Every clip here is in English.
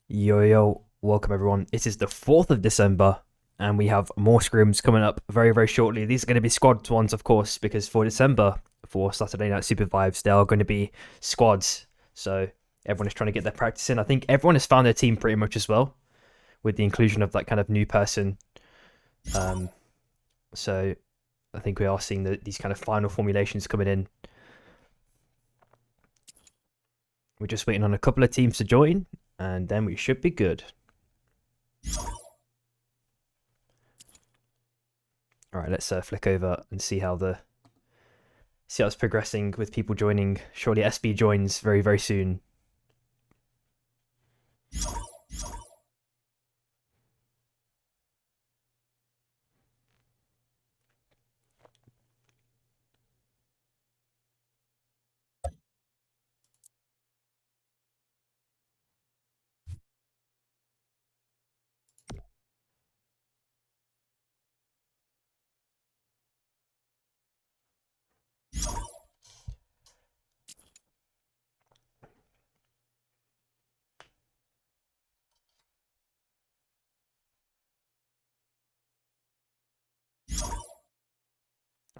Yo, yo, welcome everyone. It is the 4th of December, and we have more scrims coming up very, very shortly. These are going to be squad ones, of course, because for December, for Saturday Night Super Vibes, they are going to be squads. So everyone is trying to get their practice in. I think everyone has found their team pretty much as well, with the inclusion of that kind of new person. Um, so I think we are seeing these kind of final formulations coming in. We're just waiting on a couple of teams to join, and then we should be good. All right, let's flick over and see how it's progressing with people joining. Surely SB joins very, very soon.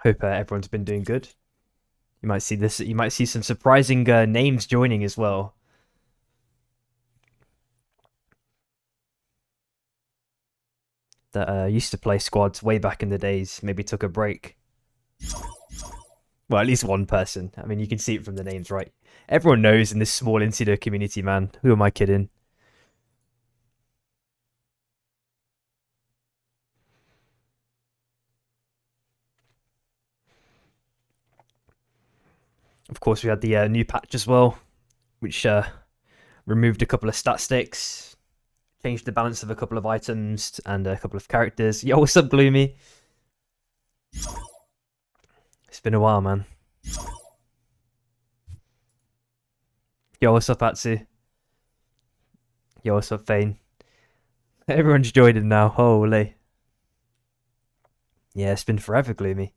Hope everyone's been doing good. You might see this. You might see some surprising names joining as well. That used to play squads way back in the days. Maybe took a break. Well, at least one person. I mean, you can see it from the names, right? Everyone knows in this small insular community, man. Who am I kidding? Of course, we had the new patch as well, which removed a couple of stat sticks, changed the balance of a couple of items and a couple of characters. Yo, what's up, Gloomy? It's been a while, man. Yo, what's up, Atsu? Yo, what's up, Fane? Everyone's joining now. Holy. Yeah, it's been forever, Gloomy.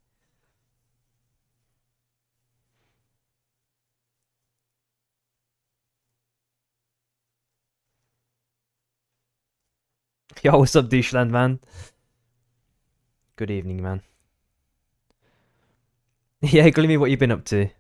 Yo, what's up, Doucheland, man? Good evening, man. Yeah, Gloomy, what you been up to?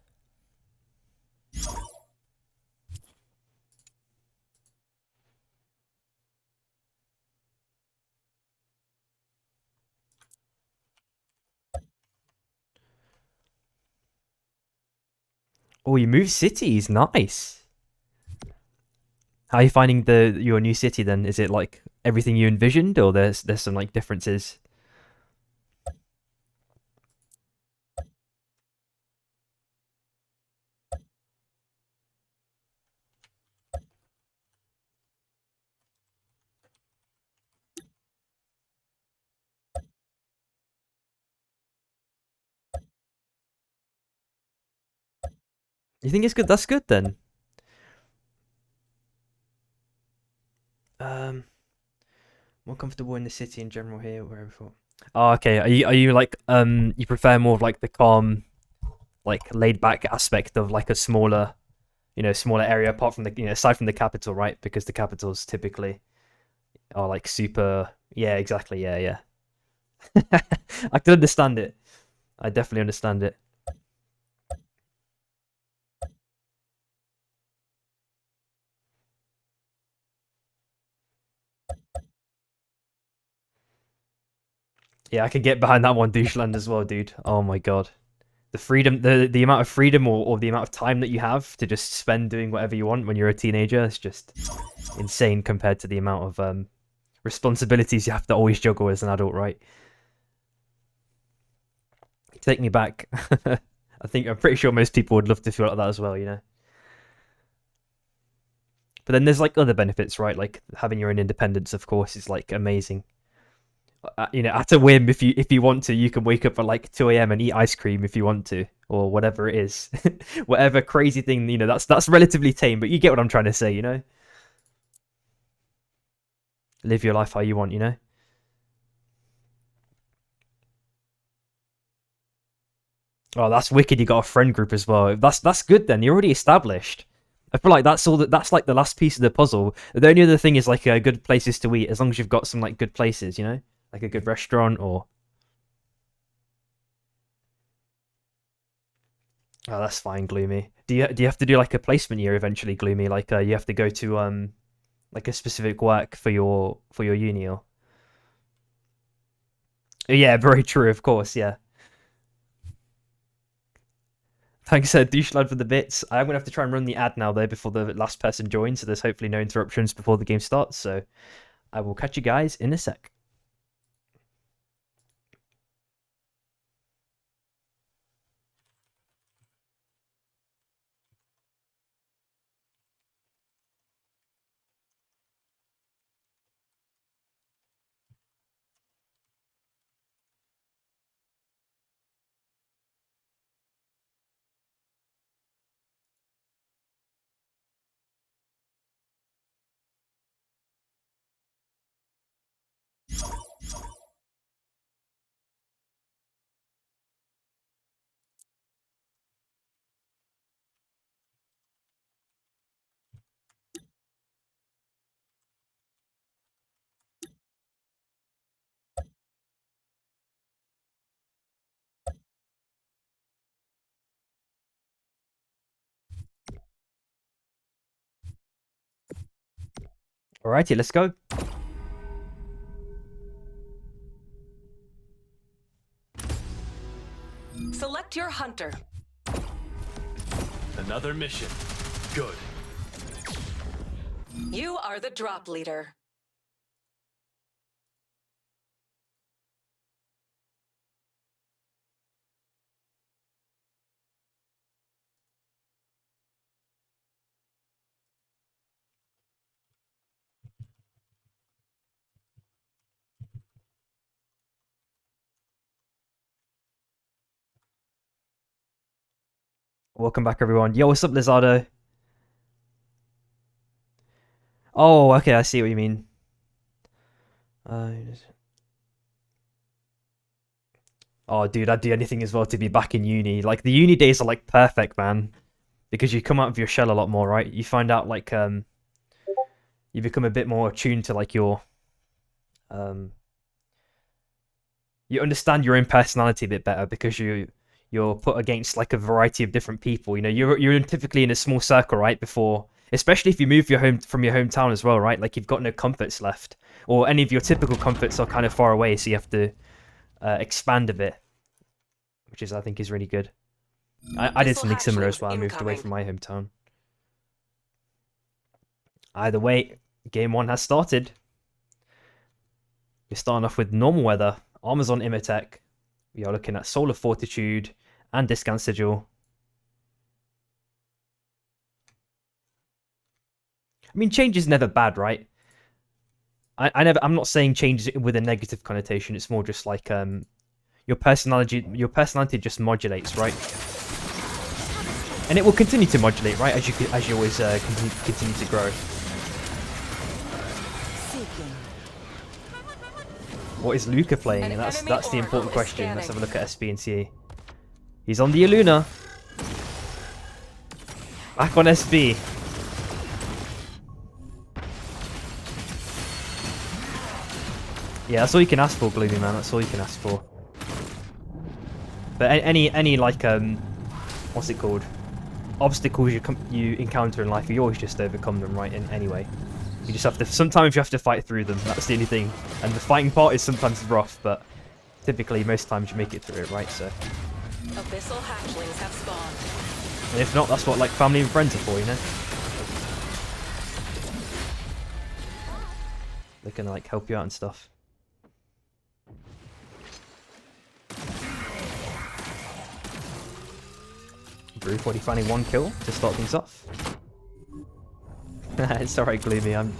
Oh, you moved cities. Nice. How are you finding your new city then? Is it like everything you envisioned, or there's some like differences? You think it's good? That's good then. Um, more comfortable in the city in general here, wherever before. Oh, okay. Are you like you prefer more of like the calm, like laid back aspect of like a smaller, smaller area apart from the aside from the capital, right? Because the capitals typically are like super. Yeah, exactly. Yeah, yeah. I can understand it. I definitely understand it. Yeah, I could get behind that one, Doucheland as well, dude. Oh my god. The freedom, the amount of freedom or the amount of time that you have to just spend doing whatever you want when you're a teenager is just insane compared to the amount of responsibilities you have to always juggle as an adult, right? Take me back. I'm pretty sure most people would love to feel like that as well. But then there's like other benefits, right? Like having your own independence, of course, is like amazing. At a whim, if you want to, you can wake up at like 2 a.m. and eat ice cream if you want to, or whatever it is, whatever crazy thing. That's relatively tame, but you get what I'm trying to say. Live your life how you want. Oh, that's wicked. You got a friend group as well. That's good then. You're already established. I feel like that's all. That's like the last piece of the puzzle. The only other thing is like good places to eat, as long as you've got some like good places, you know, like a good restaurant or. Oh, that's fine, Gloomy. Do you have to do like a placement year eventually, Gloomy? Like you have to go to like a specific work for your uni or. Yeah, very true. Of course, yeah. Thanks, douche lad, for the bits. I'm gonna have to try and run the ad now though before the last person joins, so there's hopefully no interruptions before the game starts. So I will catch you guys in a sec. Alrighty, let's go. Select your hunter. Another mission. Good. You are the drop leader. Welcome back, everyone. Yo, what's up, Lizardo? Oh, okay, I see what you mean. Oh, dude, I'd do anything as well to be back in uni. Like the uni days are like perfect, man, because you come out of your shell a lot more, right? You find out like you become a bit more attuned to like your um you understand your own personality a bit better because you're put against like a variety of different people. You know, you're typically in a small circle, right? Before, especially if you move your home from your hometown as well, right? Like you've got no comforts left, or any of your typical comforts are kind of far away, so you have to expand a bit, which I think is really good. I did something similar as well. I moved away from my hometown. Either way, game one has started. We're starting off with normal weather, armors on Imhotep. We are looking at Solar Fortitude and Discount Sigil. I mean, change is never bad, right? I'm not saying change with a negative connotation. It's more just like your personality just modulates, right? And it will continue to modulate, right, as you always continue to grow. What is Luca playing? And that's the important question. Let's have a look at SB and see. He's on the Aluna. Back on SB. Yeah, that's all you can ask for, Gloomy man. That's all you can ask for. But any like what's it called? Obstacles you encounter in life, you always just overcome them, right? Anyway, you just have to. Sometimes you have to fight through them. That's the only thing. And the fighting part is sometimes rough, but typically most times you make it through it, right? So. Abyssal hatchlings have spawned. And if not, that's what like family and friends are for, you know. They can like help you out and stuff. Brute 40 finding one kill to start things off. It's alright, Gloomy. I'm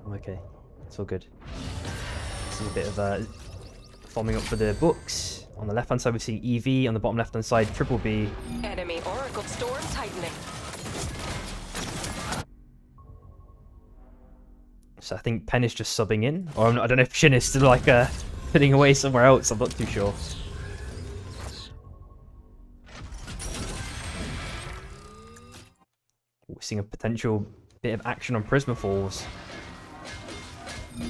okay. It's all good. See a bit of forming up for the books. On the left hand side, we see EV. On the bottom left hand side, Triple B. Enemy Oracle Storm tightening. So I think Pen is just subbing in, or I don't know if Shin is still like putting away somewhere else. I'm not too sure. We're seeing a potential bit of action on Prisma Falls.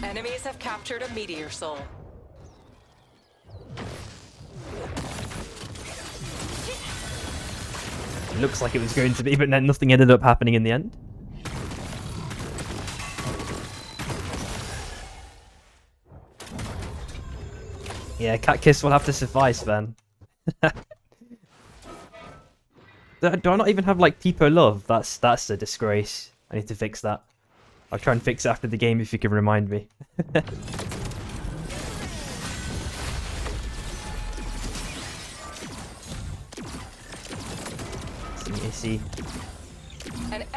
Enemies have captured a meteor soul. It looks like it was going to be, but then nothing ended up happening in the end. Yeah, Cat Kiss will have to suffice, man. Do I not even have, like, Tipo Love? That's a disgrace. I need to fix that. I'll try and fix it after the game if you can remind me. Issy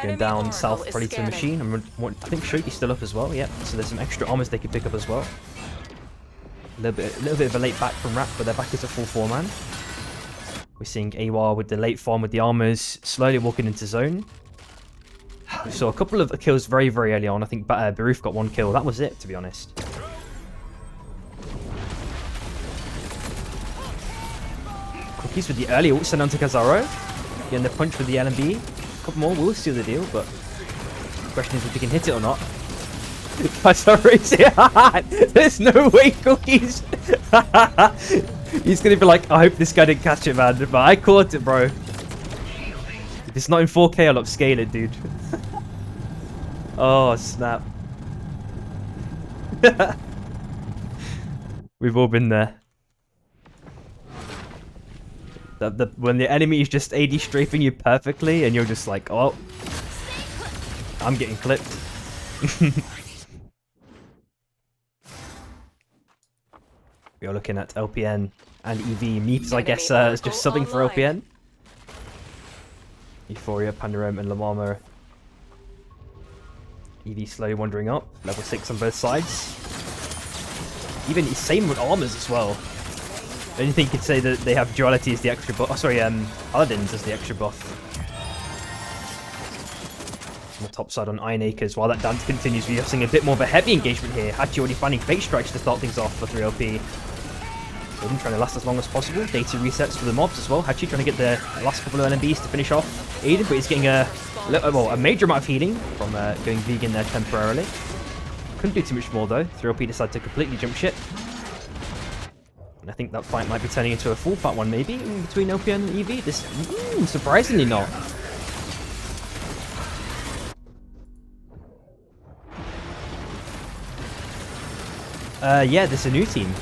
going down south, probably to the machine. I think Shoki's still up as well. Yep. So there's some extra armors they could pick up as well. A little bit of a late back from Rat, but they're back as a full 4-man. We're seeing AWAR with the late farm with the armors, slowly walking into zone. We saw a couple of kills very, very early on. I think Baruf got 1 kill. That was it, to be honest. Cookies with the early ult sent onto Kazaro. Getting the punch with the LMB. A couple more will seal the deal, but the question is if he can hit it or not. Kazaro's here. There's no way, Cookies. He's going to be like, I hope this guy didn't catch it, man. But I caught it, bro. If it's not in 4K, I'll upscale it, dude. Oh, snap. We've all been there. When the enemy is just AD strafing you perfectly and you're just like, oh, I'm getting clipped. We are looking at LPN and EV. Meeps, I guess, is just subbing for LPN. Euphoria, Pandarum, and Lamama. EV slowly wandering up. Level 6 on both sides. Even same with armors as well. The only thing you could say that they have duality is the extra buff. Oh, sorry, Paladins is the extra buff. On the top side on Iron Acres, while that dance continues, we're seeing a bit more of a heavy engagement here. Hachi already finding fake strikes to start things off for 3LP. Odin trying to last as long as possible. Data resets for the mobs as well. Hachi trying to get the last couple of LMBs to finish off Aiden, but he's getting a major amount of healing from going vegan there temporarily. Couldn't do too much more though. 3LP decided to completely jump ship. And I think that fight might be turning into a full fight one maybe in between LPN and EV. This surprisingly not. Yeah, there's a new team.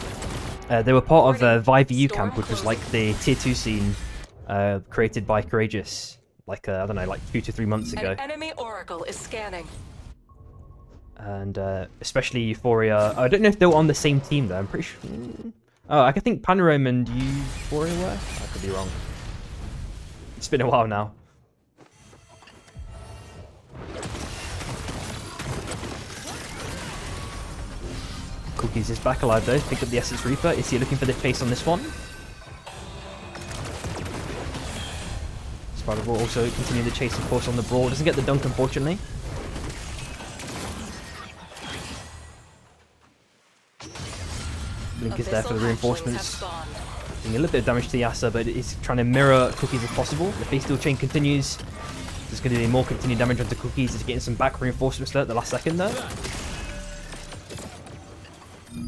They were part of Vive EU Camp, which was like the tier 2 scene created by Courageous, like I don't know, like 2 to 3 months ago. An enemy oracle is scanning. And especially Euphoria. I don't know if they were on the same team though. I'm pretty sure. Oh, I think Panorama and Euphoria were. I could be wrong. It's been a while now. Cookies is back alive though. Picked up the Essence Reaper. Is he looking for the chase on this one? Spider will also continue the chase, of course, on the Brawl. Doesn't get the dunk, unfortunately. Blink is there for the reinforcements. Doing a little bit of damage to Yasa, but it's trying to mirror Cookies if possible. The Face Steel chain continues. There's going to be more continued damage onto Cookies. He's getting some back reinforcements there at the last second there.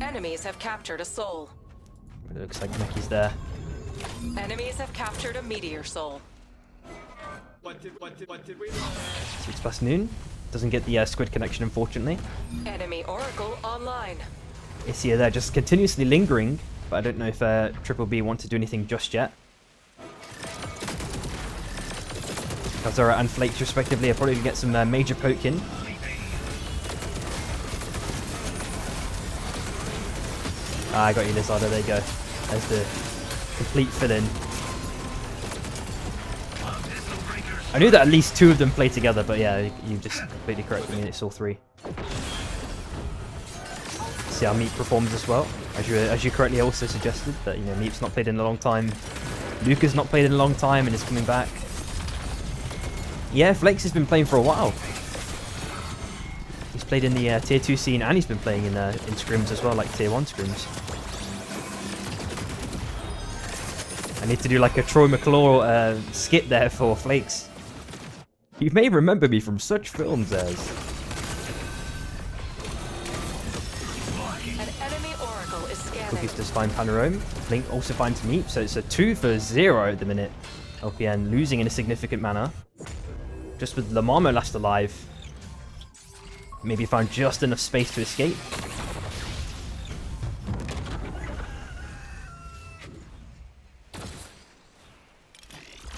Enemies have captured a soul. It looks like Neki's there. Enemies have captured a meteor soul. What did we? 6 past noon. Doesn't get the squid connection, unfortunately. Enemy oracle online. Isia there just continuously lingering, but I don't know if Triple B want to do anything just yet. Kazura and Flakes respectively are probably going to get some major poke in. I got you, Lizardo, there you go. There's the complete fill-in. I knew that at least 2 of them play together, but yeah, you just completely correct me, it's all 3. See how Meep performs as well, as you correctly also suggested, that, you know, Meep's not played in a long time. Luca's not played in a long time and is coming back. Yeah, Flakes has been playing for a while. He's played in the tier 2 scene and he's been playing in scrims as well, like tier 1 scrims. I need to do like a Troy McClure skit there for Flakes. You may remember me from such films as... An enemy oracle is scanning. Cookies does find Panorome. Link also finds Meep, so it's a 2 for 0 at the minute. LPN losing in a significant manner. Just with Lamamo last alive. Maybe found just enough space to escape.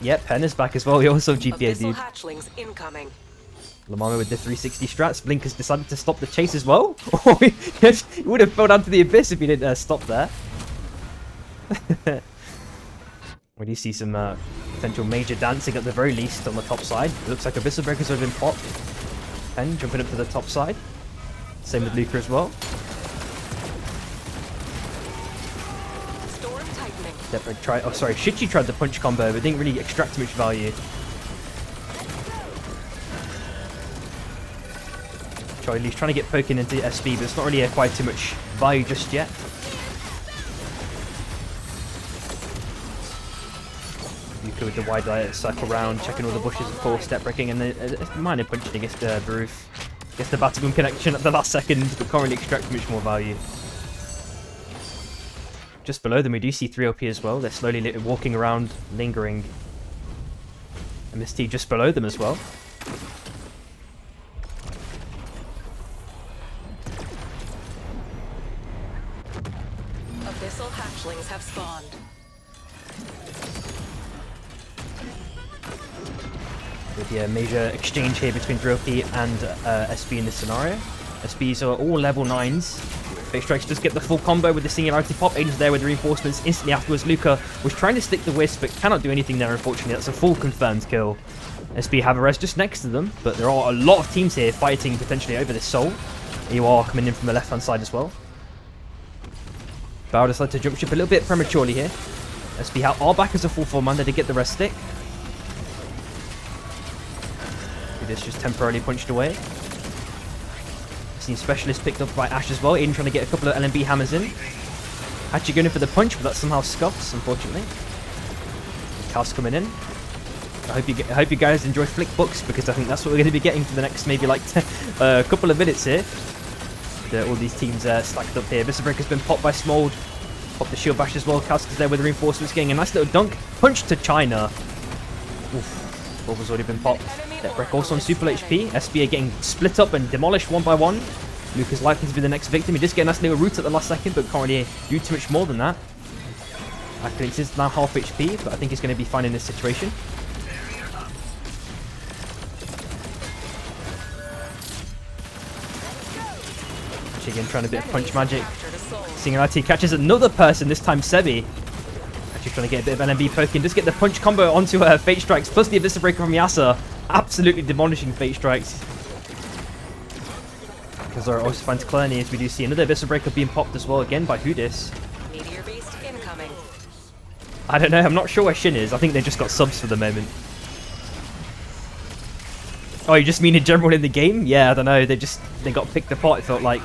Yep, Pen is back as well. He also GPA, Abyssal dude. hatchlings incoming. Lamamo with the 360 strats. Blink has decided to stop the chase as well. Oh, he would have fell down to the abyss if he didn't stop there. We do see some potential major dancing at the very least on the top side. It looks like Abyssal Breakers have been popped. Pen jumping up to the top side. Same with Luca as well. Storm tightening. Shichi tried the punch combo, but didn't really extract much value. Charlie's trying to get poking into SB, but it's not really quite too much value just yet. Luca with the wide light circle round, checking all the bushes, of course, step breaking, and a minor punching against the roof. Gets the Battle connection at the last second, but can't really extract much more value. Just below them, we do see 3LP as well. They're slowly walking around, lingering. MST just below them as well. Abyssal hatchlings have spawned. With the major exchange here between 3LP and SB in this scenario. SBs are all level 9s. Fake Strikes does get the full combo with the Singularity Pop. Aiden's there with the reinforcements. Instantly afterwards, Luca was trying to stick the Wisp, but cannot do anything there, unfortunately. That's a full confirmed kill. SB have a res just next to them, but there are a lot of teams here fighting potentially over this soul. AUR coming in from the left-hand side as well. Bao decided to jump ship a little bit prematurely here. SB are back as a full form man. They did get the res stick. This just temporarily punched away. Seen Specialist picked up by Ash as well. Aiden trying to get a couple of LMB hammers in. Actually going in for the punch, but that's somehow scuffs, unfortunately. Cal's coming in. I hope you guys enjoy flick books, because I think that's what we're going to be getting for the next maybe like a couple of minutes here. All these teams stacked up here. Abyssal Breaker's been popped by Smold. Popped the shield bash as well. Cal's there with the reinforcements, getting a nice little dunk. Punch to China. Oof. Ball has already been popped. Deathbreak also on super HP. SB are getting split up and demolished one by one. Luke is likely to be the next victim. He does get a nice little root at the last second, but can't really do too much more than that. Accolades is now half HP, but I think he's going to be fine in this situation. Actually, again, trying a bit of punch magic. Singularity catches another person, this time Sebi. Actually trying to get a bit of LMB poking. Just get the punch combo onto Fate Strikes, plus the Abyssal Breaker from Yasa. Absolutely demolishing Fate Strikes. Kazora also finds Clerny, as we do see another Abyssal Breaker being popped as well, again by Hudis. Meteor Beast incoming. I don't know, I'm not sure where Shin is. I think they just got subs for the moment. Oh, you just mean in general in the game? Yeah, I don't know, they got picked apart, it felt like.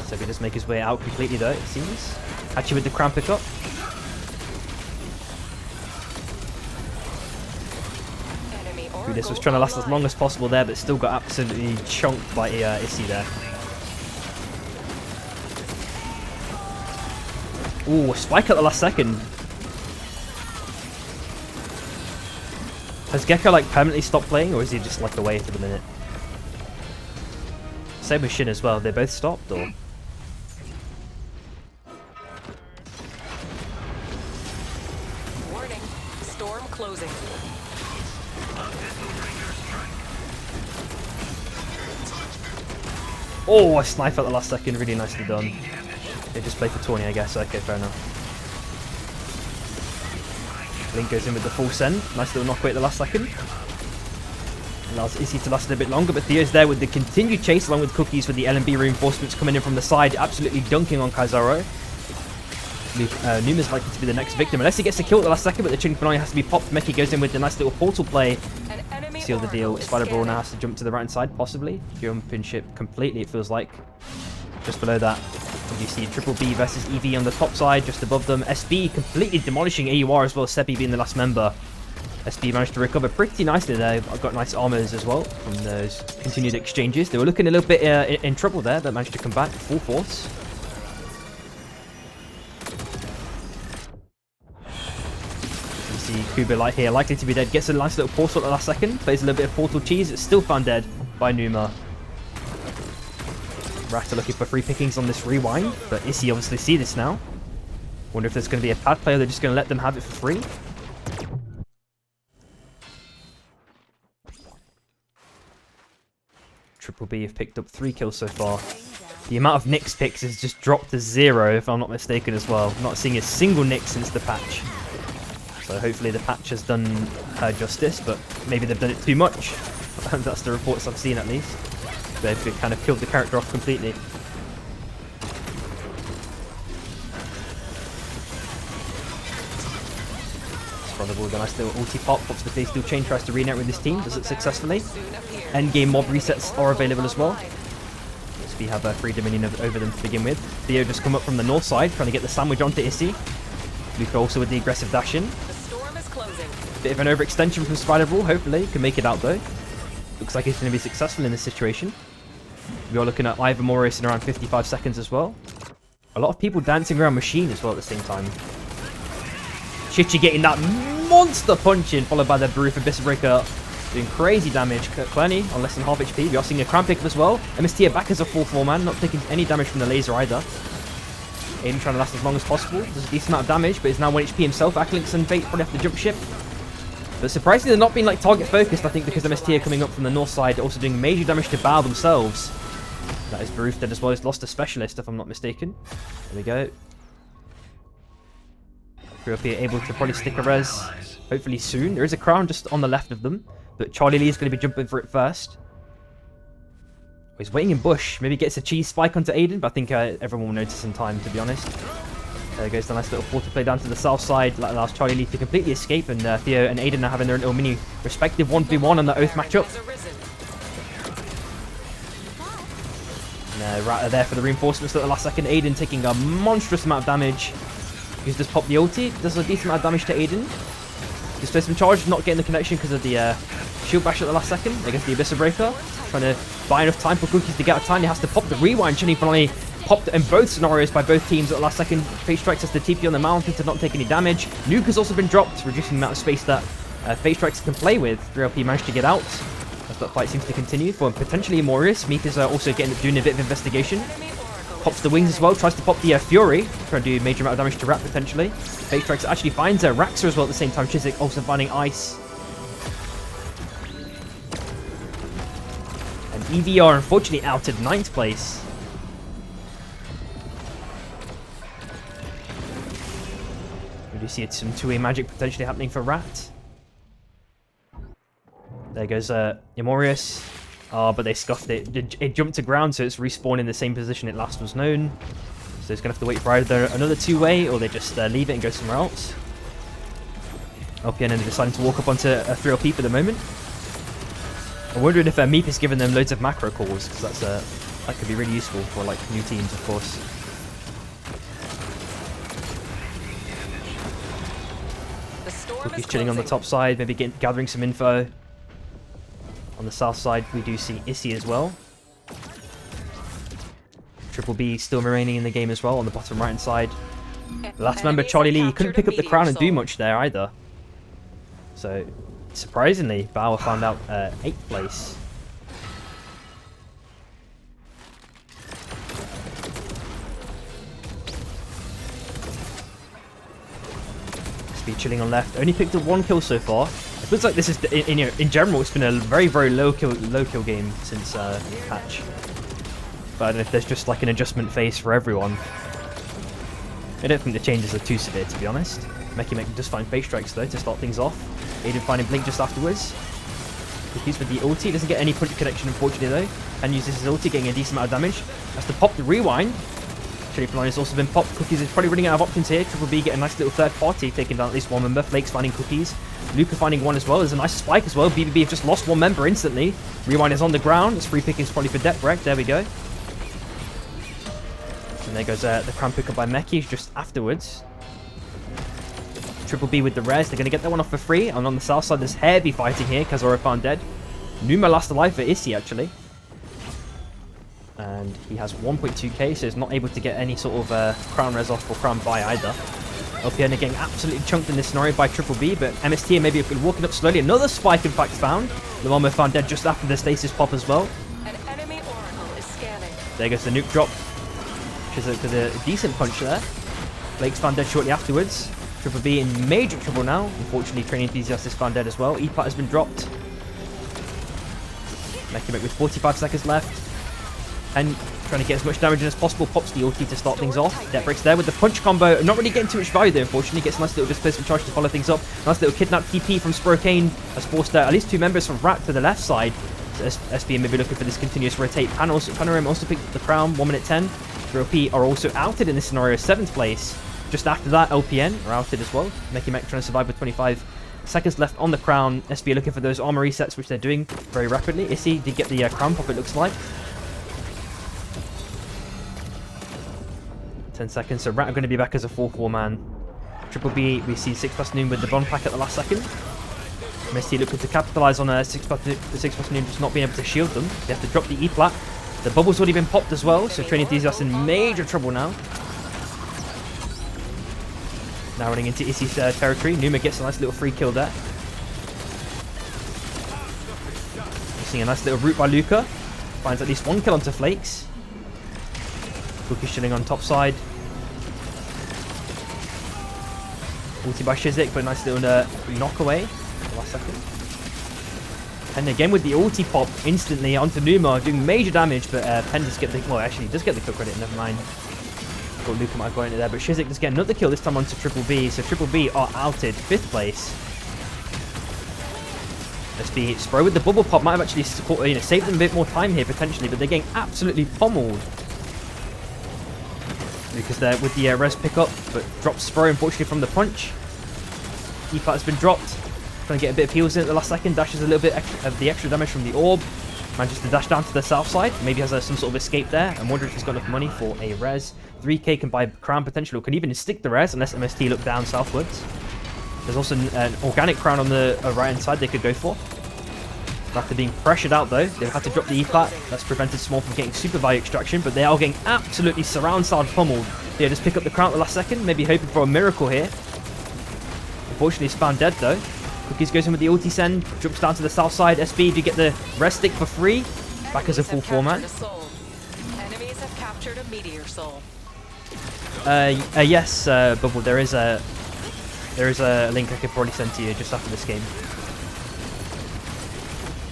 So he does make his way out completely though, it seems. Actually with the crown pickup. This was trying to last as long as possible there, but still got absolutely chunked by Issy there. Ooh, spike at the last second. Has Gecko like permanently stopped playing, or is he just like away for the minute? Same with Shin as well. They both stopped, or? Warning, storm closing. Oh, a snipe at the last second, really nicely done. They just play for Tawny, I guess. Okay, fair enough. Link goes in with the full send. Nice little knock away at the last second. Allows Issy to last a bit longer, but Theo's there with the continued chase along with Cookies with the LMB reinforcements coming in from the side, absolutely dunking on Kaizaro. Numa's likely to be the next victim, unless he gets a kill at the last second, but the Chin Panoi has to be popped. Meki goes in with the nice little portal play. Seal the deal. Spider Brawl now has to jump to the right hand side, possibly. Jumping ship completely, it feels like. Just below that. You see Triple B versus EV on the top side, just above them. SB completely demolishing AUR as well, Seppi being the last member. SB managed to recover pretty nicely there. Got nice armors as well from those continued exchanges. They were looking a little bit in trouble there, but managed to come back full force. You see Kuba Light here, likely to be dead. Gets a nice little portal at the last second. Plays a little bit of portal cheese. It's still found dead by Numa. Rat are looking for free pickings on this rewind, but Issy obviously see this now. Wonder if there's going to be a pad player. They're just going to let them have it for free. Triple B have picked up 3 kills so far. The amount of Nyx picks has just dropped to 0, if I'm not mistaken as well. Not seeing a single Nyx since the patch. So hopefully the patch has done her justice, but maybe they've done it too much. That's the reports I've seen at least. They've kind of killed the character off completely. With a nice little ulti pop, pops the phase steel chain, tries to re-net with his team, does it successfully. Endgame mob resets are available as well. So we have a free dominion over them to begin with. Theo just come up from the north side, trying to get the sandwich onto Issy. Luca also with the aggressive dash in. The storm is closing. Bit of an overextension from Spider Brawl, hopefully can make it out though. Looks like he's going to be successful in this situation. We are looking at Ivor Morris in around 55 seconds as well. A lot of people dancing around Machine as well at the same time. Chichi getting that monster punch in, followed by the Baruf Abyss Breaker, doing crazy damage. Clenny on less than half HP. We are seeing a Crown Pickup as well. MST back as a full 4-man, not taking any damage from the laser either. Aiden trying to last as long as possible. Does a decent amount of damage, but is now 1 HP himself. Acklinks and Fate probably have to jump ship. But surprisingly, they're not being like target focused, I think, because MST are coming up from the north side, also doing major damage to Bao themselves. That is Baruf dead as well. He's lost a specialist, if I'm not mistaken. There we go. We'll be able to probably stick a res, hopefully soon. There is a crown just on the left of them, but Charlie Lee is going to be jumping for it first. He's waiting in bush. Maybe gets a cheese spike onto Aiden, but I think everyone will notice in time, to be honest. There goes the nice little portal play down to the south side. That allows Charlie Lee to completely escape, and Theo and Aiden are having their little mini respective 1v1 on the Oath matchup. And Rat are there for the reinforcements at the last second. Aiden taking a monstrous amount of damage. He's just popped the ulti, does a decent amount of damage to Aiden. Just plays some charge, not getting the connection because of the shield bash at the last second against the Abyss Breaker. Trying to buy enough time for Cookies to get out of time. He has to pop the rewind. Chili finally popped in both scenarios by both teams at the last second. Fate Strikes has the TP on the mountain to not take any damage. Nuke has also been dropped, reducing the amount of space that Fate Strikes can play with. 3LP managed to get out as that fight seems to continue for potentially Morris. Meek is also doing a bit of investigation. Pops the wings as well, tries to pop the Fury, trying to do major amount of damage to Rat potentially. Fate Strikes actually finds Raxer as well at the same time. Chiswick also finding Ice. And EVR unfortunately out at 9th place. We do see some two-way magic potentially happening for Rat. There goes Imorius. But they scuffed it. It jumped to ground, so it's respawned in the same position it last was known. So it's going to have to wait for either another two-way, or they just leave it and go somewhere else. LPN are deciding to walk up onto a 3LP for the moment. I'm wondering if Meep is giving them loads of macro calls, because that could be really useful for like new teams, of course. Cookie's chilling on the top side, maybe gathering some info. On the south side, we do see Issy as well. Triple B still remaining in the game as well on the bottom right-hand side. The last member, Charlie Lee, couldn't pick up the crown and do much there either. So, surprisingly, Bauer found out 8th place. Speed chilling on left. Only picked up 1 kill so far. It looks like this is, in general, it's been a very, very low kill game since patch. But I don't know if there's just like an adjustment phase for everyone. I don't think the changes are too severe, to be honest. Meki does find Fate Strikes though to start things off. Aiden finding Blink just afterwards. Cookies with the ulti. Doesn't get any punch connection, unfortunately though. And uses his ulti, getting a decent amount of damage. Has to pop the rewind. Chili Line has also been popped. Cookies is probably running out of options here. Triple B getting a nice little third party, taking down at least 1 member. Flakes finding Cookies. Luca finding 1 as well. There's a nice spike as well. BBB have just lost 1 member instantly. Rewind is on the ground. It's free pickings probably for Deathbreak. There we go. And there goes the crown pick up by Meki just afterwards. Triple B with the res. They're going to get that one off for free. And on the south side, there's heavy fighting here. Kazora found dead. Numa last alive for Issy, actually. And he has 1.2k, so he's not able to get any sort of crown res off or crown buy either. LPN are getting absolutely chunked in this scenario by Triple B, but MST maybe walking up slowly. Another spike, in fact, found. Lamamo found dead just after the stasis pop as well. An enemy oracle is scanning. There goes the nuke drop, which is a decent punch there. Blake's found dead shortly afterwards. Triple B in major trouble now. Unfortunately, Training Enthusiast is found dead as well. E-Plat has been dropped. Meki with 45 seconds left. And trying to get as much damage in as possible. Pops the ulti to start things off. Death breaks there with the punch combo. Not really getting too much value there, unfortunately. Gets a nice little displacement charge to follow things up. Nice little kidnap TP from Sprokane. Has forced at least 2 members from Rat to the left side. So SBM may be looking for this continuous rotate. Panorama also picked up the crown. 1 minute 10. 3OP are also outed in this scenario. 7th place. Just after that, LPN are outed as well. Meki Mek trying to survive with 25 seconds left on the crown. SB looking for those armor resets, which they're doing very rapidly. Issy did get the crown pop, it looks like. 10 seconds, so Rat are going to be back as a 4-4 man. Triple B, we see 6+ Noon with the bomb pack at the last second. MST looking to capitalise on a 6+ Noon just not being able to shield them. They have to drop the E-Plat. The bubble's already been popped as well, so Training Enthusiast in major trouble now. Now running into Issy's territory. Numa gets a nice little free kill there. We're seeing a nice little route by Luca. Finds at least 1 kill onto Flakes. Luca's chilling on top side. Ulti by Shizik, but a nice little knock away. Last second. And again with the ulti pop instantly onto Numa, doing major damage, but Pen does get the... Well, actually, he does get the kill credit, never mind. Thought Luca might have gone into there, but Shizik does get another kill, this time onto Triple B. So Triple B are outed, 5th place. SB Spro with the bubble pop might have actually saved them a bit more time here potentially, but they're getting absolutely pummeled. Luca's there with the res pickup, but drops Spro unfortunately from the punch. E-Plat has been dropped. Trying to get a bit of heals in at the last second. Dashes a little bit of the extra damage from the orb. Manages to dash down to the south side. Maybe has some sort of escape there. I'm wondering if he's got enough money for a res. 3k can buy crown potential. Can even stick the res unless MST look down southwards. There's also an organic crown on the right hand side they could go for. After being pressured out though, they've had to drop the E-Plat. That's prevented Small from getting super value extraction, but they are getting absolutely surround sound pummeled. They just pick up the crown at the last second, maybe hoping for a miracle here. Unfortunately, he's found dead though. Cookies goes in with the ulti send, jumps down to the south side. SB, you get the rest stick for free. Back as a full 4 man. Enemies have captured a meteor soul. Yes, Bubble. There is a link I could probably send to you just after this game.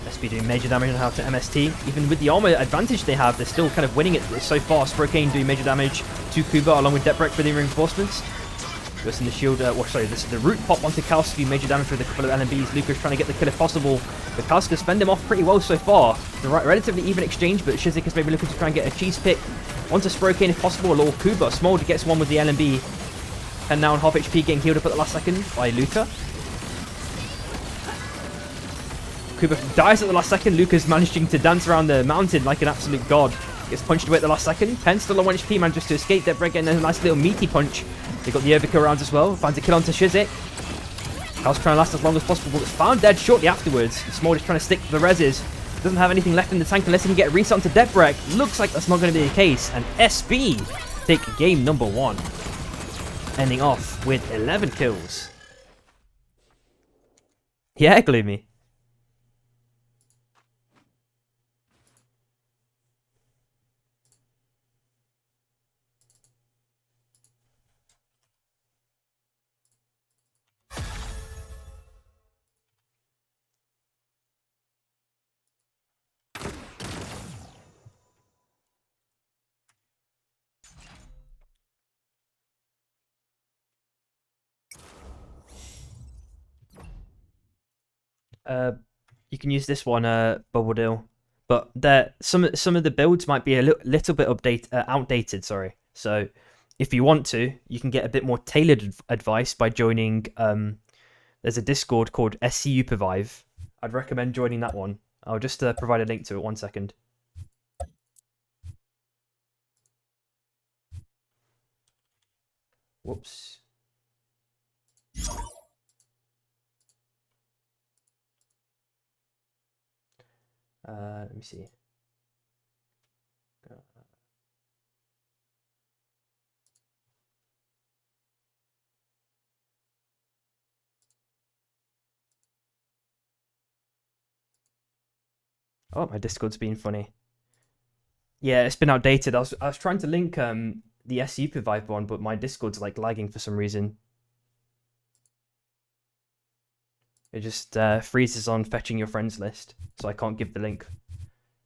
SB doing major damage on how to MST. Even with the armor advantage they have, they're still kind of winning it so far. Sprokane doing major damage to Kuba along with Deprek for the reinforcements. Goes in the shield, this is the root pop onto Kalski, major damage with a couple of LMBs. Luca's trying to get the kill if possible, but Kalski's fend him off pretty well so far. It's a relatively even exchange, but Shizik is maybe looking to try and get a cheese pick onto Sprokane if possible, or Kuba. Smolder gets one with the LMB, and now on half HP, getting healed up at the last second by Luca. Kuba dies at the last second. Luca's managing to dance around the mountain like an absolute god. Gets punched away at the last second. Pen still on 1 HP, manages to escape. Debreg getting a nice little meaty punch. They got the overkill rounds as well. Finds a kill onto Shizik. House trying to last as long as possible, but it's found dead shortly afterwards. Small is trying to stick to the reses. Doesn't have anything left in the tank unless he can get a reset onto Debreg. Looks like that's not going to be the case. And SB take game number 1. Ending off with 11 kills. Yeah, Gloomy. You can use this one, Bubble Deal, but some of the builds might be a little bit outdated. Sorry. So if you want to, you can get a bit more tailored advice by joining. There's a Discord called SCU Pervive. I'd recommend joining that one. I'll just provide a link to it. 1 second. Whoops. Let me see. Oh, my Discord's been funny. Yeah, it's been outdated. I was trying to link the SU Vive one, but my Discord's like lagging for some reason. It just freezes on fetching your friends list, so I can't give the link.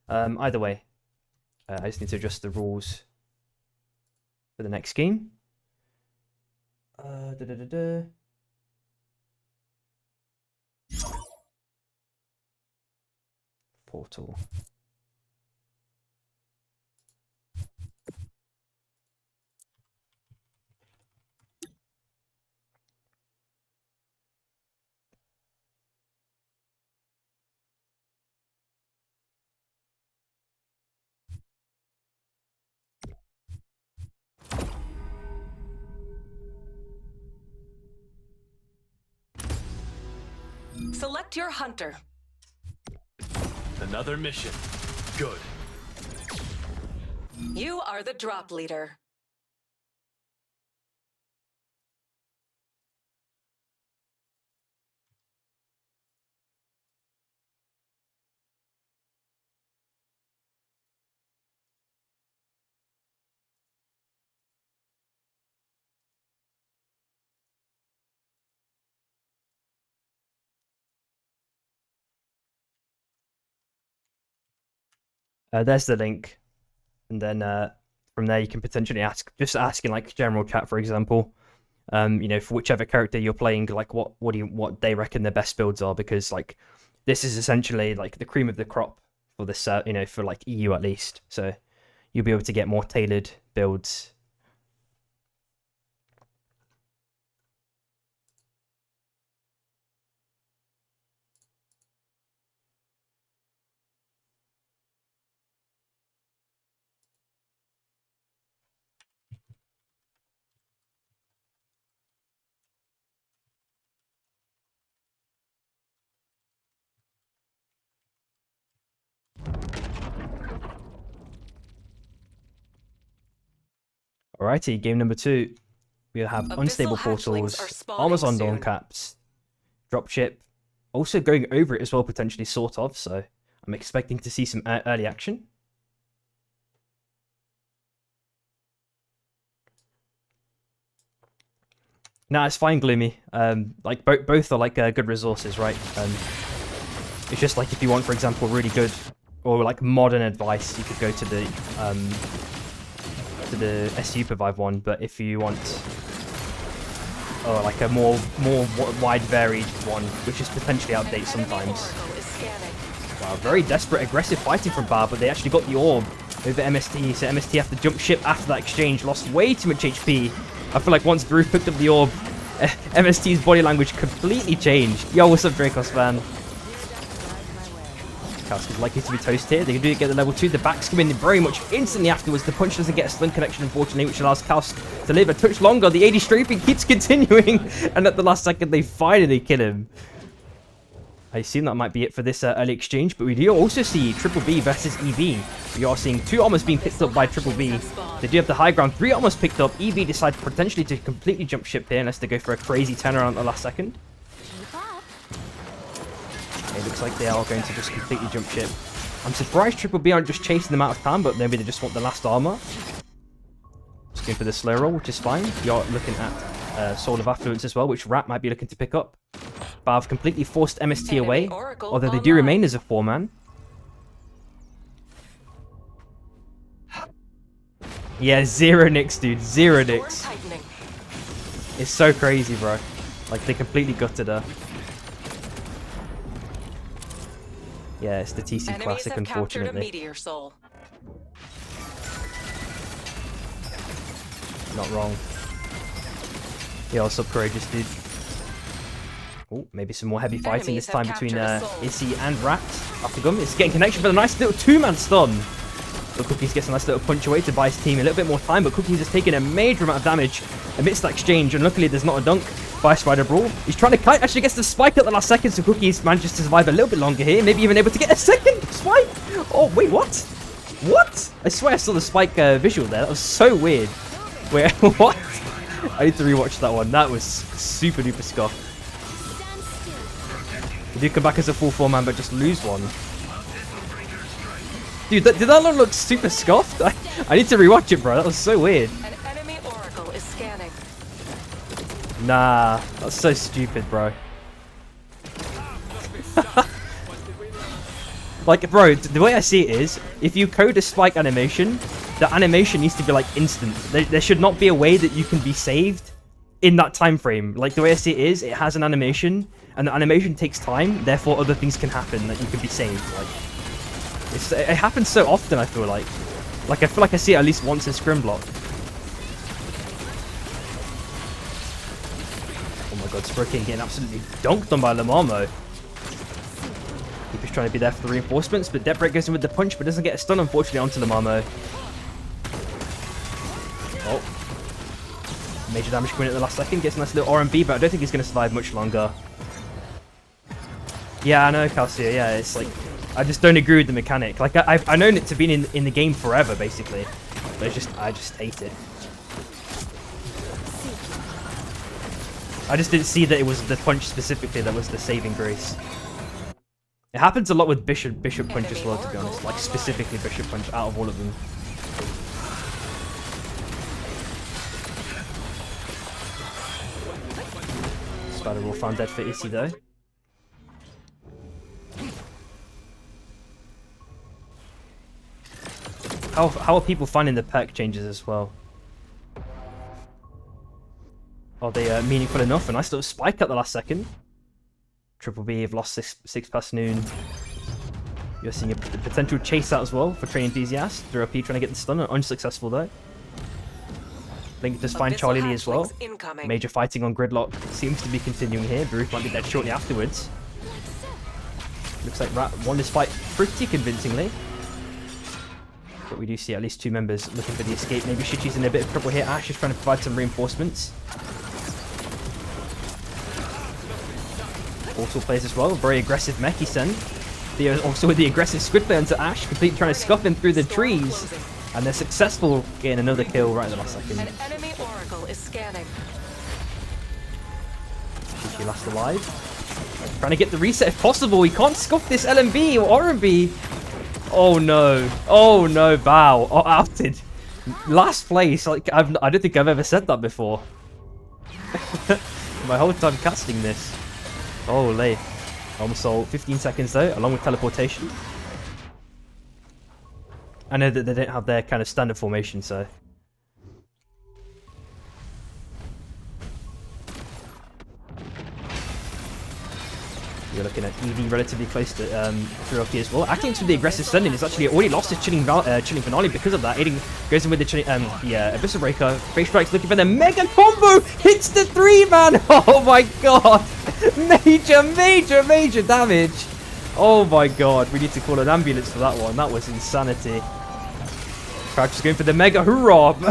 Either way, I just need to adjust the rules for the next game. Portal. Select your hunter. Another mission. Good. You are the drop leader. There's the link, and then from there you can potentially ask in like general chat, for example. You know, for whichever character you're playing, like what they reckon their best builds are, because like this is essentially like the cream of the crop for this, you know, for like EU at least. So you'll be able to get more tailored builds. Alrighty, game number 2. We'll have Abyssal unstable hatchlings portals, are spawning armors on dawn soon. caps, dropship, also going over it as well, potentially, sort of. So I'm expecting to see some early action. Nah, it's fine, Gloomy. Like both are like good resources, right? It's just like if you want, for example, really good or like modern advice, you could go to the SU Vive one. But if you want like a more wide varied one, which is potentially outdated sometimes. Wow, very desperate, aggressive fighting from Bar, but they actually got the orb over MST, so MST have to jump ship after that exchange, lost way too much HP. I feel like once Brew picked up the orb, MST's body language completely changed. Yo, what's up, Dracos fan? Chaos is likely to be toast here. They can do get the level 2. The backs come in very much instantly afterwards. The punch doesn't get a stun connection, unfortunately, which allows Chaos to live a touch longer. The AD strafing keeps continuing, and at the last second, they finally kill him. I assume that might be it for this early exchange, but we do also see Triple B versus EB. We are seeing 2 armors being picked up by Triple B. They do have the high ground, 3 armors picked up. EB decides potentially to completely jump ship here, unless they go for a crazy turnaround at the last second. It looks like they are going to just completely jump ship. I'm surprised Triple B aren't just chasing them out of time, but maybe they just want the last armor. Just going for the slow roll, which is fine. You're looking at Soul of Affluence as well, which Rat might be looking to pick up. Valve completely forced MST away, although they do remain as a 4-man. Yeah, 0 nicks, dude. 0 nicks. It's so crazy, bro. Like, they completely gutted her. Yeah, it's the TC Classic, unfortunately. Meteor soul. Not wrong. Yeah, what's up, Courageous, dude? Oh, maybe some more heavy fighting this time between Issy and Rat. After Gum, it's getting connection for the nice little 2-man stun. But Cookies gets a nice little punch away to buy his team a little bit more time, but Cookies is taking a major amount of damage amidst that exchange, and luckily there's not a dunk by Spider Brawl. He's trying to kite, actually gets the spike at the last second, so Cookies manages to survive a little bit longer here, maybe even able to get a second spike. Oh, wait, what? What? I swear I saw the spike visual there. That was so weird. Wait, what? I need to rewatch that one. That was super duper scuffed. He did come back as a full 4-man, but just lose one. Dude, did that look super scuffed? I need to rewatch it, bro. That was so weird. An enemy oracle is scanning. Nah, that's so stupid, bro. Like, bro, the way I see it is, if you code a spike animation, the animation needs to be, like, instant. There should not be a way that you can be saved in that time frame. Like, the way I see it is, it has an animation, and the animation takes time, therefore other things can happen that you can be saved. Like, it happens so often, I feel like. Like, I feel like I see it at least once in Scrim Block. Oh my god, Spurking getting absolutely dunked on by Lamamo. Keeper's trying to be there for the reinforcements, but Deathbreak goes in with the punch, but doesn't get a stun, unfortunately, onto Lamamo. Oh. Major damage coming in at the last second. Gets a nice little R&B, but I don't think he's going to survive much longer. Yeah, I know, Calcio. Yeah, it's like... I just don't agree with the mechanic. Like, I've known it to be in the game forever, basically. But I just hate it. I just didn't see that it was the punch specifically that was the saving grace. It happens a lot with Bishop Punch as well, to be honest. Like, specifically Bishop Punch out of all of them. Spider Brawl found dead for Issy, though. How are people finding the perk changes as well? Are they meaningful enough? A nice little spike at the last second. Triple B have lost six past noon. You're seeing a potential chase out as well for Train Enthusiast. 3LP trying to get the stun, unsuccessful though. Blink does find Charlie Lee as well. Major fighting on Gridlock seems to be continuing here. Baruch might be dead shortly afterwards. Looks like Rat won this fight pretty convincingly. But we do see at least two members looking for the escape. Maybe Shichi's in a bit of trouble here. Ash is trying to provide some reinforcements. Also plays as well. Very aggressive Meki-sen. Theo also with the aggressive squid play onto Ash. Completely trying to scuff him through the trees. And they're successful getting another kill right at the last second. An enemy oracle is scanning. Shichi last alive. Trying to get the reset if possible. He can't scuff this LMB or R&B. Oh no. Oh no, Bao. Oh, outed. Last place. Like, I don't think I've ever said that before. My whole time casting this. Holy. Almost sold 15 seconds though, along with teleportation. I know that they don't have their kind of standard formation, so... You're looking at ED relatively close to 3LP as well. Acting to the aggressive sending is actually already lost his chilling finale because of that. Aiding goes in with the Abyssal Breaker. Face Strike's looking for the mega combo. Hits the 3-man. Oh my god. Major damage. Oh my god. We need to call an ambulance for that one. That was insanity. Crouch is going for the mega hoorah. I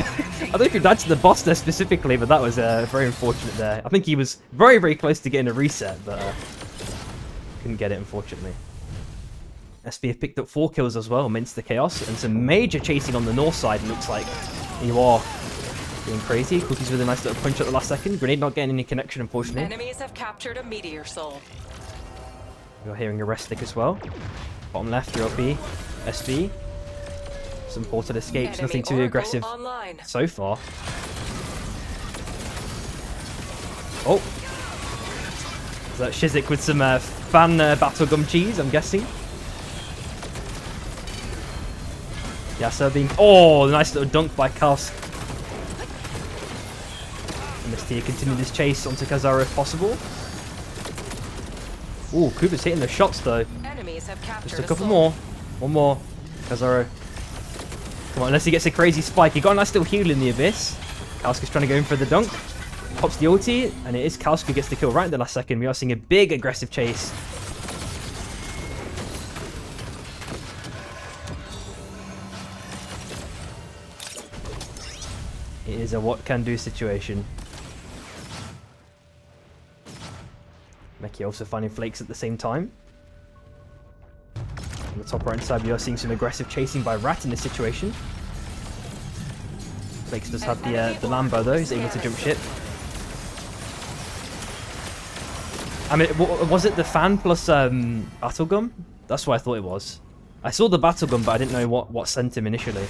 don't know if he died to the boss there specifically, but that was very unfortunate there. I think he was very close to getting a reset, but... couldn't get it, unfortunately. SB have picked up 4 kills as well amidst the chaos, and some major chasing on the north side, it looks like. You are going crazy. Cookies with a nice little punch at the last second. Grenade not getting any connection, unfortunately. Enemies have captured a meteor soul. You're hearing a rest stick as well. Bottom left, 3LP, SB. Some portal escapes, nothing too aggressive so far. Oh! Is that Shizik with some fan battle gum cheese, I'm guessing? Yeah, so being... Oh, nice little dunk by Kalsk. MST continue this chase onto Kazaro if possible. Ooh, Cooper's hitting the shots though. Just a couple more. One more. Kazaro. Come on, unless he gets a crazy spike. He got a nice little heal in the abyss. Kalsk is trying to go in for the dunk. Pops the ulti, and it is Kalsk who gets the kill right in the last second. We are seeing a big aggressive chase. It is a what-can-do situation. Meki also finding flakes at the same time. On the top right side, we are seeing some aggressive chasing by Rat in this situation. Flakes does have the Lambo though, he's able to jump ship. I mean, was it the fan plus battle gun? That's what I thought it was. I saw the battle gun, but I didn't know what sent him initially.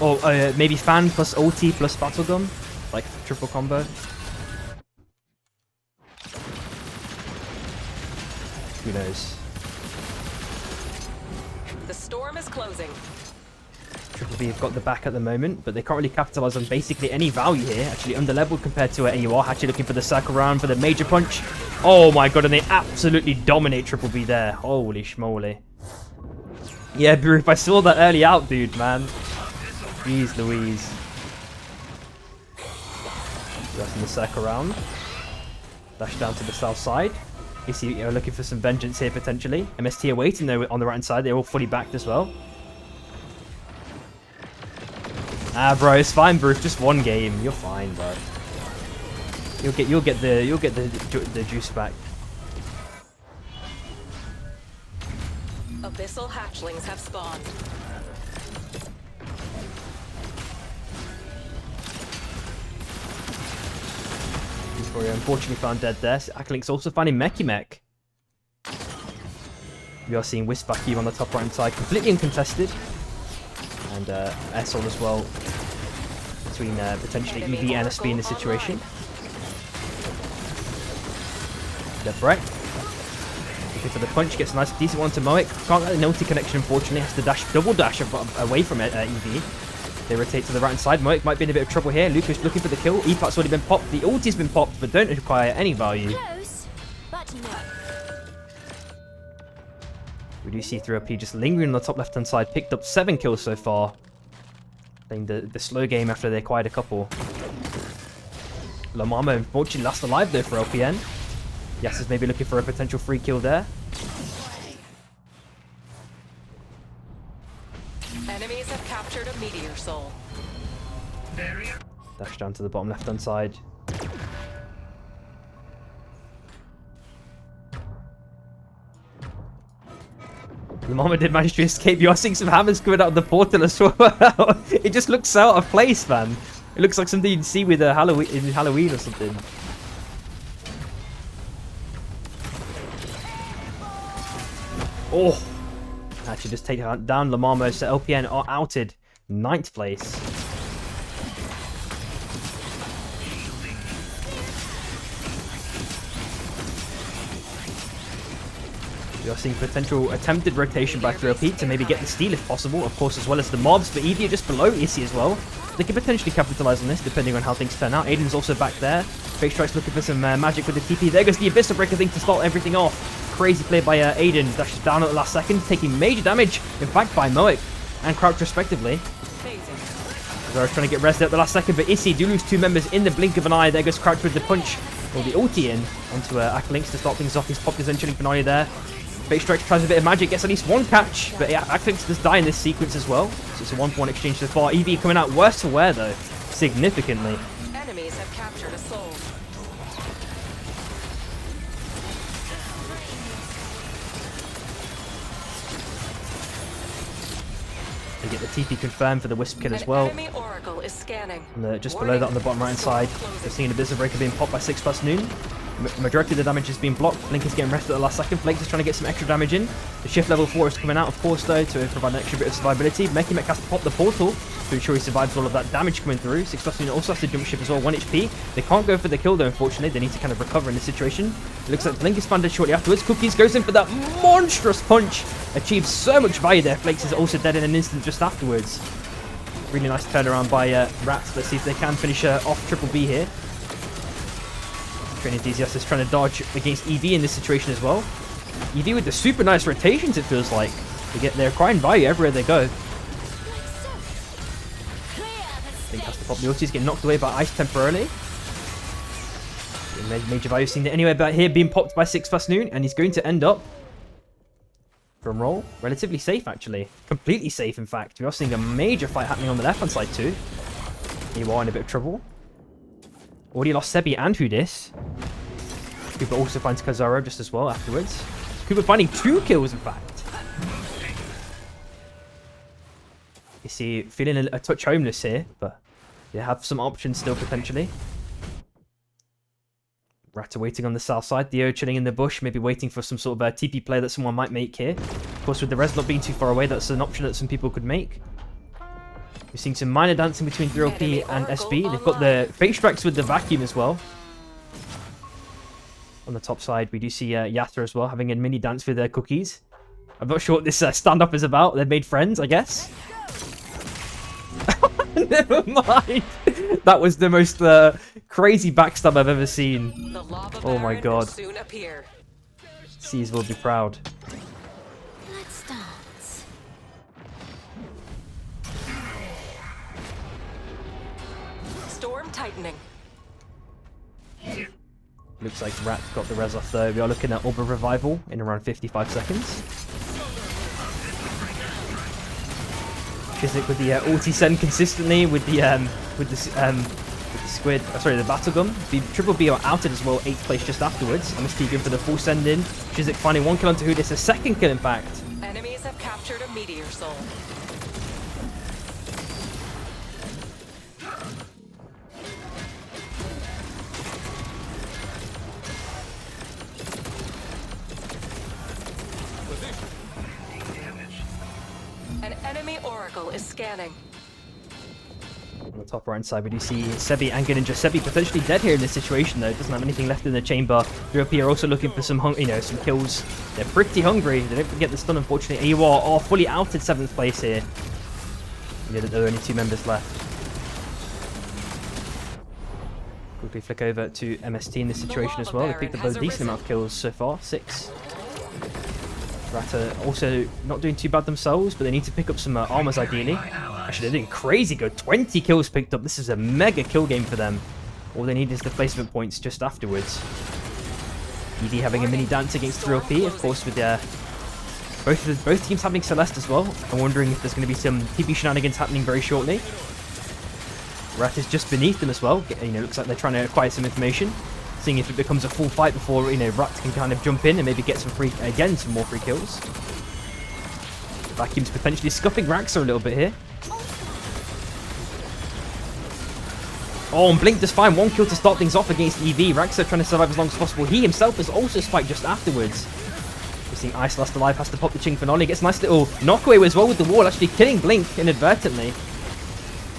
Or maybe fan plus ulti plus battle gun, like triple combo. Who knows? The storm is closing. Triple B have got the back at the moment, but they can't really capitalize on basically any value here. Actually under-leveled compared to AUR. Actually looking for the circle round for the major punch. Oh my god, and they absolutely dominate Triple B there. Holy schmoly. Yeah, Broof, I saw that early out, dude, man. Jeez Louise. Just in the circle round. Dash down to the south side. You see, you're looking for some vengeance here potentially. MST are waiting though on the right hand side. They're all fully backed as well. Ah, bro, it's fine, Bruce. Just one game. You're fine, bro. You'll get the juice back. Abyssal hatchlings have spawned. Unfortunately found dead there. Akalink's also finding Meki. We are seeing Wisp back here on the top right hand side, completely uncontested. And Essol as well, between potentially EV and SB in this situation. The Breck. Looking for the punch, gets a nice decent one to Moek. Can't get the ulti connection unfortunately, has to dash, double dash away from it, EV. They rotate to the right hand side. Moek might be in a bit of trouble here. Lucas looking for the kill. E-Pat's already been popped. The ulti's been popped, but don't require any value. Close, but no. We do see 3LP just lingering on the top left hand side. Picked up 7 kills so far. Playing the slow game after they acquired a couple. Lamama unfortunately last alive though for LPN. Yas is maybe looking for a potential free kill there. Enemies have captured a meteor soul. Dash down to the bottom left hand side. The Mama did manage to escape. You are seeing some hammers coming out of the portal as well. It just looks so out of place, man. It looks like something you'd see with a Halloween or something. Oh! Actually just take down Lamamo, so LPN are outed. 9th place. We are seeing potential attempted rotation by 3LP to maybe get the steal if possible, of course, as well as the mobs, but Evie are just below Issy as well. They could potentially capitalize on this depending on how things turn out. Aiden's also back there. Fake Strike's looking for some magic with the TP. There goes the Abyssal Breaker thing to start everything off. Crazy play by Aiden. Dashes down at the last second, taking major damage, in fact, by Moek and Crouch respectively. Zara's trying to get rezzed at the last second, but Issy do lose 2 members in the blink of an eye. There goes Crouch with the punch, or the ulti in, onto Akalinks to start things off. He's popped his Enchilling Finale there. Fake Strike tries a bit of magic, gets at least 1 catch, but Akalinks does die in this sequence as well. So it's a 1-for-1 exchange so far. EV coming out worse for wear though, significantly. Enemies have captured a soul. They get the TP confirmed for the Wisp kill as well. Enemy Oracle is scanning. And just below that on the bottom right hand side, we're seeing a Abyssal Breaker being popped by 6+ Noon. Majority of the damage is being blocked. Blink is getting rested at the last second. Flake is trying to get some extra damage in. The shift level 4 is coming out, of course, though, to provide an extra bit of survivability. Meki has to pop the portal to ensure he survives all of that damage coming through. 6+ Noon also has to jump ship as well, 1 HP. They can't go for the kill, though, unfortunately. They need to kind of recover in this situation. It looks like Blink is funded shortly afterwards. Cookies goes in for that monstrous punch. Achieves so much value there. Flakes is also dead in an instant just afterwards. Really nice turnaround by Rats. Let's see if they can finish off Triple B here. Train Enthusiast is trying to dodge against EV in this situation as well. EV with the super nice rotations, it feels like. They're acquiring value everywhere they go. Blink has to pop the ulti. He's getting knocked away by Ice temporarily. Major value seen it anyway, but here being popped by 6+ Noon, and he's going to end up, drum roll, relatively safe actually. Completely safe, in fact. We are seeing a major fight happening on the left hand side too. You are in a bit of trouble. Already lost Sebi and Hudis. Cooper also finds Kazaro just as well afterwards. Cooper finding 2 kills, in fact. You see, feeling a touch homeless here, but they have some options still potentially. Rata waiting on the south side. Theo chilling in the bush, maybe waiting for some sort of a TP play that someone might make here. Of course, with the res not being too far away, that's an option that some people could make. We're seeing some minor dancing between 3LP and SB. They've got the face tracks with the vacuum as well. On the top side, we do see Yatra as well, having a mini dance with their cookies. I'm not sure what this stand-up is about. They've made friends, I guess. Never mind. That was the most crazy backstab I've ever seen. Oh my god. Seas will be proud. Let's dance. Storm tightening. Looks like Rat got the res off though. We are looking at Orb of Revival in around 55 seconds. Chiswick with the ulti send consistently with the squid. Sorry, the battle gun. The triple B are outed as well, 8th place just afterwards. MST going for the full send in. Chiswick finding 1 kill onto Hudis, a 2nd kill in fact. Enemies have captured a meteor soul. An enemy oracle is scanning. On the top right side, we do see Sebi and Ninja. Sebi potentially dead here in this situation though. Doesn't have anything left in the chamber. Europe are also looking for some, some kills. They're pretty hungry. They don't get the stun, unfortunately. AUR are fully outed 7th place here. You know that there are only 2 members left. Quickly flick over to MST in this situation as well. They picked up a decent amount of kills so far, 6. Rata also not doing too bad themselves, but they need to pick up some armors ideally. Actually, they're doing crazy good. 20 kills picked up. This is a mega kill game for them. All they need is the placement points just afterwards. EV having a mini dance against 3LP, of course, with both teams having Celeste as well. I'm wondering if there's going to be some TP shenanigans happening very shortly. Rat is just beneath them as well. Looks like they're trying to acquire some information. Seeing if it becomes a full fight before, Rat can kind of jump in and maybe get some more free kills. Vacuum's potentially scuffing Raxa a little bit here. Oh, and Blink does find 1 kill to start things off against EV. Raxa trying to survive as long as possible. He himself is also spiked just afterwards. We're seeing Ice last alive, has to pop the Ching Finale. Gets a nice little knockaway as well with the wall, actually killing Blink inadvertently.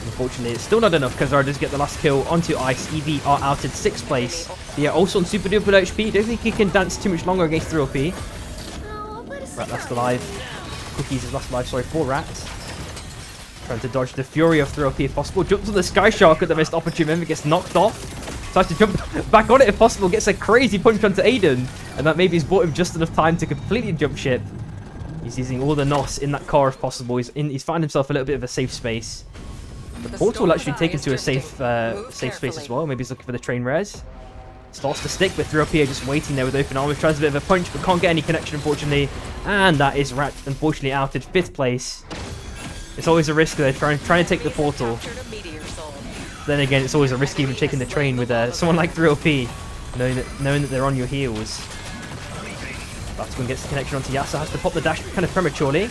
Unfortunately, it's still not enough because Zara does get the last kill onto Ice. EV are outed 6th place. They are also on super duper low HP. Don't think he can dance too much longer against 3LP. Rat last alive. Cookies is last alive, sorry, for Rat. Trying to dodge the fury of 3LP if possible. Jumps on the Sky Shark at the most opportune moment, gets knocked off. Tries to jump back on it if possible, gets a crazy punch onto Aiden. And that maybe has bought him just enough time to completely jump ship. He's using all the NOS in that car if possible. He's found himself a little bit of a safe space. The portal will actually take him to a safe space as well. Maybe he's looking for the train res. Starts to stick, but 3LP just waiting there with open arms. Tries a bit of a punch, but can't get any connection, unfortunately. And that is Rat, unfortunately, outed 5th place. It's always a risk there, trying to take the portal. Then again, it's always a risk even taking the train with someone like 3LP, knowing that they're on your heels. Batman gets the connection onto Yasa, has to pop the dash kind of prematurely.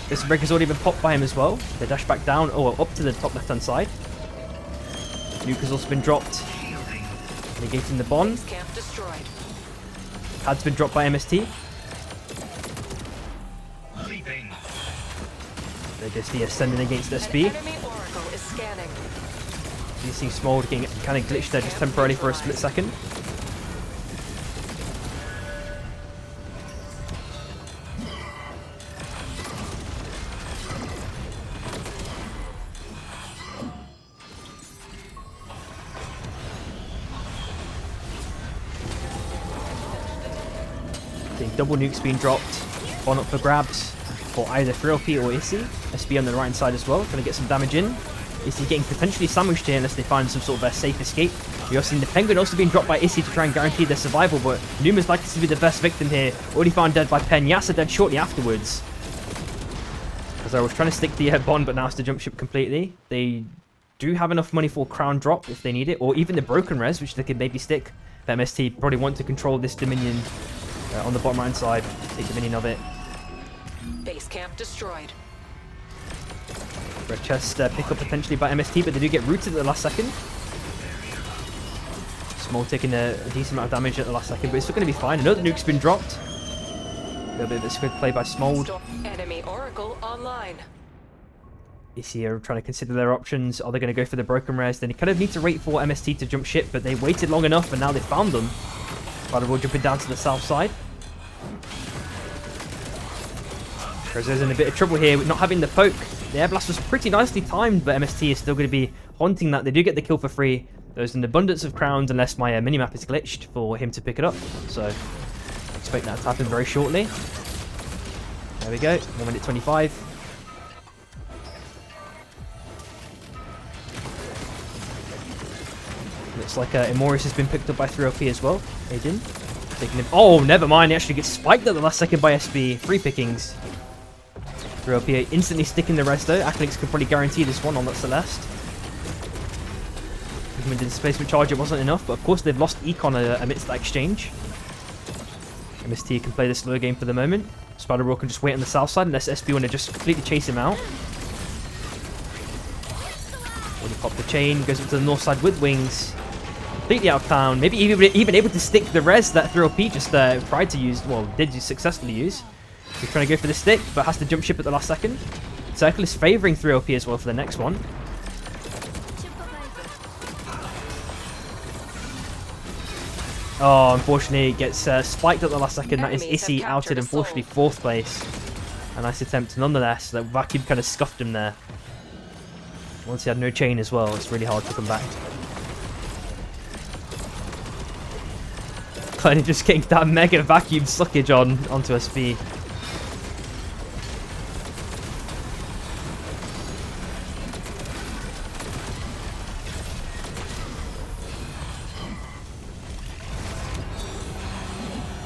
This break has already been popped by him as well. They dash back down, up to the top left-hand side. Nuke has also been dropped. Negating the bond. Had's been dropped by MST. They're just ascending against SB. You see Smold getting kind of glitched there just temporarily for a split second. Double nukes being dropped. One up for grabs for either 3LP or Issy. SB on the right side as well, trying to get some damage in. Issy getting potentially sandwiched here unless they find some sort of a safe escape. We also seen the Penguin also being dropped by Issy to try and guarantee their survival, but Numa's likely to be the best victim here. Already found dead by Pen. Yasa dead shortly afterwards. As I was trying to stick the bond, but now has to jump ship completely. They do have enough money for Crown Drop if they need it, or even the Broken Res, which they could maybe stick. The MST probably want to control this Dominion on the bottom right side, take Dominion of it. Base camp destroyed. Red chest pick up potentially by MST, but they do get rooted at the last second. Small taking a decent amount of damage at the last second, but it's still going to be fine. Another nuke's been dropped. A little bit of a squid play by Smold. Enemy Oracle online. Is here trying to consider their options. Are they going to go for the Broken Res? Then you kind of need to wait for MST to jump ship, but they waited long enough and now they found them. Spider-Ball jumping down to the south side. Rezo's in a bit of trouble here with not having the poke. The air blast was pretty nicely timed, but MST is still going to be haunting that. They do get the kill for free. There's an abundance of crowns unless my minimap is glitched for him to pick it up. So expect that to happen very shortly. There we go. 1 minute 25. Looks like Immorus has been picked up by 3OP as well. Aiden taking him. Oh, never mind. He actually gets spiked at the last second by SB. 3 pickings. 3OP instantly sticking the rest though. Acrylics can probably guarantee this one on that Celeste. Even with the displacement charge, it wasn't enough. But of course, they've lost Econ amidst that exchange. MST can play the slow game for the moment. Spider-Ball can just wait on the south side unless SB want to just completely chase him out. When he popped the chain, goes up to the north side with wings. Completely out of town. Maybe even able to stick the res that 3OP just tried to use. Well, did successfully use. He's trying to go for the stick, but has to jump ship at the last second. Circle is favouring 3OP as well for the next one. Oh, unfortunately, it gets spiked at the last second. That is Issy outed, unfortunately, 4th place. A nice attempt nonetheless. That vacuum kind of scuffed him there. Once he had no chain as well, it's really hard to come back. Kind of just getting that mega vacuum suckage onto SB.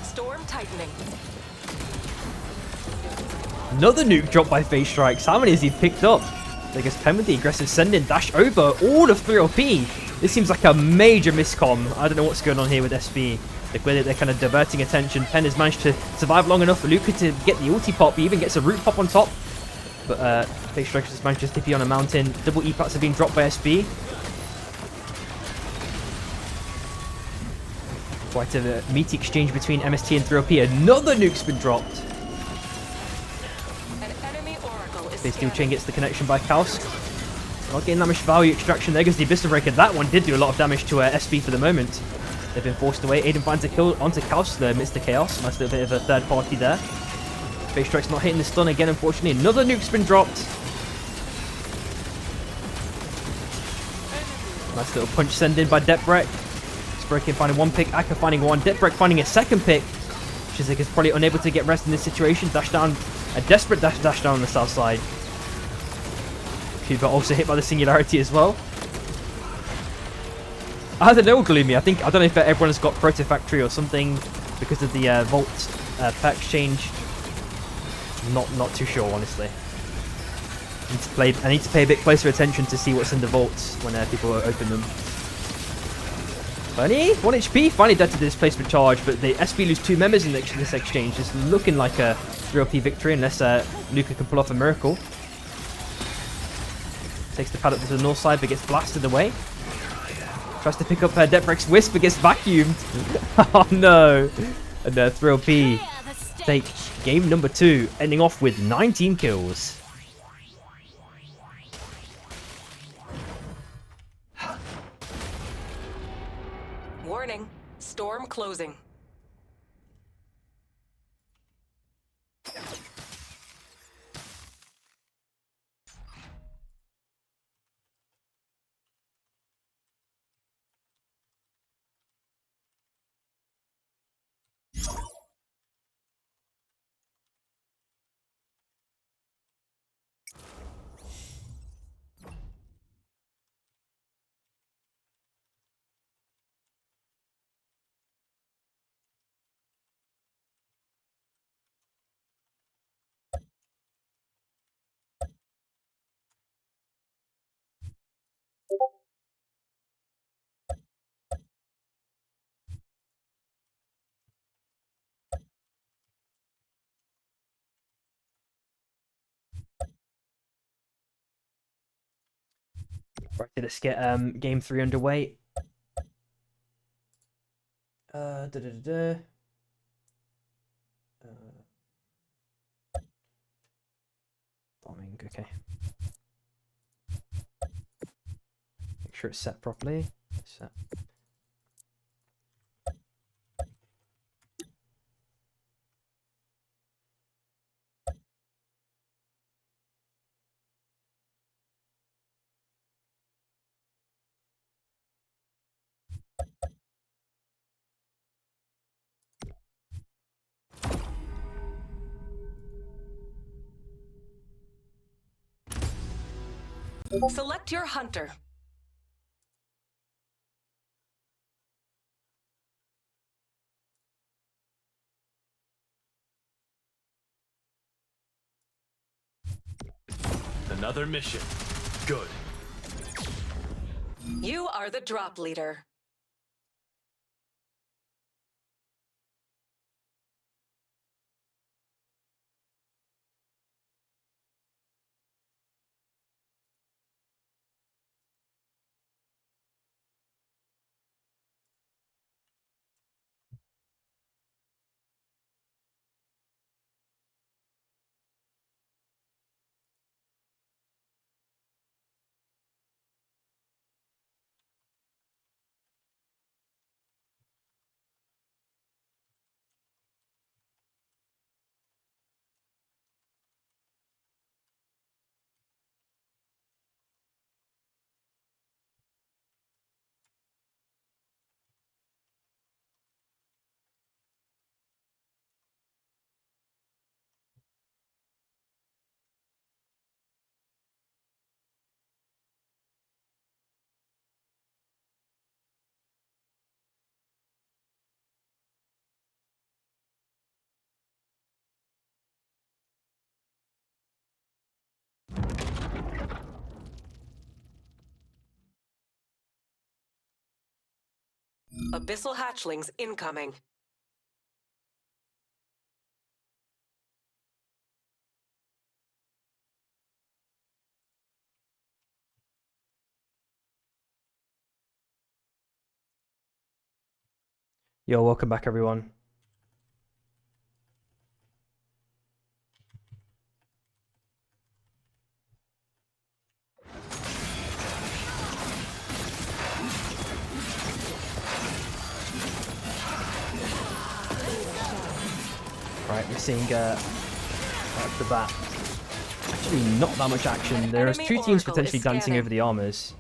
Storm tightening. Another nuke dropped by Phase Strikes. How many has he picked up? I guess Pen with the aggressive send-in dash over all of 3OP. This seems like a major miscom. I don't know what's going on here with SB. They're kind of diverting attention. Pen has managed to survive long enough for Luca to get the ulti pop. He even gets a root pop on top. But Phase Strikes has managed to stiffy on a mountain. Double E-pats have been dropped by SB. Quite a meaty exchange between MST and 3OP. Another nuke's been dropped. An enemy Oracle is Phase Steel scanning. Chain gets the connection by Kausk. Not getting that much value extraction there goes the Abyssal Breaker. That one did do a lot of damage to SB for the moment. They've been forced away. Aiden finds a kill onto Kausk there amidst the chaos. Nice little bit of a third party there. Phase Strike's not hitting the stun again, unfortunately. Another nuke's been dropped. Nice little punch send in by Depbrek. Breaking finding 1 pick, Akka finding 1, Depbrek finding a 2nd pick. Shizik is probably unable to get rest in this situation. Dash down, a desperate dash down on the south side. Cuba also hit by the singularity as well. I don't know, Gloomy. I don't know if everyone has got Proto Factory or something because of the Vault pack exchange. Not too sure, honestly. I need to pay a bit closer attention to see what's in the vaults when people open them. Bunny, 1 HP, finally dead to the displacement charge, but the SB lose 2 members in this exchange. It's looking like a 3OP victory unless Luca can pull off a miracle. Takes the pad up to the north side but gets blasted away. Tries to pick up Depbrek's Wisp but gets vacuumed. Oh no! And 3OP take game number 2, ending off with 19 kills. Warning. Storm closing. Right, let's get game 3 underway. Bombing, okay. Make sure it's set properly. Set. Select your hunter. Another mission. Good. You are the drop leader. Abyssal hatchlings incoming. Yo, welcome back, everyone. Right, we're seeing at the bat. Actually, not that much action. There's Enemy two teams Oracle potentially is dancing scanning. over the armors.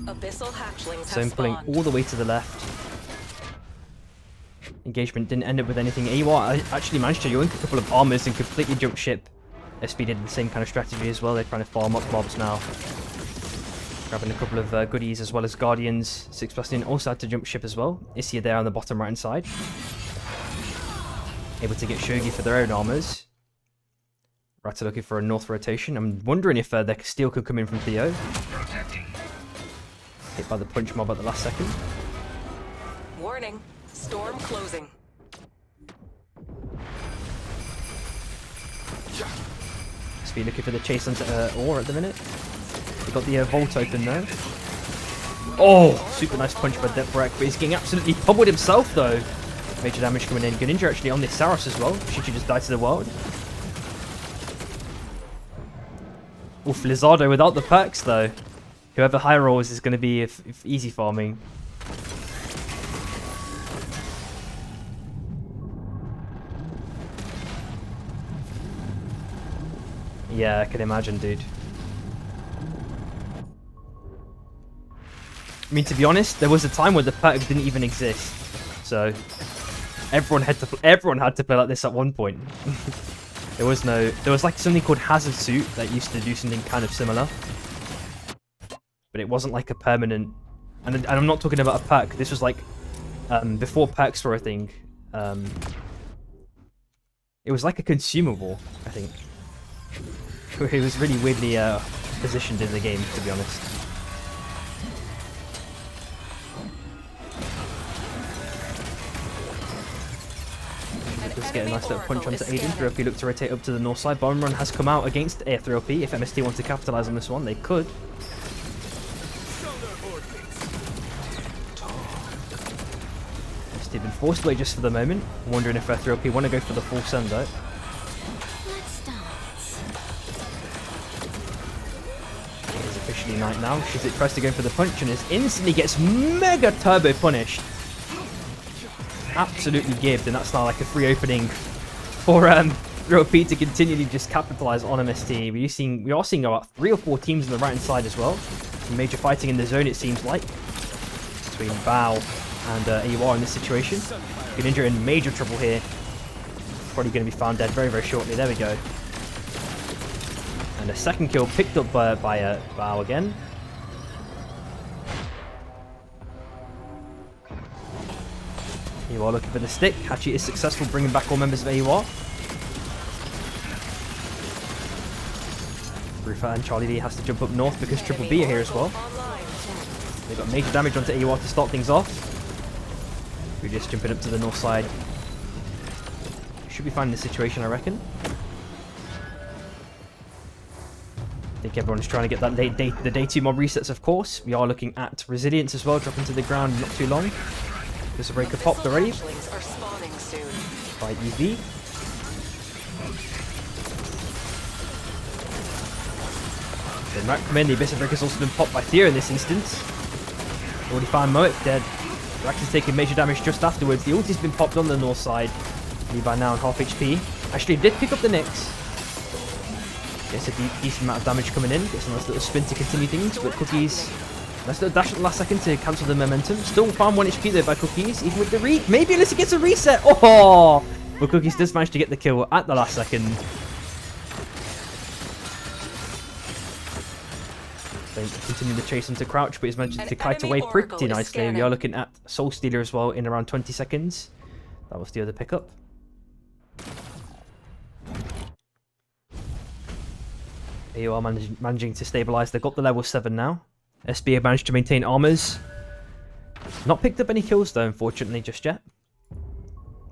Abyssal hatchlings So I'm have pulling spawned. all the way to the left. Engagement didn't end up with anything. I actually managed to yoink a couple of armors and completely jump ship. SP did the same kind of strategy as well. They're trying to farm up mobs now. Grabbing a couple of goodies as well as guardians. 6 Bastion also had to jump ship as well. Isia there on the bottom right hand side. Able to get Shogi for their own armors. Rata looking for a north rotation. I'm wondering if their steel could come in from Theo. Hit by the punch mob at the last second. Warning. Storm closing. SP looking for the chase onto ore at the minute. They got the vault open now. Oh, super nice punch by Deprek, but he's getting absolutely pummeled himself though. Major damage coming in. Good injury actually on this Saros as well. Should you just die to the world? Oof, Lizardo without the perks though. Whoever high rolls is going to be if easy farming. Yeah, I can imagine, dude. I mean, to be honest, there was a time where the perks didn't even exist, so everyone had to play like this at one point. There was like something called Hazard Suit that used to do something kind of similar, but it wasn't like a permanent And I'm not talking about a perk. This was like before perks were a thing. It was like a consumable, I think. It was really weirdly positioned in the game, to be honest. Just get a nice little punch onto Aiden. 3LP look to rotate up to the north side. Bomb run has come out against A3LP. If MST want to capitalize on this one, they could. MST been forced away just for the moment. I'm wondering if A3LP want to go for the full send though. Let's dance. It is officially night now. Shizik tries to go for the punch and instantly gets mega turbo punished. Absolutely gibbed, and that's now like a free opening for 3LP to continually just capitalize on MST. We are seeing about 3 or 4 teams on the right hand side as well. Some major fighting in the zone, it seems like, between Bao and AUR in this situation. Ninja in major trouble here. Probably going to be found dead very, very shortly. There we go. And a second kill picked up by Bao again. AUR looking for the stick. Hachi is successful bringing back all members of AUR. Rufa and Charlie Lee has to jump up north because Triple B are here as well. They've got major damage onto AUR to start things off. We're just jumping up to the north side. Should be fine in this situation, I reckon. I think everyone's trying to get that the day 2 mob resets, of course. We are looking at Resilience as well, dropping to the ground not too long. There's a breaker popped already by EV. So Mac come in, the Abyss Breaker's also been popped by Thea in this instance. Already found Moek dead. Rax is taking major damage just afterwards. The ulti's been popped on the north side. Levi now on half HP. Actually did pick up the Nyx. Gets a decent amount of damage coming in. Gets a nice little spin to continue things, but Cookies... Nice little dash at the last second to cancel the momentum. Still found 1 HP there by Cookies, even with the maybe Alyssa gets a reset! Oh! But Cookies does manage to get the kill at the last second. Then continue the chase into Crouch, but he's managed to kite away pretty nicely. We are looking at Soul Stealer as well in around 20 seconds. That was the other pickup. AUR managing to stabilize. They've got the level 7 now. SB have managed to maintain armors. Not picked up any kills though, unfortunately, just yet.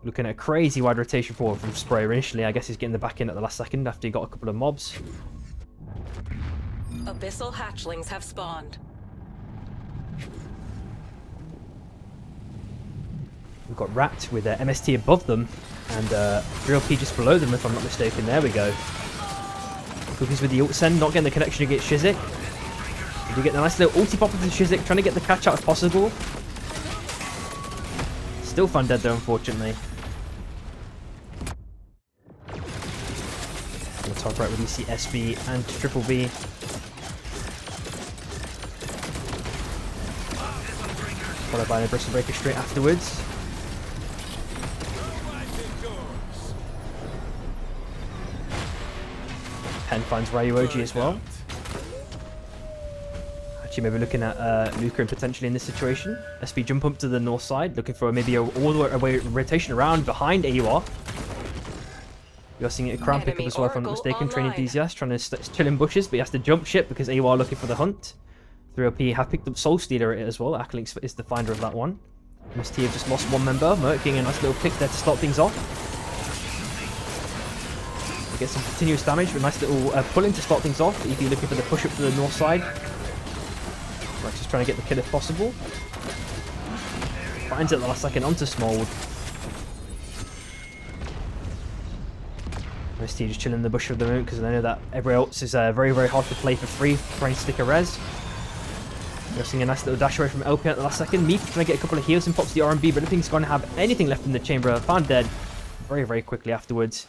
Looking at a crazy wide rotation forward from Sprayer initially. I guess he's getting the back in at the last second after he got a couple of mobs. Abyssal hatchlings have spawned. We've got Rat with MST above them and 3LP just below them, if I'm not mistaken. There we go. Cookies with the ult send, not getting the connection against Shizik. We get the nice little ulti pop into Shizik, trying to get the catch out if possible. Still found dead though, unfortunately. On the top right, we see SB and Triple B. Followed by an Abyssal Breaker straight afterwards. Pen finds Ryuoji as well. Actually, maybe looking at Luca and potentially in this situation. SB jump up to the north side, looking for maybe all the way rotation around behind AUR. We are seeing a crown pickup as well, if I'm not mistaken. Train Enthusiast trying to chill in bushes, but he has to jump ship because AUR looking for the hunt. 3LP have picked up Soul Stealer as well. Acklinks is the finder of that one. MST have just lost 1 member. Merc getting a nice little pick there to start things off. We get some continuous damage with a nice little pull-in to start things off. EV looking for the push up to the north side. Rex is trying to get the kill if possible. Finds it at the last second onto Smold. MST just chilling in the bush for the moment because I know that everywhere else is very, very hard to play for free, trying to stick a res. We're seeing a nice little dash away from LP at the last second. Meep trying to get a couple of heals and pops the RMB, but I don't think he's going to have anything left in the chamber. Found dead very, very quickly afterwards.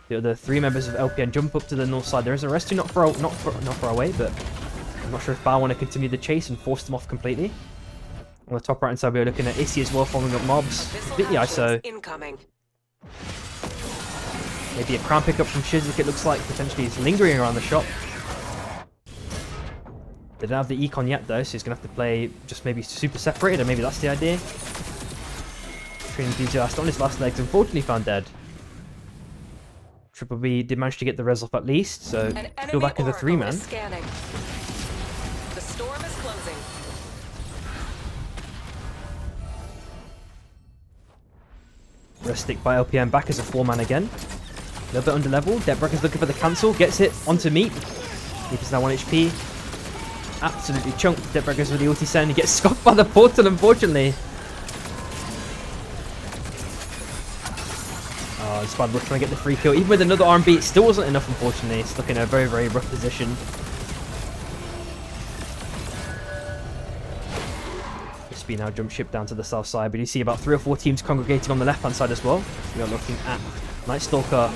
The other 3 members of LPN jump up to the north side. There is a rescue not far away, but I'm not sure if Bao want to continue the chase and force them off completely. On the top right hand side, we're looking at Issy as well, following up mobs. Completely ISO. Incoming. Maybe a crown pickup from Shizik, it looks like. Potentially he's lingering around the shop. They don't have the econ yet though, so he's going to have to play just maybe super separated, or maybe that's the idea. Training enthusiast on his last legs, unfortunately found dead. Triple B did manage to get the res off at least, so go back into 3-man. The storm is closing. Rest stick by LPM back as a 4-man again. A little bit under level. Deathbreaker's looking for the cancel, gets it onto Meat. Meat is now 1 HP. Absolutely chunked. Deathbreaker's with the ulti send. He gets scoffed by the portal, unfortunately. Spider trying to get the free kill. Even with another arm beat, it still wasn't enough, unfortunately. Stuck in a very, very rough position. SB now jump ship down to the south side, but you see about 3 or 4 teams congregating on the left-hand side as well. We are looking at Night Stalker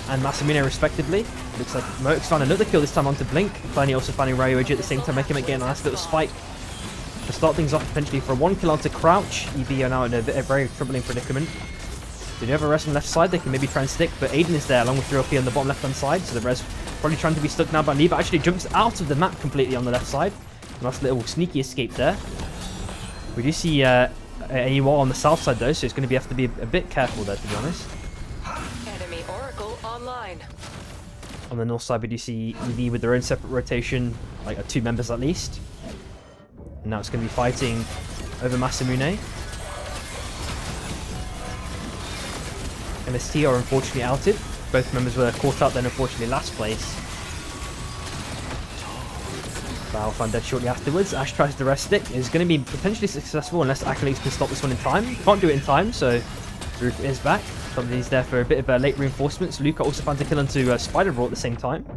and Masamune respectively. Looks like Moek's found another kill this time onto Blink. Finally also finding Ryuji at the same time, making him get a nice little spike to start things off potentially for a 1 kill onto Crouch. EB are now in a very troubling predicament. They do have a res on the left side, they can maybe try and stick, but Aiden is there along with 3OP on the bottom left hand side, so the res probably trying to be stuck now by Lee, but actually jumps out of the map completely on the left side. Nice little sneaky escape there. We do see AUR on the south side though, so it's going to have to be a bit careful there, to be honest. Enemy Oracle online. On the north side we do see EV with their own separate rotation, like 2 members at least. And now it's going to be fighting over Masamune. MST are unfortunately outed. Both members were caught up then, unfortunately last place. Battle found dead shortly afterwards. Ash tries the rest stick. Is going to be potentially successful unless Acolytes can stop this one in time. Can't do it in time, so Roof is back. Somebody's there for a bit of late reinforcements. Luca also found a kill onto Spider Brawl at the same time.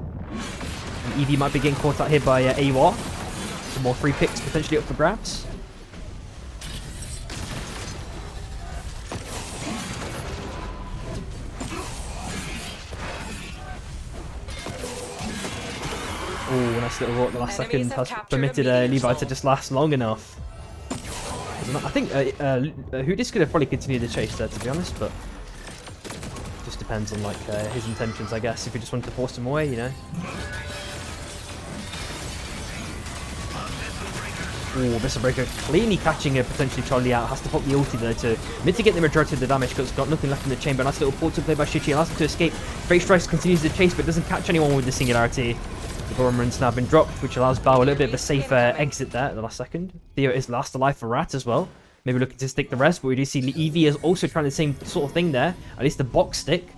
And EV might be getting caught out here by AUR. Some more free picks potentially up for grabs. Oh, nice little roll at the last second has permitted Levi to just last long enough. I think Hoodis could have probably continued the chase there, to be honest, but just depends on like his intentions, I guess. If he just wanted to force him away, you know. Oh, Mr. Breaker cleanly catching a potentially Charlie out. Has to pop the ulti though to mitigate the majority of the damage because it's got nothing left in the chamber. Nice little portal play by Shichi. Allows him to escape. Great Strikes continues the chase but doesn't catch anyone with the singularity. The Gorman's now been dropped, which allows Bao a little bit of a safer exit there at the last second. Theo is last alive for Rat as well. Maybe looking to stick the rest, but we do see Eevee is also trying the same sort of thing there. At least the box stick,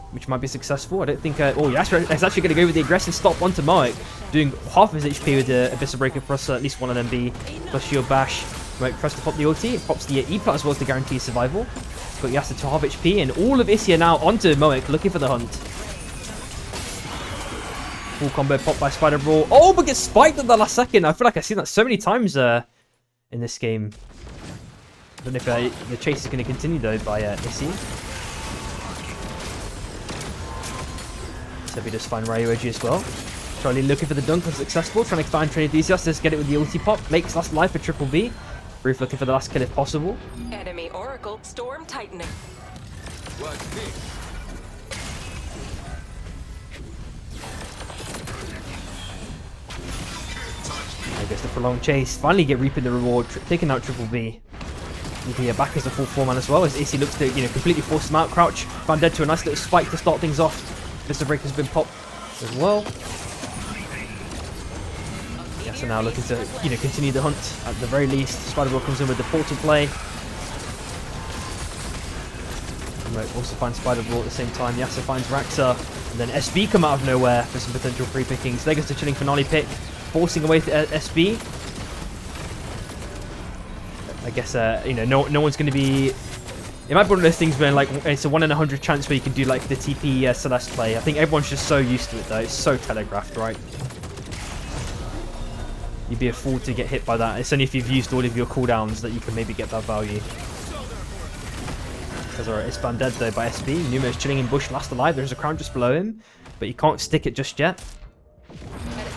which might be successful. I don't think... oh, Yasser is actually going to go with the aggressive stop onto Moek, doing half his HP with the Abyssal Breaker plus at least one of them be plus Shield Bash. Moek tries to pop the ulti. It pops the E-Plat as well to guarantee survival. It's got Yasser to half HP, and all of Isia now onto Moek, looking for the hunt. Full combo pop by Spider Brawl. Oh, but gets spiked at the last second. I feel like I've seen that so many times in this game. I don't know if the chase is going to continue though by Issy. So we just find Ryuji as well. Charlie looking for the dunk, unsuccessful. Trying to find Train Enthusiast. Let's get it with the ulti pop. Makes last life for Triple B. Roof looking for the last kill if possible. Enemy Oracle storm tightening. Watch me. I guess the prolonged chase. Finally get reaping the reward. Taking out Triple B. EV back as a full 4-man as well. As Issy looks to completely force him out. Crouch found dead to a nice little spike to start things off. Mr. Breaker's been popped as well. Yeah, so now looking to continue the hunt at the very least. Spider-Bro comes in with the portal play. Also finds Spider-Bro at the same time. Yasuo finds Raxa. And then SB come out of nowhere for some potential free pickings. There goes the chilling finale pick. Forcing away to SB. I guess, no one's going to be... It might be one of those things where, like, it's a 1 in 100 chance where you can do, like, the TP Celeste play. I think everyone's just so used to it, though. It's so telegraphed, right? You'd be a fool to get hit by that. It's only if you've used all of your cooldowns that you can maybe get that value. Because, alright, it's found dead, though, by SB. Numa's chilling in bush, last alive. There's a crown just below him. But you can't stick it just yet.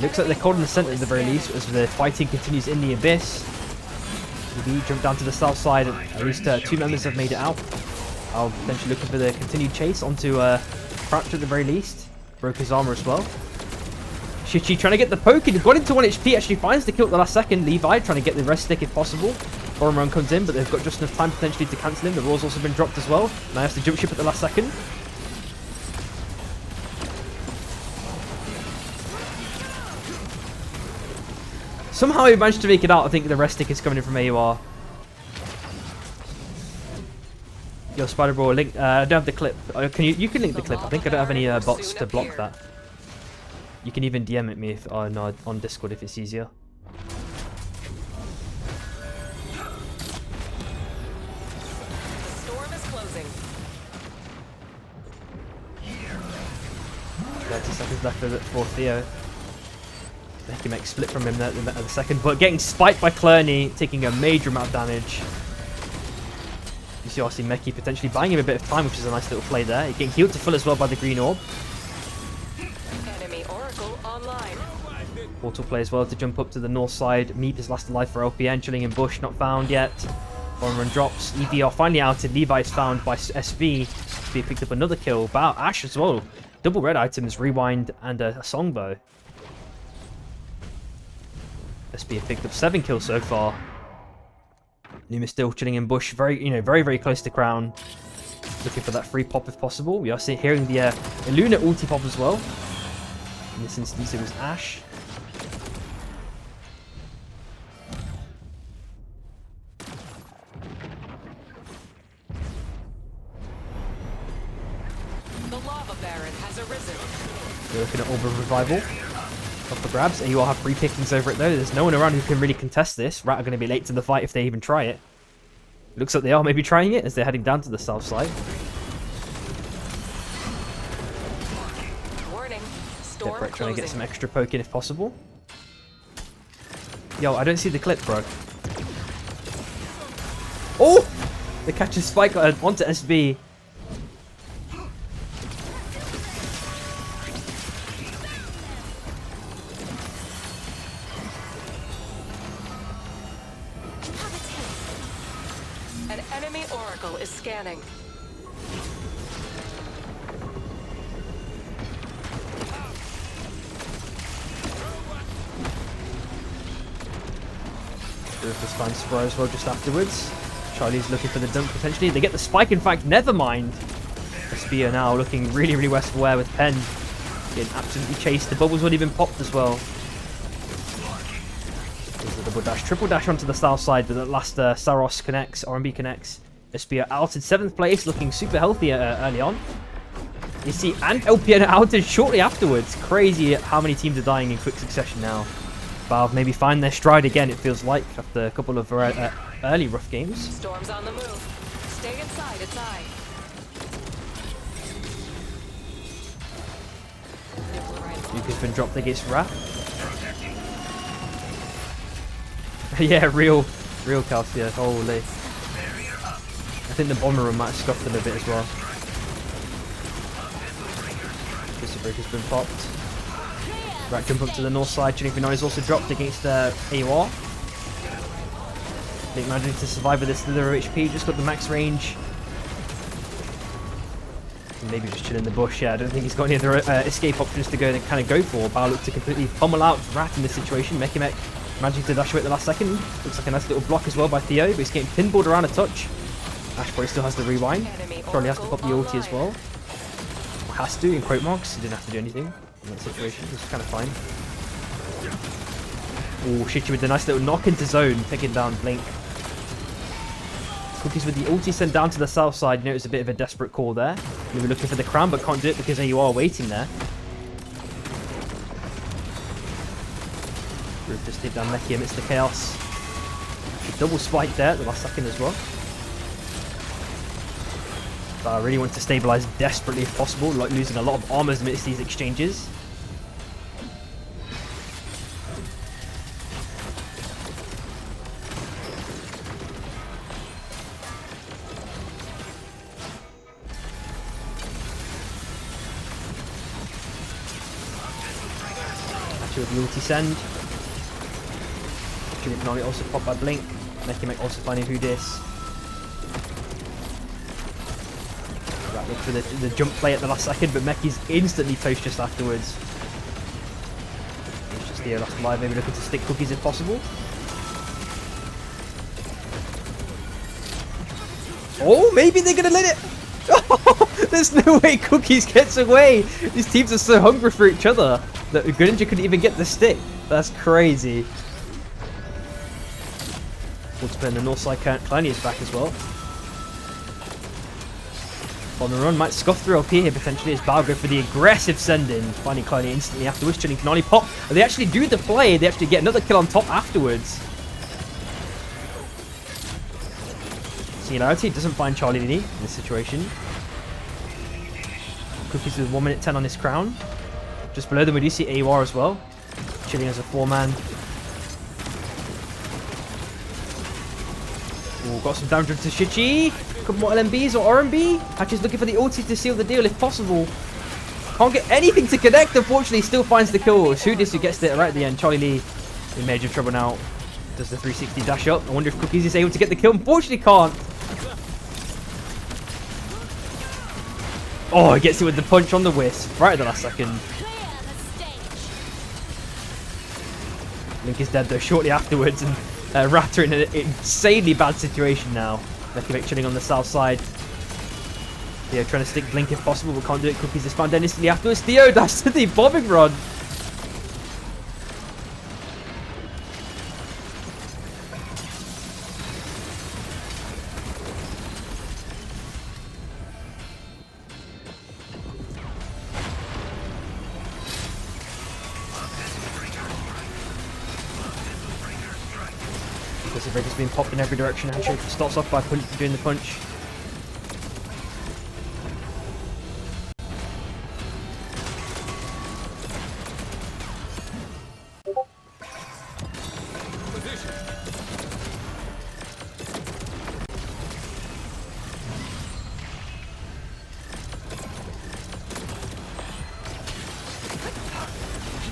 Looks like they're caught in the center at the very least, as the fighting continues in the abyss. EB jump down to the south side. At least 2 members have made it out. I'll potentially looking for the continued chase onto Crouch at the very least. Broke his armor as well. Shichi trying to get the poke in. Got into 1 HP. Actually finds the kill at the last second. Levi trying to get the rest stick if possible. Foreign run comes in, but they've got just enough time potentially to cancel him. The roar's also been dropped as well. Now has to jump ship at the last second. Somehow he managed to make it out. I think the rest stick is coming in from AUR. Yo, Spider Bro, link. I don't have the clip. Can you can link the clip? I think I don't have any bots to block that. You can even DM it me if no, on Discord if it's easier. Storm is closing. 30 seconds left for Theo. Make him split from him at the second, but getting spiked by Clerney, taking a major amount of damage. You see obviously Meki potentially buying him a bit of time, which is a nice little play there. Getting healed to full as well by the green orb. Enemy Oracle online. Portal play as well to jump up to the north side. Meep is last alive for LPN, chilling in bush, not found yet. Foreign run drops. EDR finally outed. Levi is found by SV. SV picked up another kill. Wow, Ash as well. Double red items, rewind, and a songbow. SB have picked up 7 kills so far. Numa still chilling in bush, very close to crown. Looking for that free pop if possible. We are hearing the Luna ulti pop as well. In this instance, it was Ash. The Lava Baron has arisen. We're looking at Orb of Revival. Up for grabs. And you all have free pickings over it though. There's no one around who can really contest this. Rat are going to be late to the fight if they even try it. Looks like they are maybe trying it as they're heading down to the south side. Warning. Storm Deprek trying to get closing. some extra poking if possible. Yo, I don't see the clip, bro. Oh! They catch a spike onto SB. An enemy Oracle is scanning. Rufus finds Spur as well just afterwards. Charlie's looking for the dunk potentially. They get the spike, in fact, never mind. SB are now looking really West for Wear with Pen. Getting absolutely chased. The bubbles weren't even popped as well. There's the double dash. Triple dash onto the south side, but at last Saros connects, RMB connects. SB are outed 7th place, looking super healthy early on. You see, and LPN are outed shortly afterwards. Crazy how many teams are dying in quick succession now. Valve maybe find their stride again, it feels like, after a couple of early rough games. Storm's on the move. Stay inside its eye. Luca's been dropped against Wrath. Yeah, real Calcia, holy. I think the bomber room might have scuffed them a bit as well. Crystal Breaker's been popped. Right, jump up to the north side. Chilling Finale is also dropped against AUR. Blink managing to survive with this little HP, just got the max range. Maybe just chill in the bush. Yeah, I don't think he's got any other escape options to go for. Bao looks to completely pummel out Rat in this situation. Mekimek managing to dash away at the last second. Looks like a nice little block as well by Theo, but he's getting pinballed around a touch. Ash probably still has the rewind. Probably has to pop the ulti as well. Has to in quote marks. He didn't have to do anything in that situation. It's kind of fine. Oh, Shichi with the nice little knock into zone, taking down Blink. Cookies with the ulti sent down to the south side. You know, it was a bit of a desperate call there. We were looking for the crown, but can't do it because you are waiting there. Roof just take down Meki amidst the chaos. Double spike there at the last second as well. But I really want to stabilize desperately if possible, like losing a lot of armors amidst these exchanges. With the ulti send. Finale also popped by Blink. Mekimek also finding who this. Right, look for the jump play at the last second, but Meki's instantly toast just afterwards. Theo last alive, maybe looking to stick cookies if possible. Oh, maybe they're gonna let it. Oh, there's no way Cookies gets away. These teams are so hungry for each other that Greninja couldn't even get the stick. That's crazy. Multiplayer on the north side, Kleiny is back as well. On the run, might scuff through LP here potentially as Bao go for the aggressive send-in. Finding Kleiny instantly afterwards, chilling Finale pop. And they actually do the play, they actually get another kill on top afterwards. Singularity doesn't find Charlie Lee in this situation. Cookies with 1 minute 10 on his crown. Just below them we do see AUR as well. Chilling as a 4-man. Ooh, got some damage to Shichi. Couple more LMBs or RMB. Hatch is looking for the ulti to seal the deal if possible. Can't get anything to connect, unfortunately. Still finds the kill. Sudis who gets it right at the end. Charlie Lee in major trouble now. Does the 360 dash up. I wonder if Cookies is able to get the kill. Unfortunately can't. Oh, he gets it with the punch on the wisp. Right at the last second. Link is dead though shortly afterwards. And Raptor in an insanely bad situation now. Vecchiavic chilling on the south side. Theo trying to stick Blink if possible, but can't do it. Cookies is found dead instantly afterwards. Theo dashes to the bombing run. The breaker's being popped in every direction. Handshake starts off by doing the punch.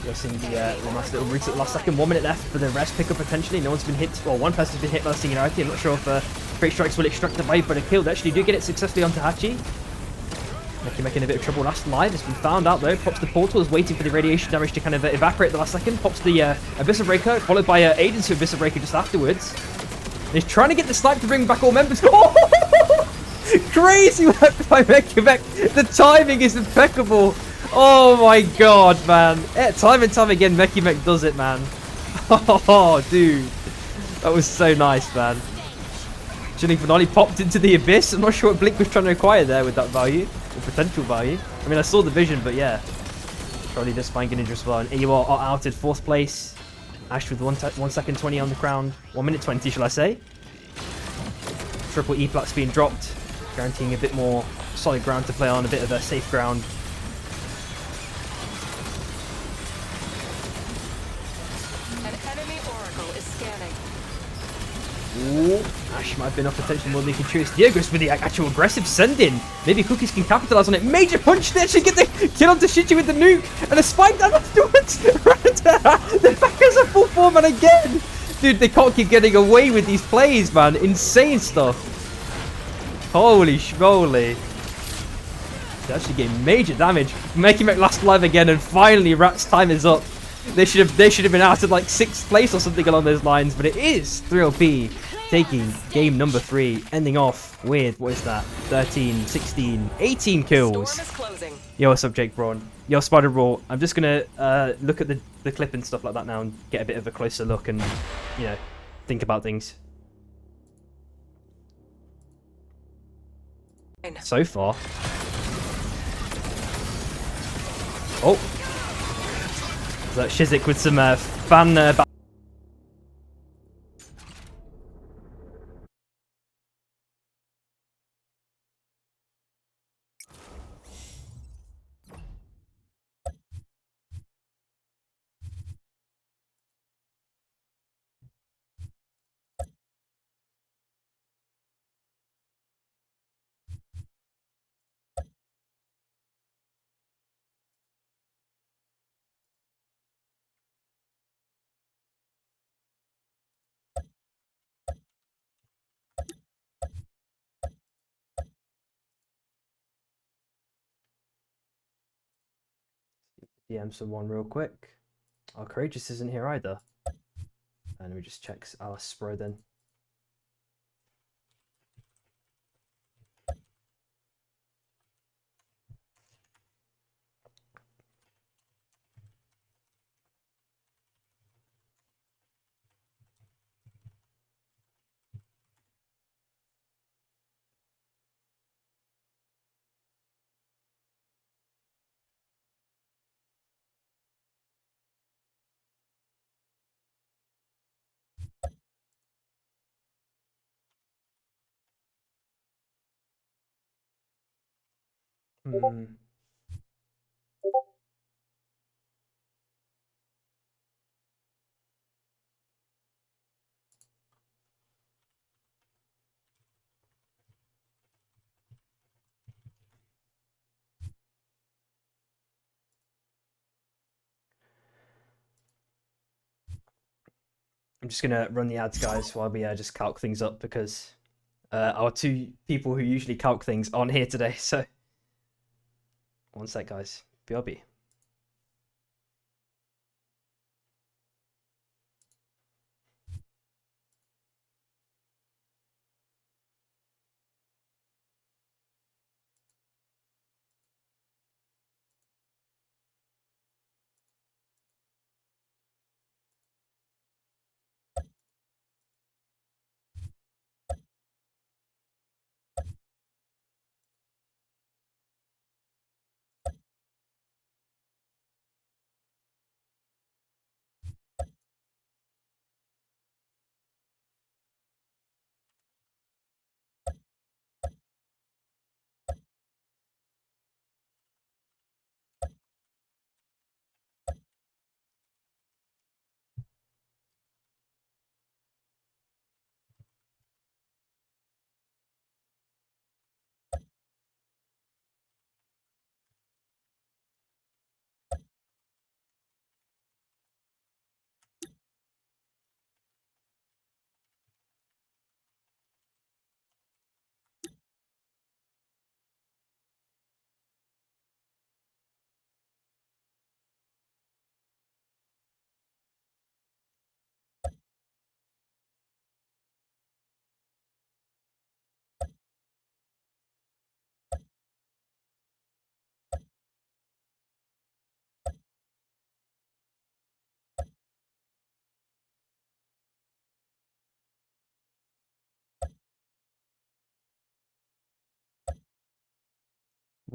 Guessing the nice little route at the last second. 1 minute left for the rest pickup potentially. No one's been hit. Well, one person's been hit by the Singularity. I'm not sure if Freight Strikes will extract the vibe, but a kill. They actually do get it successfully onto Hachi. Making a bit of trouble last live. It's been found out though. Pops the portal, is waiting for the radiation damage to kind of evaporate at the last second. Pops the Abyssal Breaker, followed by Aiden's Abyssal Breaker just afterwards. And he's trying to get the snipe to bring back all members. Oh! Crazy work by Vecchiavic. The timing is impeccable. Oh my god, man. Time and time again, Vecchiavic does it, man. Oh, dude. That was so nice, man. Chilling Finale popped into the abyss. I'm not sure what Blink was trying to acquire there with that value. Or potential value. I mean, I saw the vision, but yeah. Probably does find Greninja as well. And AUR are outed 4th place. Ash with 1 second 20 on the crown. 1 minute 20, shall I say. Triple E plats being dropped. Guaranteeing a bit more solid ground to play on. A bit of a safe ground. Ooh, Ash might have been off potentially more than he can choose. Diego's with the actual aggressive send-in. Maybe Cookies can capitalize on it. Major punch there. She get the kill onto Shichi with the nuke. And a spike down afterwards. The back is a full 4-man again. Dude, they can't keep getting away with these plays, man. Insane stuff. Holy schmoly. They're actually getting major damage. Making it last live again. And finally, Rat's time is up. They should have been out at like 6th place or something along those lines, but it is 3LP taking game number 3, ending off with, what is that, 13, 16, 18 kills. Yo, what's up, Jake Braun? Yo, Spider Raw. I'm just gonna look at the clip and stuff like that now and get a bit of a closer look and, you know, think about things. So far. Oh. That Shizik with some fan DM someone real quick. Oh, Courageous isn't here either. And let me just check Alice Spro then. Hmm. I'm just gonna run the ads, guys, while we just calc things up because our two people who usually calc things aren't here today. So one sec, guys. BRB.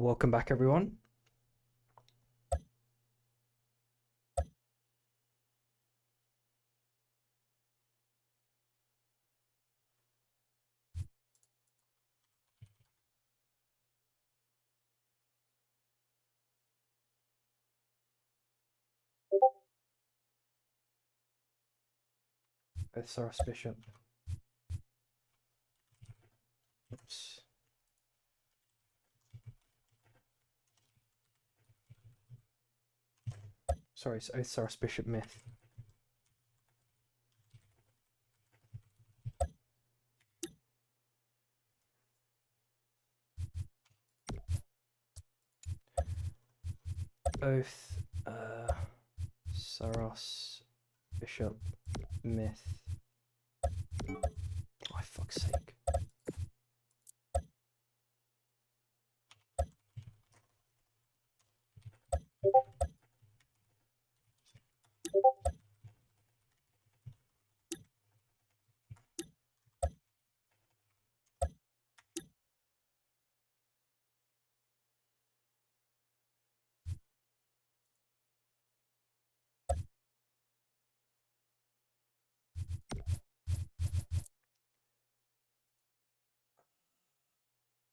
Welcome back, everyone. Saurus Bishop. Oops. Sorry, it's Saurus Bishop Myth. Oath, Saros, Bishop, Myth. Oh, for fuck's sake.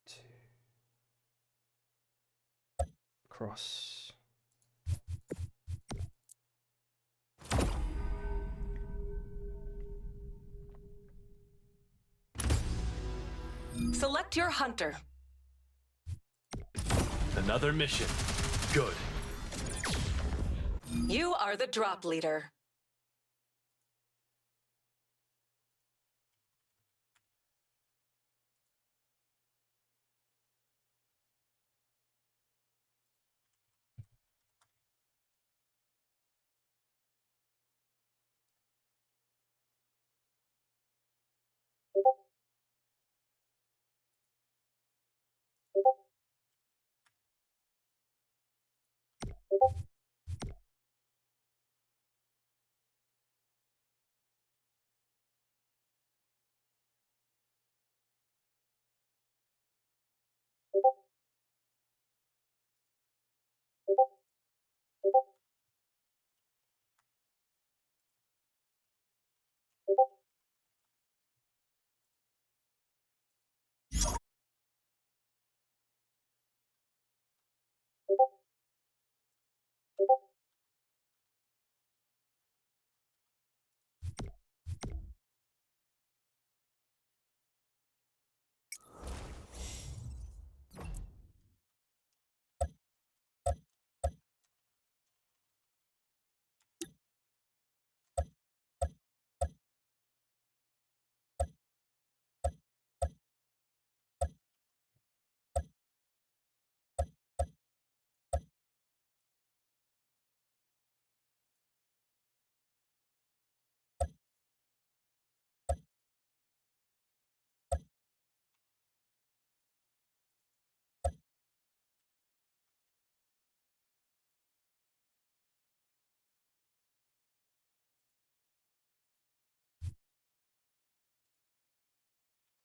Two. Cross. Select your hunter. Another mission. Good. You are the drop leader.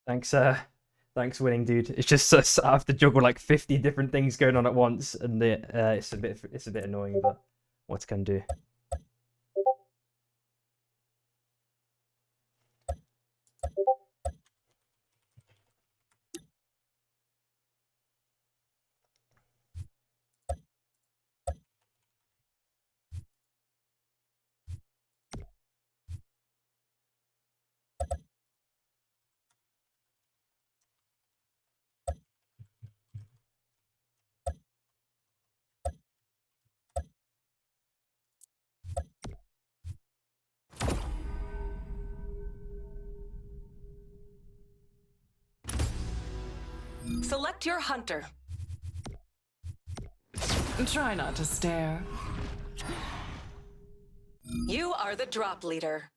Thanks, thanks, winning, dude. It's just I have to juggle like 50 different things going on at once, and it's a bit annoying, but what can do? Select your hunter. Try not to stare. You are the drop leader.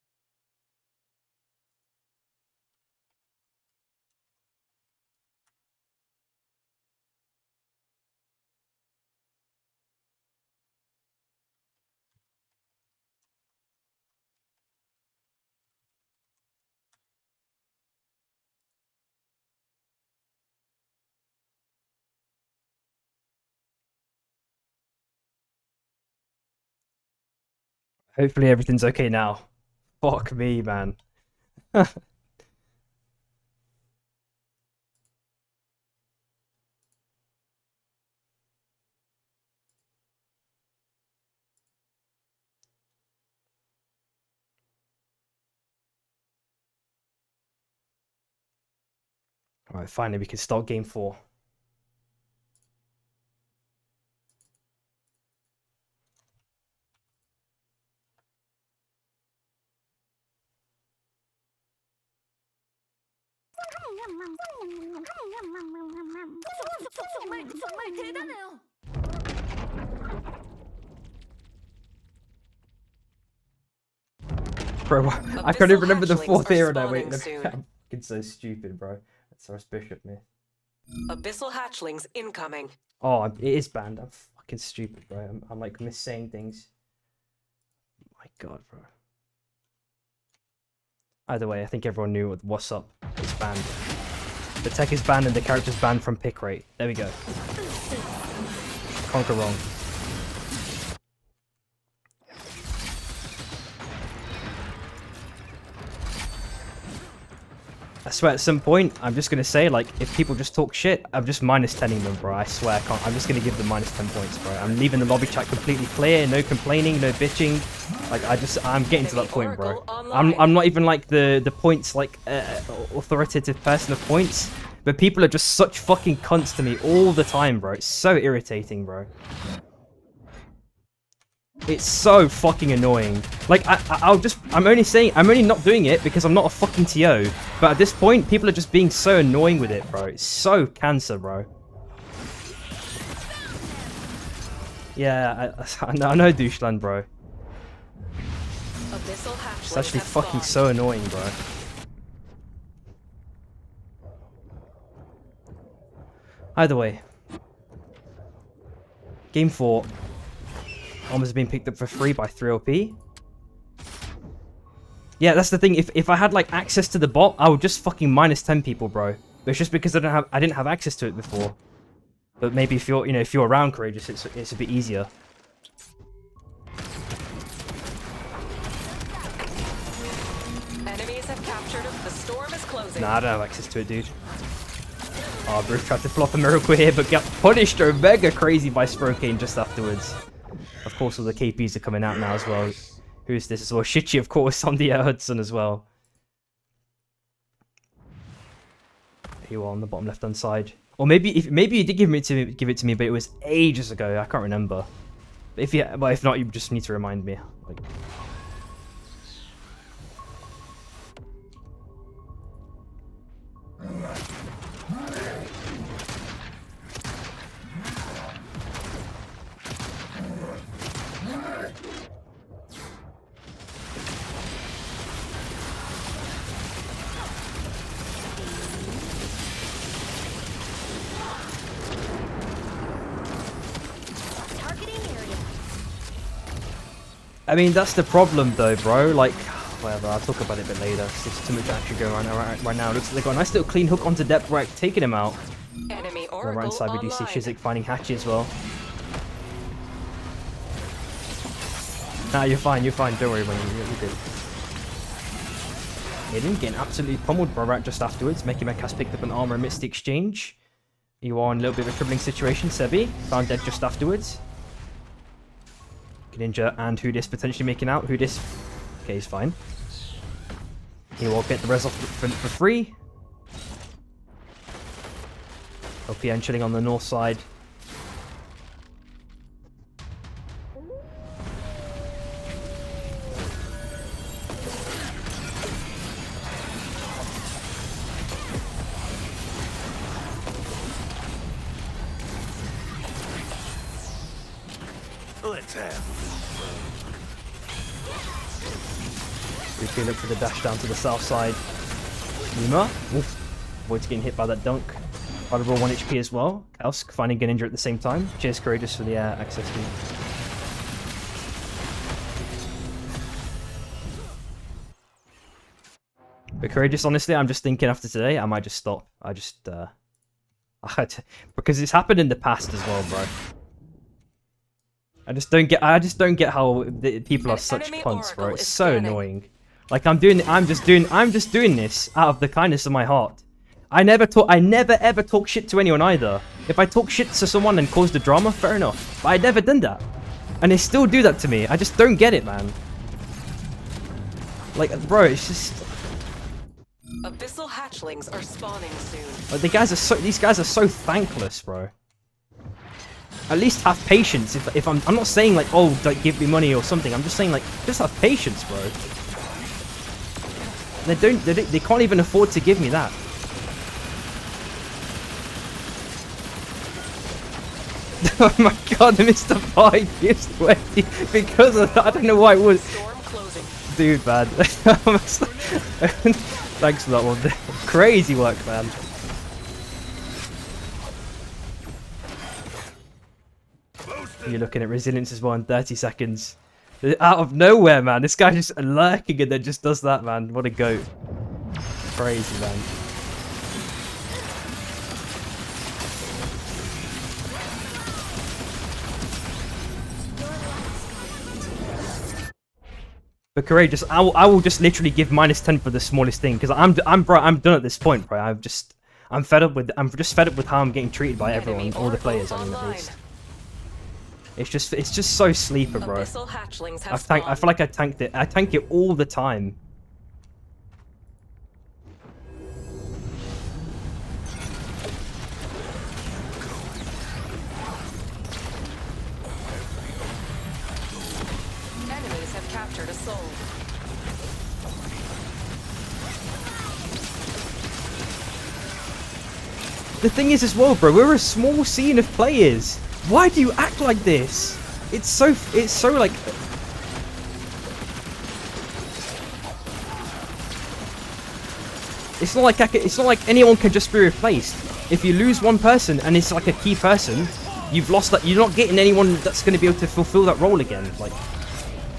Hopefully everything's okay now. Fuck me, man. Alright, finally we can start game 4. 정말 대단해요. Bro, I can't even remember the hatchlings 4th are era now. Wait, spawning soon. I'm fucking so stupid, bro. That's so bishop me. Abyssal hatchlings incoming. Oh, it is banned. I'm fucking stupid, bro. I'm like missaying things. My god, bro. Either way, I think everyone knew what's up. It's banned. The tech is banned and the character's banned from pick rate. There we go. Can't go wrong. I swear at some point, I'm just gonna say, like, if people just talk shit, I'm just minus 10ing them, bro. I swear, I can't. I'm just gonna give them minus 10 points, bro. I'm leaving the lobby chat completely clear, no complaining, no bitching. Like, I'm getting to that point, bro. I'm not even like the points, like, authoritative person of points, but people are just such fucking cunts to me all the time, bro. It's so irritating, bro. It's so fucking annoying. Like, I'm only not doing it because I'm not a fucking TO. But at this point, people are just being so annoying with it, bro. It's so cancer, bro. Yeah, I know Doucheland, bro. It's actually fucking so annoying, bro. Either way. Game 4. Almost been picked up for free by 3OP. Yeah, that's the thing. If I had like access to the bot, I would just fucking minus 10 people, bro. But it's just because I didn't have access to it before. But maybe if you're around Courageous, it's a bit easier. Enemies have captured him. The storm is closing. Nah, I don't have access to it, dude. Oh, Bruce tried to flop a miracle here, but got punished or mega crazy by Sprokane just afterwards. Of course, all the KPs are coming out now as well. Who's this as well? Shichi, of course, on the Hudson as well. Here you are on the bottom left-hand side. Or maybe you did give it to me, but it was ages ago. I can't remember. But if not, you just need to remind me. Like, I mean, that's the problem though, bro. Like, Whatever, I'll talk about it a bit later. There's just too much action going on right now. Looks like they've got a nice little clean hook onto depth right, taking him out. Enemy On the Oracle right side, we do see online. Shizik finding Hatchy as well. Nah, you're fine, don't worry, man, you're good. Hayden getting absolutely pummeled by Rat just afterwards. Meki Mek has picked up an armor amidst the exchange. You are in a little bit of a troubling situation, Sebi. Found dead just afterwards. Ninja and Hoodis potentially making out. Hoodis, okay, he's fine. He will get the res off for free. OPN chilling on the north side. Let's have. We look for the dash down to the south side. Nima, avoids getting hit by that dunk. Audible 1 HP as well. Elsk finding an injury at the same time. Cheers, Courageous, for the access fee. But Courageous, honestly, I'm just thinking after today, I might just stop. Because it's happened in the past as well, bro. I just don't get how the people are such enemy cunts, bro. oracle It's is so scanning. annoying. Like I'm just doing this out of the kindness of my heart. I never ever talk shit to anyone either. If I talk shit to someone and cause the drama, fair enough. But I never done that. And they still do that to me. I just don't get it, man. Like, bro, it's just Abyssal hatchlings are spawning soon. like these guys are so thankless, bro. At least have patience. If I'm not saying like, oh, like give me money or something. I'm just saying like, just have patience, bro. They can't even afford to give me that. Oh my god, Mr. Pie gives away because of that. I don't know why it was. Storm closing. Dude, man. Thanks for that one. Crazy work, man. You're looking at resilience as well in 30 seconds. Out of nowhere, man. This guy just lurking and then just does that, man. What a goat. Crazy, man. But Courageous, I will just literally give -10 for the smallest thing because I'm done at this point, bro. I'm just fed up with how I'm getting treated by everyone, all the players. I mean, at least. It's just so sleeper, bro. Abyssal hatchlings have I feel like I tanked it. I tank it all the time. Enemies have captured a soul. The thing is as well, bro, we're a small scene of players. Why do you act like this? It's so like it's not like anyone can just be replaced. If you lose one person and it's like a key person, you've lost that. You're not getting anyone that's going to be able to fulfill that role again. Like,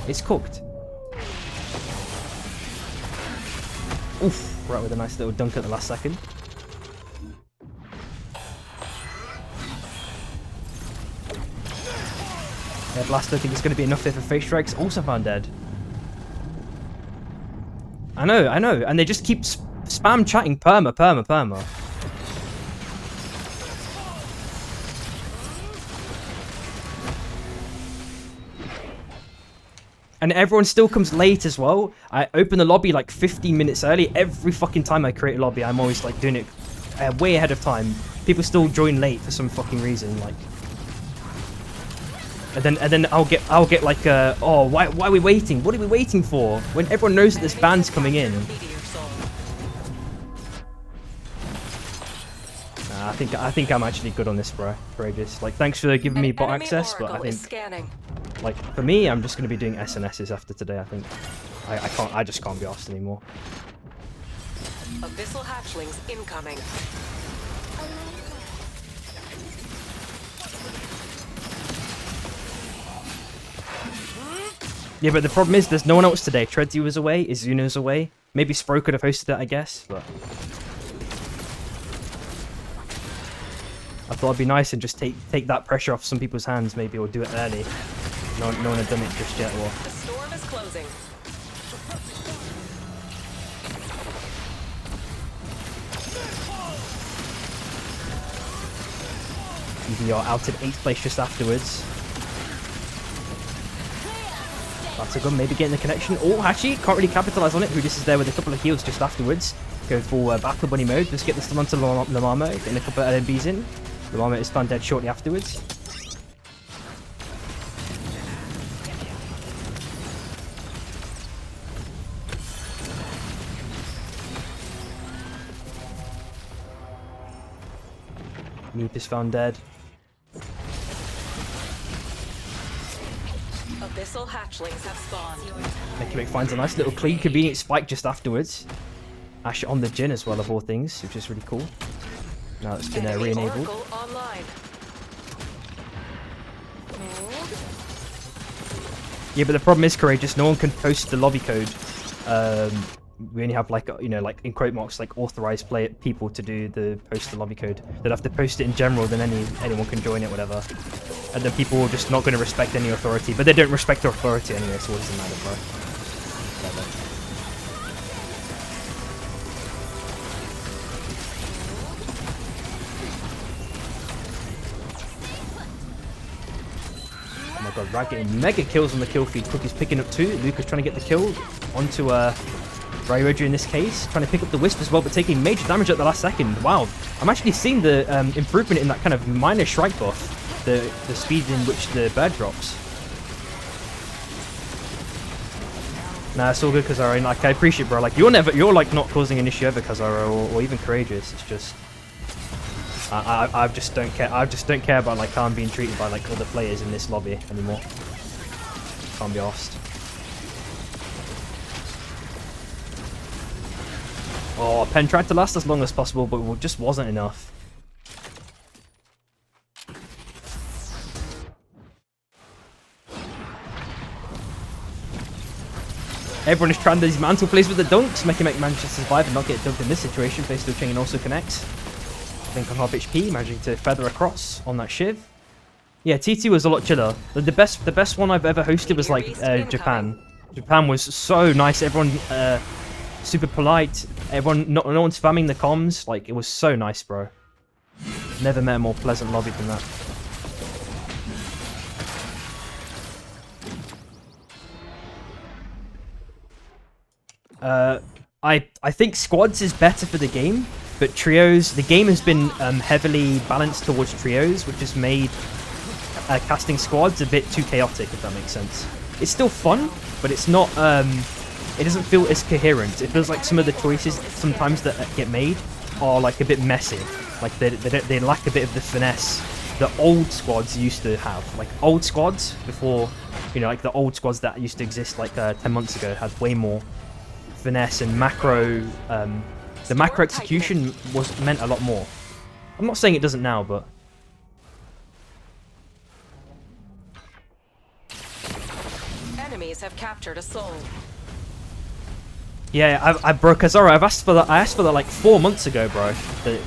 it's cooked. Oof! Right with a nice little dunk at the last second. Yeah, Blast, I think it's going to be enough there for face strikes. Also found dead. I know, and they just keep spam chatting perma. And everyone still comes late as well. I open the lobby like 15 minutes early. Every fucking time I create a lobby, I'm always like doing it way ahead of time. People still join late for some fucking reason, like. And then I'll get like oh, why are we waiting? What are we waiting for? When everyone knows that this band's coming in. I think I'm actually good on this, bro. Courageous. Like, thanks for giving me bot access, but I think Scanning. like for me, I'm just gonna be doing SNSs after today. I think I just can't be asked anymore. Abyssal hatchlings incoming. Yeah, but the problem is there's no one else today. Treadsy was away, Izuna's away. Maybe Spro could have hosted it, I guess, but I thought it'd be nice and just take that pressure off some people's hands, maybe, or do it early. No one had done it just yet, or... The storm is closing. EVR out in 8th place just afterwards. That's a good, maybe getting the connection. Oh, Hachi can't really capitalize on it. Who this is there with a couple of heals just afterwards. Go for Battle Bunny mode. Just get the stun onto Lamamo. Getting a couple of LMBs in. Lamamo is found dead shortly afterwards. Meep is found dead. Abyssal hatchlings have spawned. Mekimik finds a nice little clean, convenient spike just afterwards. Ash on the Jin as well, of all things, which is really cool. Now it's been re-enabled. Oracle online. Yeah, but the problem is, Courageous, no one can post the lobby code. We only have like, you know, like in quote marks, like authorized people to do the post the lobby code. They'd have to post it in general, then anyone can join it, whatever. And then people are just not going to respect any authority. But they don't respect their authority anyway, so what does it matter, bro? Whatever. Oh my god, Rag getting mega kills on the kill feed. Cookie's picking up 2. Luca's trying to get the kill onto Ryoja in this case. Trying to pick up the Wisp as well, but taking major damage at the last second. Wow. I'm actually seeing the improvement in that kind of minor Shrike buff. The speed in which the bird drops. Nah, it's all good, Kazara. Like, I appreciate, bro. Like, you're like not causing an issue ever, Kazara, or even Courageous. It's just, I just don't care. I just don't care about like how I'm being treated by like other players in this lobby anymore. Can't be arsed. Oh, Pen tried to last as long as possible, but it just wasn't enough. Everyone is trying these mantle plays with the dunks, making manage to survive and not get dunked in this situation. Face still chain also connects. I think on half HP, managing to feather across on that shiv. Yeah, TT was a lot chiller. The best one I've ever hosted was like Japan. Japan was so nice. Everyone super polite. Everyone, no one spamming the comms. Like, it was so nice, bro. Never met a more pleasant lobby than that. I think squads is better for the game, but trios, the game has been heavily balanced towards trios, which has made casting squads a bit too chaotic, if that makes sense. It's still fun, but it's not, it doesn't feel as coherent. It feels like some of the choices sometimes that get made are like a bit messy. Like they lack a bit of the finesse the old squads used to have. Like old squads before, you know, like the old squads that used to exist like 10 months ago had way more finesse and macro. The macro execution meant a lot more. I'm not saying it doesn't now, but Enemies have captured a soul. yeah, I bro, Kazara, I asked for that like 4 months ago, bro. But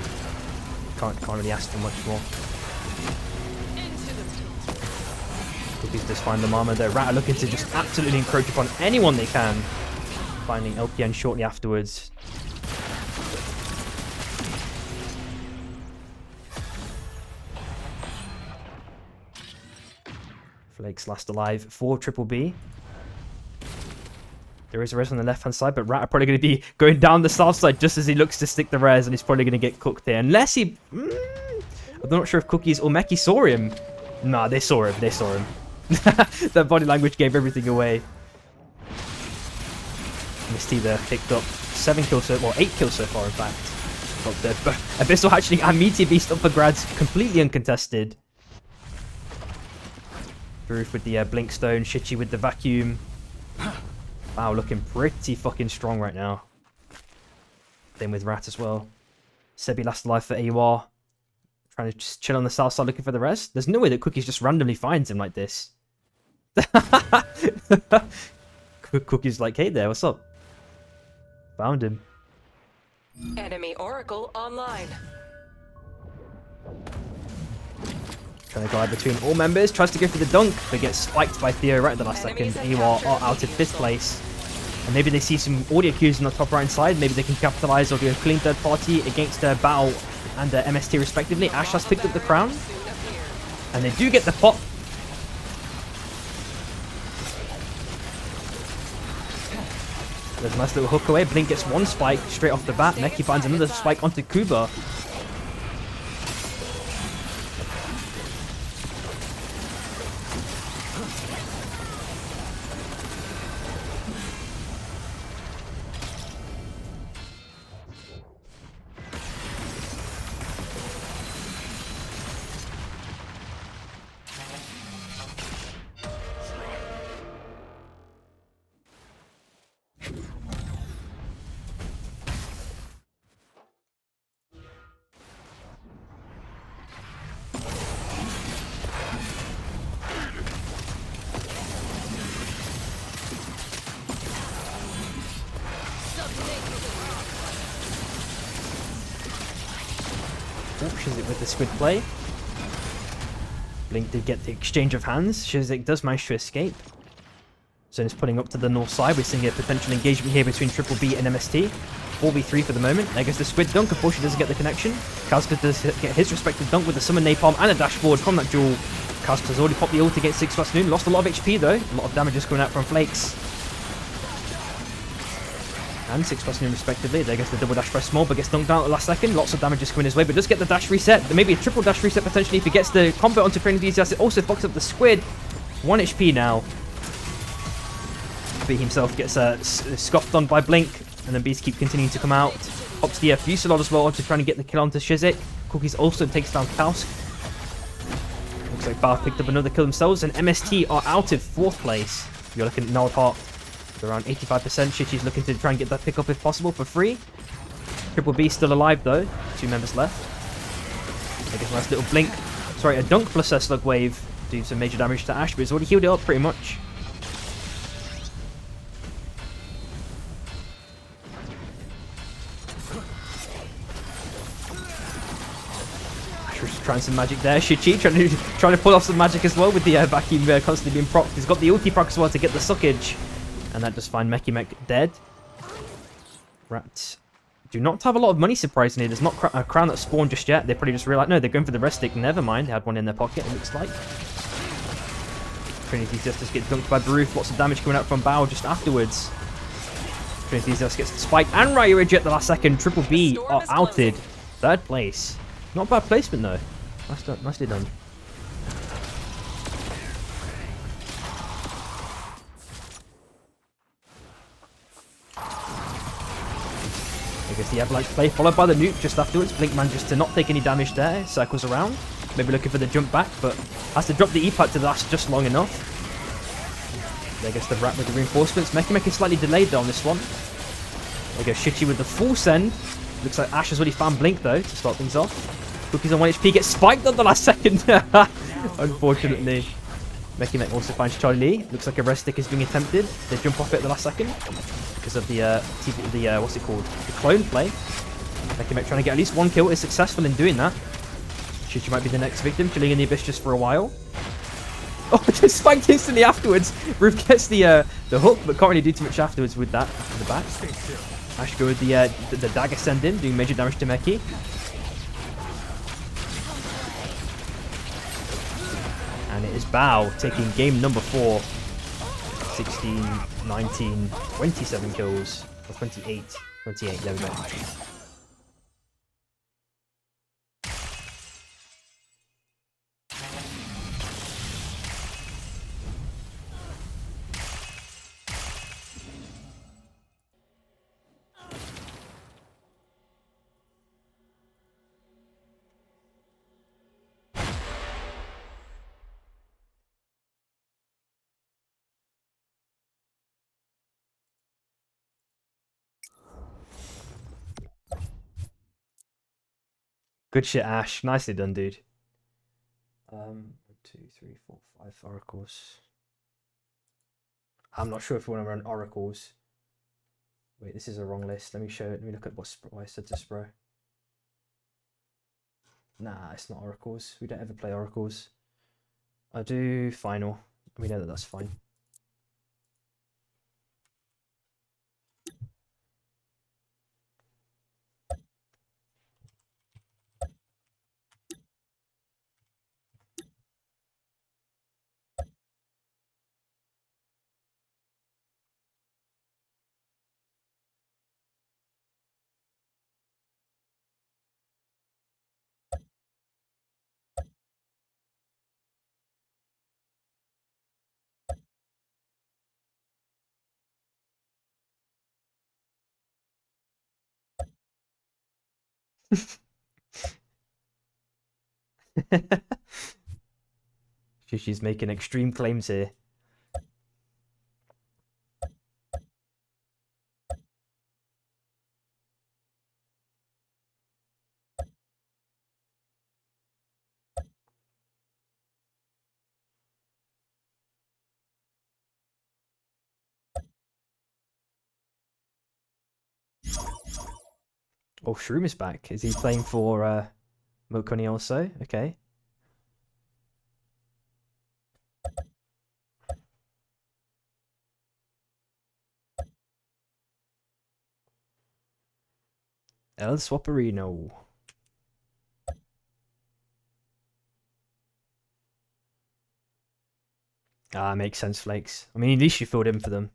can't really ask for much more. Cookies just find the armor there. Rat are looking to just absolutely encroach upon anyone they can. Finding LPN shortly afterwards. Flakes last alive for Triple B. There is a res on the left-hand side, but Rat are probably going to be going down the south side just as he looks to stick the res, and he's probably going to get cooked there. Unless he... I'm not sure if Cookies or Meki saw him. Nah, they saw him. They saw him. That body language gave everything away. Misty there picked up 7 kills so... well, 8 kills so far, in fact. Got the Abyssal Hatchling and Meteor Beast up for grabs, completely uncontested. Roof with the Blinkstone, Shichi with the Vacuum. Wow, looking pretty fucking strong right now. Same with Rat as well. Sebi last alive for AUR. Trying to just chill on the south side looking for the rest. There's no way that Cookies just randomly finds him like this. Cookie's like, hey there, what's up? Found him. Enemy Oracle online. Trying to glide between all members, tries to go for the dunk, but gets spiked by Theo right at the last second. AWR are out in 5th place. And maybe they see some audio cues on the top right side. Maybe they can capitalize or do a clean third party against Battle and MST respectively. Ash has picked up the crown. And they do get the pop. There's a nice little hook away. Blink gets one spike straight off the bat. Neki finds another spike onto Kuba. Shizik with the squid play. Blink did get the exchange of hands. Shizik does manage to escape. So it's putting up to the north side. We're seeing a potential engagement here between Triple B and MST. 4v3 for the moment. There goes the squid dunk. Unfortunately, doesn't get the connection. Kazka does get his respective dunk with the summon napalm and a dashboard from that duel. Kazka has already popped the ult against 6 Noon. Lost a lot of HP though. A lot of damage is coming out from Flakes. And 6 Noon respectively. There goes the double dash press small, but gets dunked down at the last second. Lots of damage is coming his way, but does get the dash reset. Maybe a triple dash reset potentially if he gets the combo onto Crane Enthusiast. It also fucks up the squid. 1 HP now. B himself gets scuffed on by Blink, and then Bees keep continuing to come out. Pops the Fusillade as well to trying to get the kill onto Shizik. Cookies also takes down Kausk. Looks like Bar picked up another kill themselves, and MST are out of 4th place. You're looking at Gnarled Heart with around 85%. Shichi's looking to try and get that pick up if possible for free. Triple B still alive though. 2 members left. I guess a nice little blink. Sorry, a dunk plus a slug wave do some major damage to Ash, but he's already healed it up pretty much. Trying some magic there. Shichi trying to pull off some magic as well with the vacuum constantly being procced. He's got the ulti proc as well to get the suckage. And that does find Mech dead. Rats do not have a lot of money, surprisingly. There's not a crown that's spawned just yet. They probably just realized, no, they're going for the rest stick. Never mind, they had one in their pocket, it looks like. Trinity just gets dunked by Baroof. Lots of damage coming out from Bao just afterwards. Trinity just gets spiked and Ryu at the last second. Triple B are outed. 3rd place. Not bad placement though. Nicely done. I guess the avalanche play followed by the nuke just afterwards. Blink manages to not take any damage there. Circles around. Maybe looking for the jump back, but has to drop the E-Pack to last just long enough. There goes the Rat with the reinforcements. Mech is slightly delayed though on this one. There goes Shichi with the full send. Looks like Ash has already found Blink though to start things off. Cookies on 1 HP, gets spiked on the last second. Unfortunately. Mech also finds Charlie Lee. Looks like a rest stick is being attempted. They jump off it at the last second because of the what's it called? The clone play. Mech trying to get at least 1 kill, is successful in doing that. Shichi might be the next victim, chilling in the abyss just for a while. Oh, just spiked instantly afterwards. Roof gets the hook, but can't really do too much afterwards with that after the back. Ash go with the dagger send in, doing major damage to Meki. And it is Bao taking game number 4. 16, 19, 27 kills. Or 28. 28, there we go. Good shit, Ash. Nicely done, dude. 1, 2, 3, 4, 5 oracles. I'm not sure if we want to run oracles. Wait, this is a wrong list. Let me show it. Let me look at what I said to Spro. Nah, it's not oracles. We don't ever play oracles. I do final. We know that that's fine. She's making extreme claims here. Oh, Shroom is back. Is he playing for Mokoni also? Okay. El Swapperino. Ah, makes sense, Flakes. I mean, at least you filled in for them.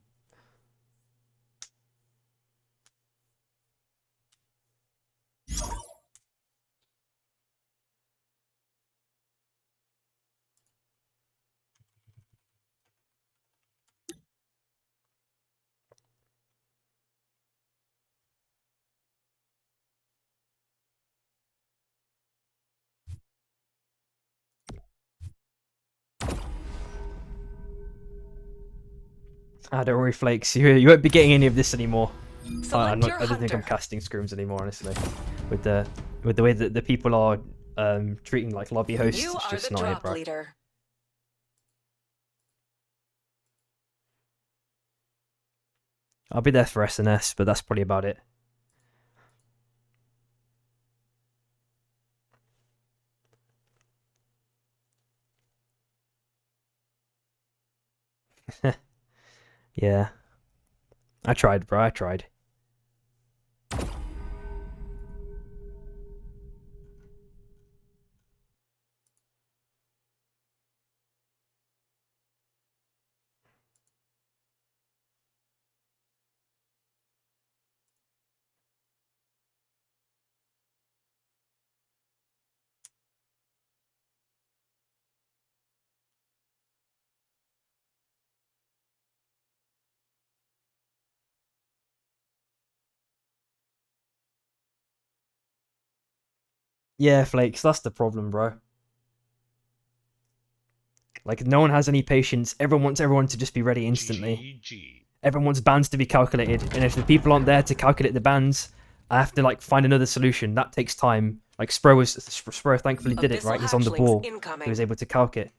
Ah, don't worry, Flakes. You won't be getting any of this anymore. I don't think I'm casting Scrims anymore, honestly. With the way that the people are treating like lobby hosts, You it's are just the not it, drop bro. leader. I'll be there for SNS, but that's probably about it. Yeah. I tried, bro. I tried. Yeah, Flakes, that's the problem, bro. Like, no one has any patience. Everyone wants everyone to just be ready instantly. Everyone wants bans to be calculated, and if the people aren't there to calculate the bans, I have to, like, find another solution. That takes time. Like, Spro thankfully did it, right? He's on the ball. He was able to calc it.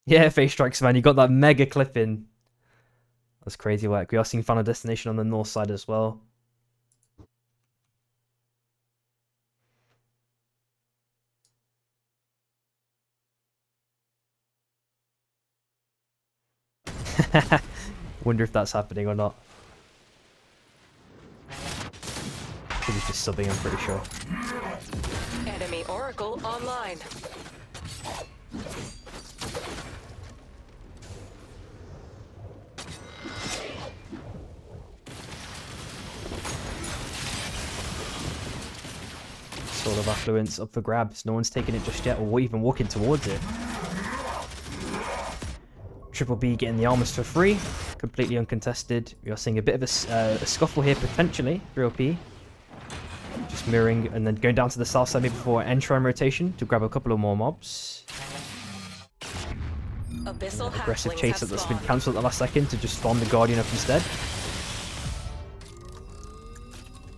Yeah, Face Strikes, man. You got that mega clip in. That's crazy work. We are seeing Final Destination on the north side as well. Wonder if that's happening or not. He's just subbing, I'm pretty sure. Enemy Oracle online. Sort of affluence up for grabs. No one's taking it just yet, or even walking towards it. Triple B getting the armors for free, completely uncontested. We are seeing a bit of a scuffle here potentially. 3OP just mirroring and then going down to the south side maybe before Enshine rotation to grab a couple of more mobs. Aggressive chase up that's been cancelled at the last second to just farm the Guardian up instead.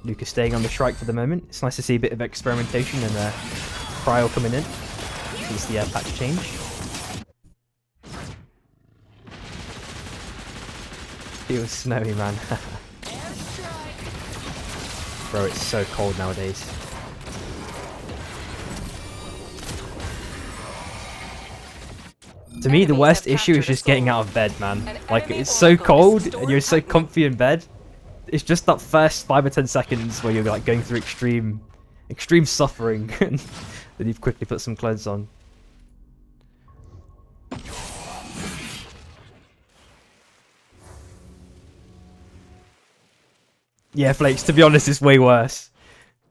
Luca staying on the strike for the moment. It's nice to see a bit of experimentation and Cryo coming in. Here's the patch change. Feels snowy, man. Bro, it's so cold nowadays. To me, the worst issue is just getting out of bed, man. Like, it's so cold and you're so comfy in bed. It's just that first 5 or 10 seconds where you're like going through extreme suffering, and then you've quickly put some clothes on. Yeah, Flakes, to be honest, it's way worse.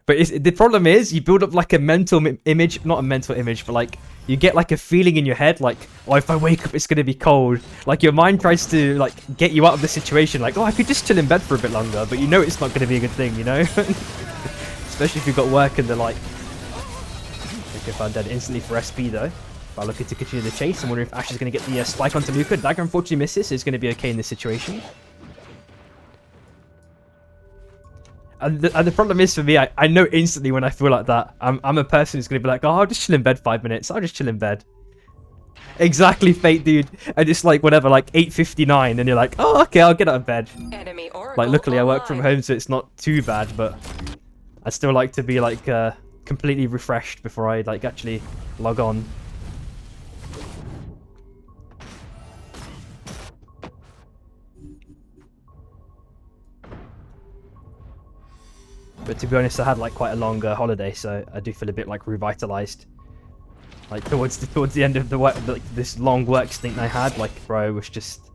But the problem is, you build up like a mental image, not a mental image, but like, you get like a feeling in your head, like, oh, if I wake up, it's going to be cold. Like, your mind tries to like get you out of the situation, like, oh, I could just chill in bed for a bit longer, but you know it's not going to be a good thing, you know? Especially if you've got work and the like. Okay, found dead instantly for SP though. But looking to continue the chase. I'm wondering if Ash is going to get the spike onto Luca. Dagger unfortunately misses, so he's going to be okay in this situation. And the problem is for me, I know instantly when I feel like that, I'm a person who's going to be like, oh, I'll just chill in bed 5 minutes. I'll just chill in bed. Exactly, Fate, dude. And it's like, whatever, like 8:59, and you're like, oh, okay, I'll get out of bed. Enemy Oracle Like, luckily I work online. from home, so it's not too bad, but I still like to be like completely refreshed before I like actually log on. But to be honest, I had like quite a long holiday, so I do feel a bit like revitalized. Like towards the end of the work, like this long work stint I had, like bro, it was just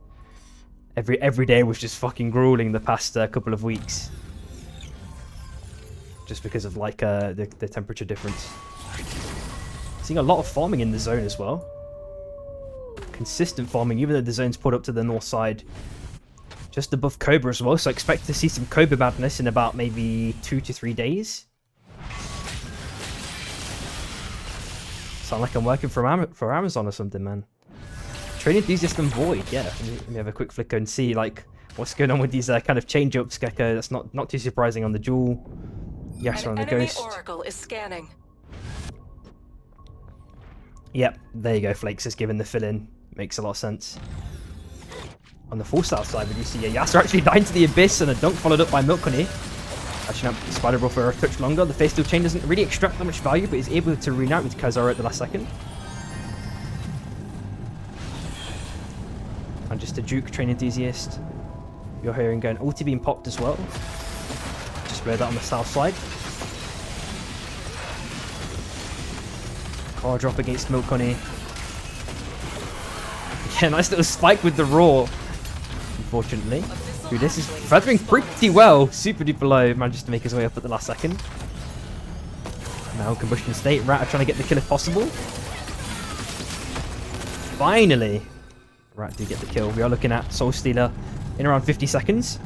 every day was just fucking grueling the past couple of weeks, just because of like the temperature difference. Seeing a lot of farming in the zone as well. Consistent farming, even though the zone's put up to the north side. Just above Cobra as well, so I expect to see some Cobra madness in about maybe 2 to 3 days. Sound like I'm working for Amazon or something, man. Training Enthusiast and Void, yeah. Let me have a quick flicker and see like what's going on with these kind of change-ups, Gecko. That's not too surprising on the Jewel. Yes, on the Ghost. Oracle is scanning. Yep, there you go. Flakes is given the fill-in. Makes a lot of sense. On the full south side, we do see a Yasser actually dying to the Abyss and a dunk followed up by Milk Honey. Actually, now Spider Bro for a touch longer. The Face Steel Chain doesn't really extract that much value, but is able to rune out with Kazara at the last second. And just a Juke Train Enthusiast. You're hearing going ulti being popped as well. Just bear that on the south side. Car drop against Milk Honey. Yeah, nice little spike with the Raw. Unfortunately. Dude, this is feathering pretty well. Super duper low. Manages to make his way up at the last second. Now Combustion State. Rat are trying to get the kill if possible. Finally. Rat do get the kill. We are looking at Soul Stealer in around 50 seconds.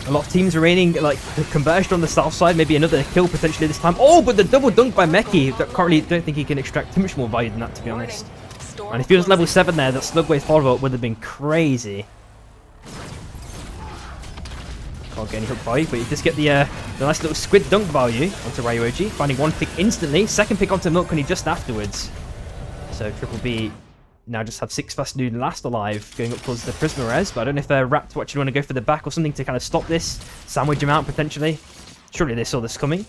A lot of teams remaining, like the conversion on the south side. Maybe another kill potentially this time. Oh, but the double dunk by Meki. Currently don't think he can extract too much more value than that, to be honest. And if he was level 7 there, that Slugwave follow-up would have been crazy. Can't get any hook value, but he does get the nice little squid dunk value onto Ryuoji. Finding one pick instantly. Second pick onto Milk Honey just afterwards. So Triple B now just have 6 fast noon last alive, going up towards the Prisma Res. But I don't know if Rapt actually want to go for the back or something to kind of stop this. Sandwich him out potentially. Surely they saw this coming.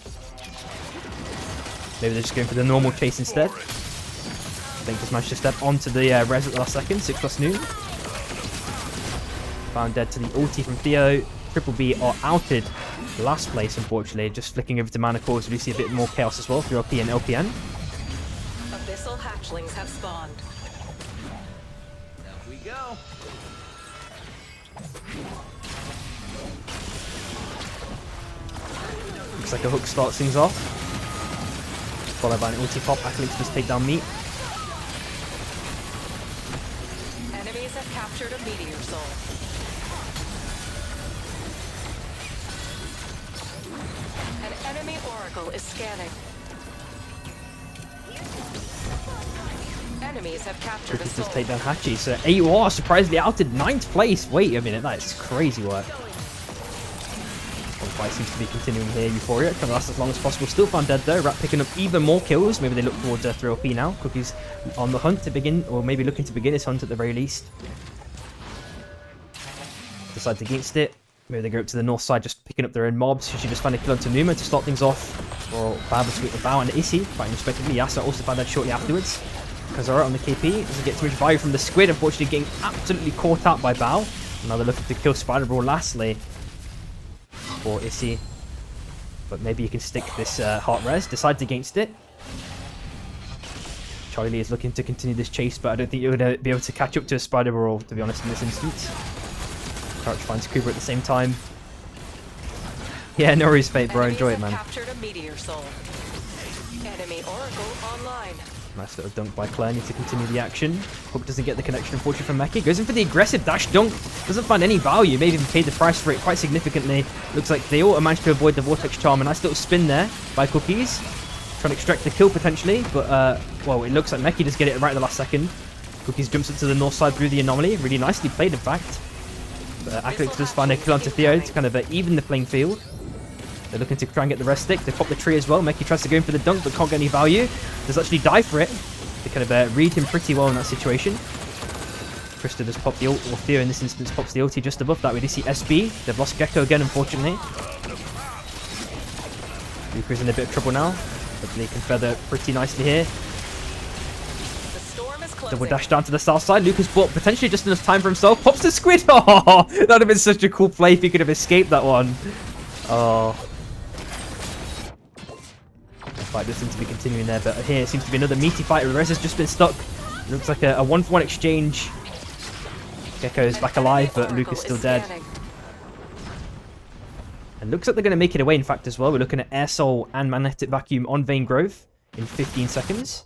Maybe they're just going for the normal chase instead. I think just managed to step onto the res at the last second. 6 plus noon. Found dead to the ulti from Theo. Triple B are outed last place, unfortunately. Just flicking over to Mana Cores, we see a bit more chaos as well through LP and LPN. Abyssal hatchlings have spawned. Up we go. Looks like a hook starts things off. Followed by an ulti pop. Athletes must take down Meat. Enemies have captured a meteor soul. An enemy oracle is scanning. Enemies have captured a Crickets soul. just take down Hachi. So AUR surprisingly outed 9th place. Wait a minute, that is crazy work. fight seems to be continuing here. Euphoria can last as long as possible. Still found dead though. Rat picking up even more kills. Maybe they look towards 3OP now. Cookie's on the hunt to begin, or maybe looking to begin his hunt at the very least. Decides against it. Maybe they go up to the north side, just picking up their own mobs. She just find a kill onto Numa to start things off. Or Bao and Issy fighting respectively. Yasa also found that shortly afterwards. Kazara on the KP doesn't get too much value from the squid. Unfortunately, getting absolutely caught out by Bao. Now they're looking to kill Spider Brawl lastly for Issy. But maybe you can stick this heart res. Decides against it. Charlie Lee is looking to continue this chase, but I don't think you're going to be able to catch up to a Spider Brawl, to be honest, in this instance. Crouch finds Cooper at the same time. Yeah, no worries, Fate, bro. Enjoy it, man. Captured a meteor soul. Enemy Oracle online. Nice little dunk by Claire. Need to continue the action. Hook doesn't get the connection, unfortunately, from Meki. Goes in for the aggressive dash dunk. Doesn't find any value. Maybe even paid the price for it quite significantly. Looks like they all managed to avoid the Vortex Charm. A nice little spin there by Cookies. Trying to extract the kill potentially. But, well, it looks like Meki does get it right at the last second. Cookies jumps up to the north side through the anomaly. Really nicely played, in fact. Acrylics does find a kill onto Theo to kind of even the playing field. They're looking to try and get the rest stick. They pop the tree as well. Meki tries to go in for the dunk, but can't get any value. Does actually die for it. They kind of read him pretty well in that situation. Krista does pop the ult, or Theo in this instance pops the ulti just above that. We do see SB. They've lost Gecko again, unfortunately. Luca's in a bit of trouble now. Hopefully he can feather pretty nicely here. Double dash down to the south side. Lucas bought potentially just enough time for himself. Pops the squid. Oh, that would have been such a cool play if he could have escaped that one. Oh. The fight does seem to be continuing there, but here it seems to be another meaty fight. Rez has just been stuck. It looks like a 1-for-1 exchange. Gecko is back alive, but Luke is still dead. And looks like they're going to make it away, in fact, as well. We're looking at Air Soul and Magnetic Vacuum on Vayne Grove in 15 seconds.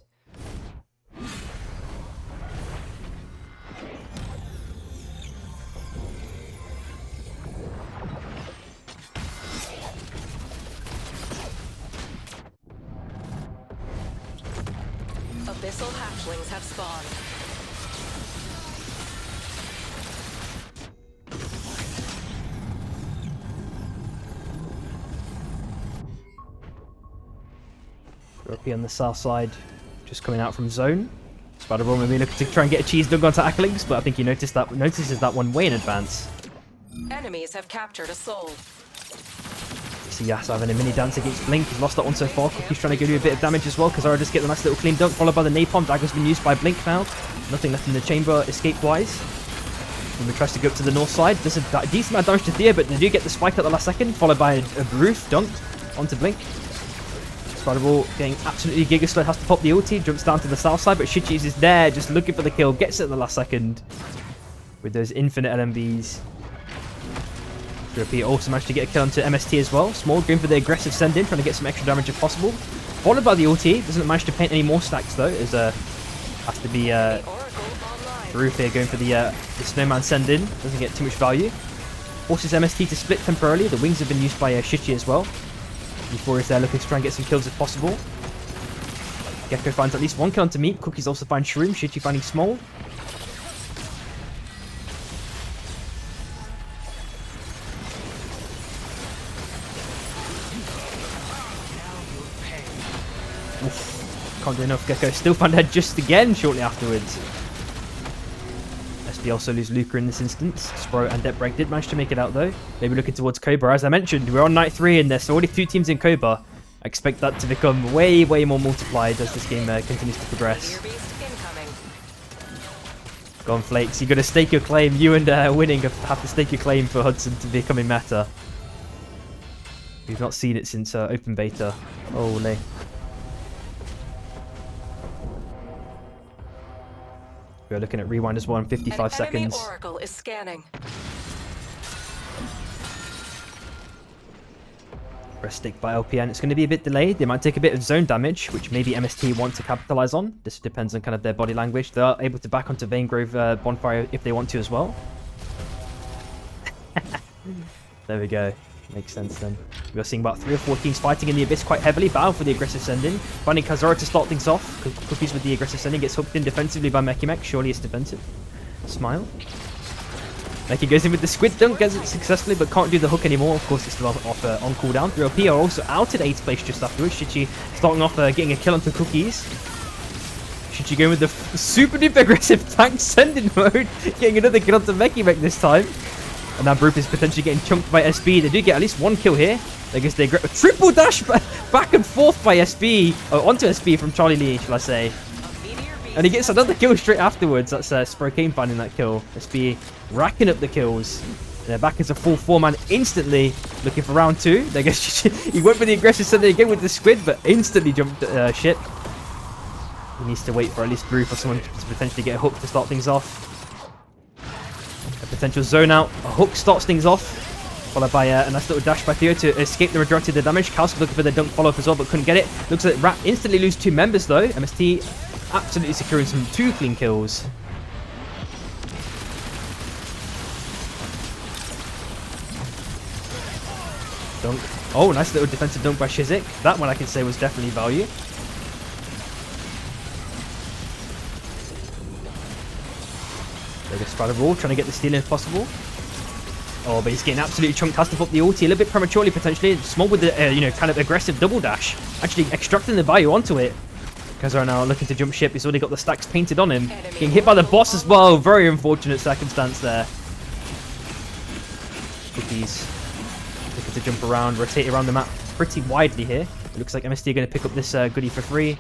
Abyssal hatchlings have spawned. Rocky on the south side, just coming out from zone. Spider-Brawl maybe looking to try and get a cheese dunk onto Acklings, but I think he notices that one way in advance. Enemies have captured a soul. You see Yas having a mini dance against Blink. He's lost that one so far. Cookie's trying to go do a bit of damage as well. Kazara just get the nice little clean dunk, followed by the Napalm. Dagger's been used by Blink now. Nothing left in the chamber escape-wise. And we tries to go up to the north side. Does a decent amount of damage to Thea, but they do get the spike at the last second, followed by a roof dunk onto Blink. Spider-Brawl getting absolutely giga-slowed, has to pop the ulti, jumps down to the south side, but Shichis is there, just looking for the kill, gets it at the last second with those infinite LMBs. Repeat also managed to get a kill onto MST as well. Small going for the aggressive send-in, trying to get some extra damage if possible. Followed by the ulti, doesn't manage to paint any more stacks though, as has to be Roof here going for the snowman send-in, doesn't get too much value. Forces MST to split temporarily, the wings have been used by Shichi as well. Euphoria's there looking to try and get some kills if possible. Gecko finds at least one kill onto Meat. Cookies also find Shroom. Shichi finding Small. Oof, can't do enough. Gecko still found head just again shortly afterwards. SB also lose Luca in this instance. Spro and Depbreg did manage to make it out though. Maybe looking towards Cobra. As I mentioned, we're on night 3 and there's already 2 teams in Cobra. I expect that to become way more multiplied as this game continues to progress. Go on, Flakes. You got to stake your claim. You and Winning have to stake your claim for Hudson to becoming meta. We've not seen it since open beta. Holy. We're looking at rewind as well in 55 seconds. Oracle is scanning. Rest stick by LPN. It's going to be a bit delayed. They might take a bit of zone damage, which maybe MST want to capitalize on. This depends on kind of their body language. They are able to back onto Vayne Grove Bonfire if they want to as well. There we go. Makes sense then. We are seeing about 3 or 4 teams fighting in the Abyss quite heavily. Bao for the aggressive send-in. Finding Kazara to start things off. Cookies with the aggressive send-in. Gets hooked in defensively by Mekimek. Surely it's defensive. Smile. Meki goes in with the squid dunk, gets it successfully, but can't do the hook anymore. Of course, it's still off on cooldown. 3LP are also out at 8th place just afterwards. Shichi starting off getting a kill onto Cookies. Shichi going with the super duper aggressive tank sending mode, getting another kill onto Meki this time. And now Broof is potentially getting chunked by SB. They do get at least one kill here. I guess they a triple dash back and forth by SB, or onto SB from Charlie Lee, shall I say. And he gets another kill straight afterwards. That's Sprokane finding that kill. SB racking up the kills. And they're back as a full 4-man instantly, looking for round 2. I guess he went for the aggressive sending again with the squid, but instantly jumped ship. He needs to wait for at least Broof or someone to potentially get a hook to start things off. A potential zone out. A hook starts things off, followed by a nice little dash by Theo to escape the majority of the damage. Kalsk looking for the dunk follow-up as well, but couldn't get it. Looks like Rat instantly lose 2 members though. MST absolutely securing some 2 clean kills. Dunk. Oh, nice little defensive dunk by Shizik. That one I can say was definitely value. There goes Spider Roll, trying to get the steal in if possible. Oh, but he's getting absolutely chunked. Has to pop the ulti a little bit prematurely, potentially. Small with the, kind of aggressive double dash. Actually extracting the value onto it. Kazar now looking to jump ship. He's already got the stacks painted on him. Getting hit by the boss as well. Very unfortunate circumstance there. Cookies looking to jump around, rotate around the map pretty widely here. It looks like MST are going to pick up this goodie for free.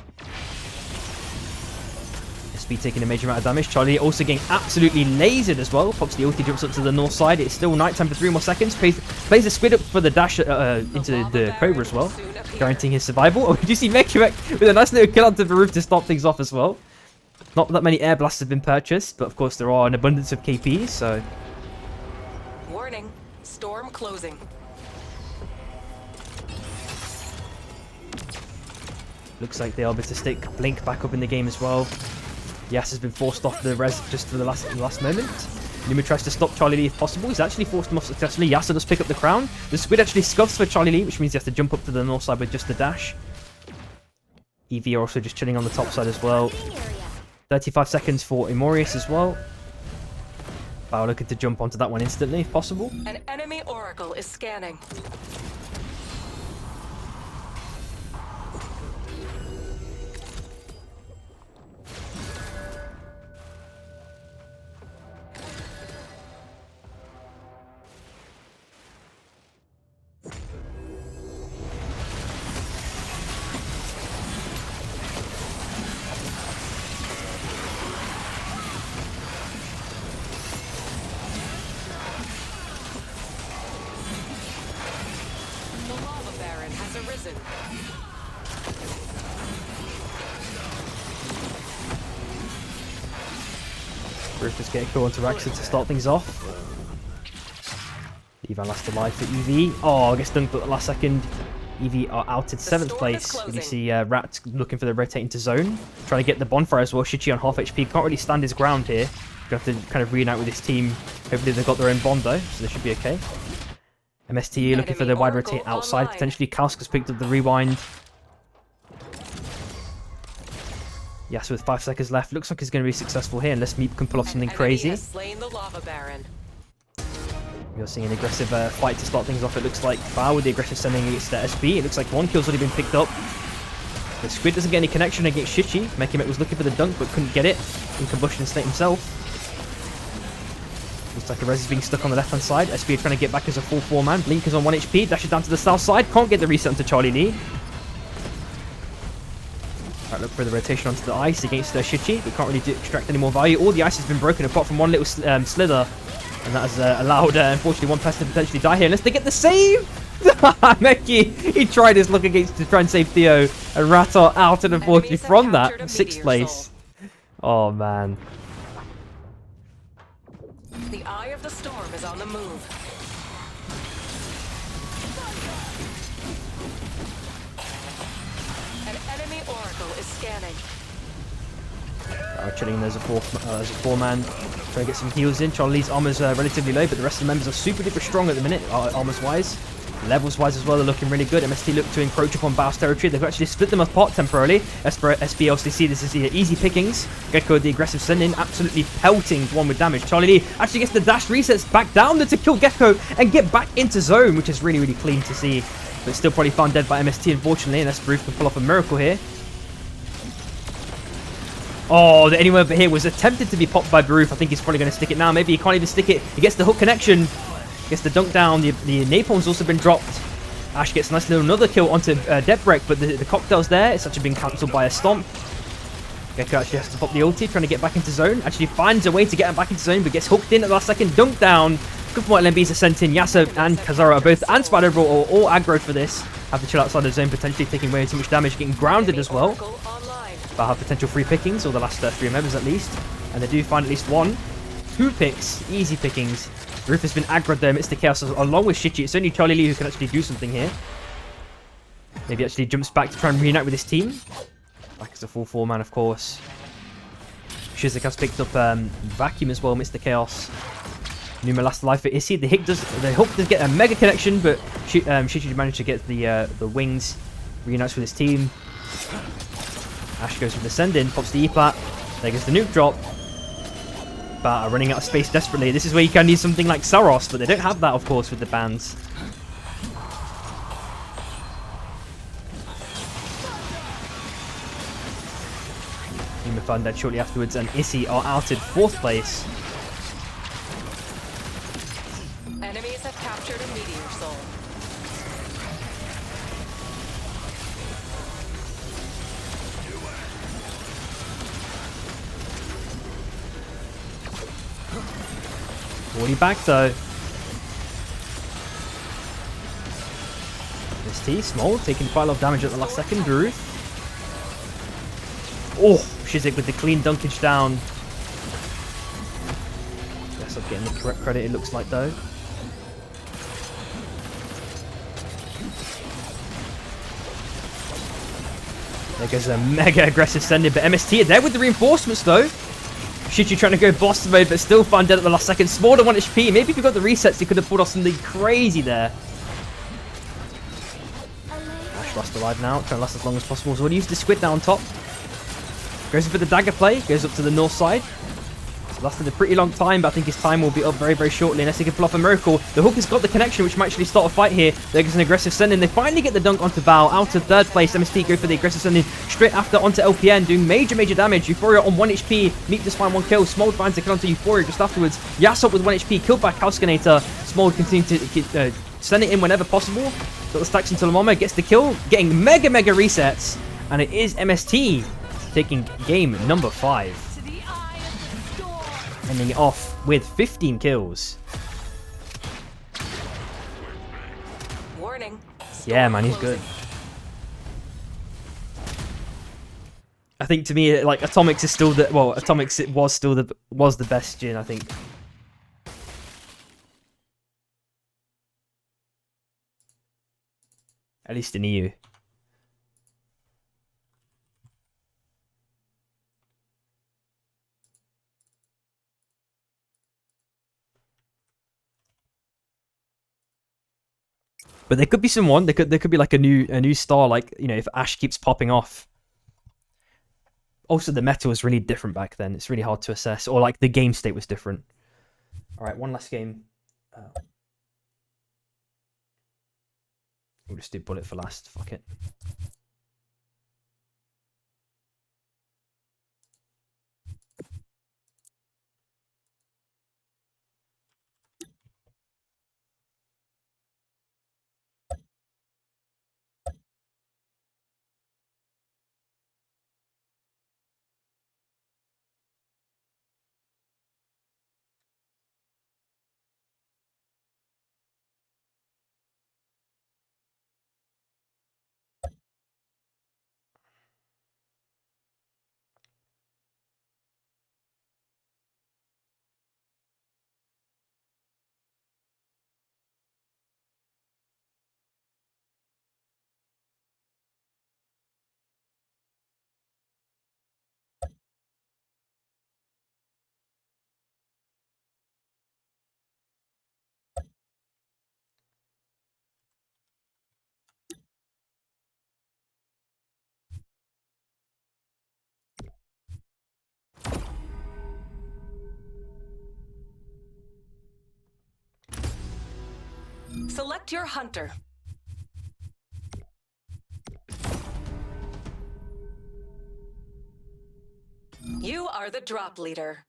SB taking a major amount of damage. Charlie also getting absolutely lasered as well. Pops the ulti, jumps up to the north side. It's still nighttime for 3 more seconds. Plays the squid up for the dash into the Cobra as well, guaranteeing his survival. Oh, did you see Meki with a nice little kill onto the roof to stop things off as well? Not that many air blasts have been purchased, but of course there are an abundance of KPs, so... Warning. Storm closing. Looks like they are able to stick Blink back up in the game as well. Yas has been forced off the res just for the last moment. Numa tries to stop Charlie Lee if possible. He's actually forced him off successfully. Yasa does pick up the crown. The squid actually scuffs for Charlie Lee, which means he has to jump up to the north side with just the dash. EV are also just chilling on the top side as well. 35 seconds for Imorius as well. Bao looking to jump onto that one instantly if possible. An enemy oracle is scanning. Arisen. Roof is getting cool onto Raxid to start things off. Ivan last alive for EV. Oh, I guess dunked at the last second. EV are out in 7th place. You see Rat looking for the rotating to zone. Trying to get the bonfire as well. Shichi on half HP. Can't really stand his ground here. Gonna have to kind of reunite with his team. Hopefully they've got their own bond though, so they should be okay. MST looking for the wide rotate outside. Potentially Kalsk has picked up the rewind. Yes, with 5 seconds left. Looks like he's going to be successful here unless Meep can pull off something crazy. Slain the lava baron. You're seeing an aggressive fight to start things off. It looks like Bao with the aggressive sending against the SB. It looks like one kill's already been picked up. The Squid doesn't get any connection against Shichi. Mekimet was looking for the dunk but couldn't get it in combustion state himself. Looks like a res is being stuck on the left-hand side. SB are trying to get back as a full 4-man. Blink is on 1 HP. Dashes down to the south side. Can't get the reset onto Charlie Lee. Right, look for the rotation onto the ice against Shichi. We can't really extract any more value. All the ice has been broken apart from one little slither. And that has allowed, unfortunately, one person to potentially die here. Unless they get the save! Meki, he tried his luck against to try and save Theo. And Ratar out, and unfortunately from that, 6th place. Oh, man. The eye of the storm is on the move. An enemy oracle is scanning. Chilling there's a 4-man. Trying to get some heals in. Charlie's armor's relatively low, but the rest of the members are super duper strong at the minute, armors wise. Levels wise as well, they're looking really good. MST look to encroach upon Bao's territory. They've actually split them apart temporarily. As for SBLCC, this is easy pickings. Gecko, the aggressive send-in, absolutely pelting one with damage. Charlie Lee actually gets the dash resets back down there to kill Gecko and get back into zone, which is really, really clean to see. But still probably found dead by MST, unfortunately, and Roof can pull off a miracle here. Oh, the anywhere but here was attempted to be popped by Baroof. I think he's probably going to stick it now. Maybe he can't even stick it. He gets the hook connection. Gets the dunk down. The napalm's also been dropped. Ash gets a nice little another kill onto Debrek, but the cocktail's there. It's actually been cancelled by a stomp. Gecko actually has to pop the ulti, trying to get back into zone. Actually finds a way to get him back into zone, but gets hooked in at the last second. Dunk down. Good point. LMBs are sent in. Yasuo and Kazara are both, and Spider are all aggroed for this. Have to chill outside the zone, potentially taking way too much damage, getting grounded as well. But have potential free pickings, or the last 3 members at least. And they do find at least 1. 2 picks, easy pickings. Roof has been aggroed there amidst the chaos along with Shichi. It's only Charlie Lee who can actually do something here. Maybe actually jumps back to try and reunite with his team. Back as a full 4-man, of course. Shizik has picked up Vacuum as well amidst the chaos. Numa last life for Issy. The hook does get a mega connection, but Shichi managed to get the wings. Reunites with his team. Ash goes for the send-in, pops the E-plat. There goes the nuke drop. But are running out of space desperately. This is where you can need something like Saros, but they don't have that, of course, with the bans. Numa found dead shortly afterwards, and Issy are outed 4th place. Enemies have captured a meteor soul. Already back though. ST, Small, taking quite a lot of damage at the last second. Baroof. Oh, Shizik with the clean dunkage down. Guess I'm getting the correct credit, it looks like though. There goes a mega aggressive send-in, but MST are there with the reinforcements though. Shichi trying to go boss mode, but still found dead at the last second. Smaller 1 HP. Maybe if he got the resets, he could have pulled off something crazy there. Ash last alive now, trying to last as long as possible. So we'll use the squid down top. Goes for the dagger play, goes up to the north side. It's lasted a pretty long time, but I think his time will be up very, very shortly unless he can pull off a miracle. The hook has got the connection, which might actually start a fight here. There's an aggressive send-in. They finally get the dunk onto Bao. Out of 3rd place, MST go for the aggressive send-in straight after onto LPN, doing major, major damage. Euphoria on 1 HP. Meep just find 1 kill. Smold finds a kill onto Euphoria just afterwards. Yasop with 1 HP, killed by Kalskinator. Smold continues to send it in whenever possible. Got the stacks until Lamama gets the kill, getting mega, mega resets. And it is MST taking game number 5. Ending it off with 15 kills. Warning. Yeah, man, he's good. I think to me, like Atomics is still the Atomics was the best Jhin, I think. At least in EU. But there could be someone. There could be like a new star. Like, you know, if Ash keeps popping off. Also, the meta was really different back then. It's really hard to assess, or like the game state was different. All right, one last game. We'll just do bullet for last. Fuck it. Select your hunter. You are the drop leader.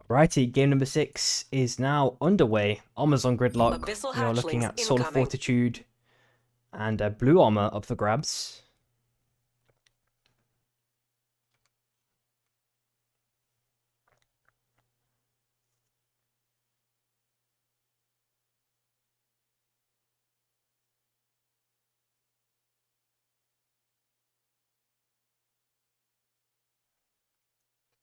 Righty, game number 6 is now underway. Armor's on gridlock. Abyssal We are looking hatchlings at Soul of incoming. Fortitude and blue armor up for grabs.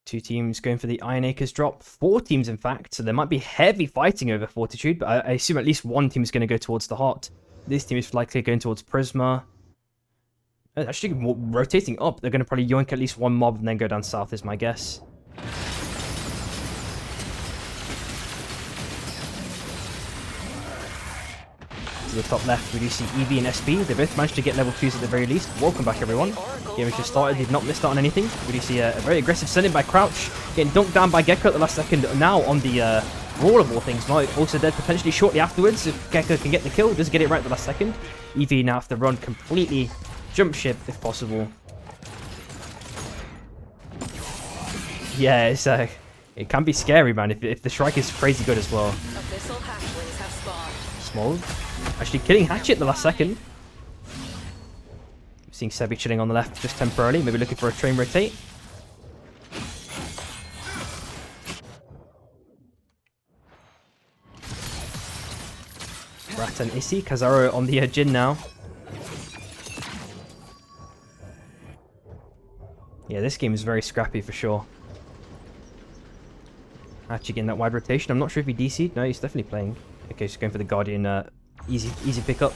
Two teams going for the Iron Acres drop. 4 teams, in fact. So there might be heavy fighting over Fortitude, but I assume at least one team is going to go towards the Heart. This team is likely going towards Prisma. Actually, rotating up. They're going to probably yoink at least one mob and then go down south, is my guess. To the top left, we do see EV and SB. They both managed to get level 2s at the very least. Welcome back, everyone. Game has just started. They've not missed out on anything. We do see a very aggressive sending by Crouch. Getting dunked down by Gecko at the last second. Now on the Roar of all things. Now also dead potentially shortly afterwards. If Gecko can get the kill, does get it right at the last second. EV now have to run completely. Jump ship if possible. Yeah, it's it can be scary, man, if the strike is crazy good as well. Abyssal hatchlings have spawned. Small. Actually killing Hatchet at the last second. Seeing Sebi chilling on the left just temporarily. Maybe looking for a train rotate. Rat and Issy. Kazaro on the Jin now. Yeah, this game is very scrappy for sure. Actually getting that wide rotation. I'm not sure if he DC'd. No, he's definitely playing. Okay, just going for the Guardian. Easy pickup.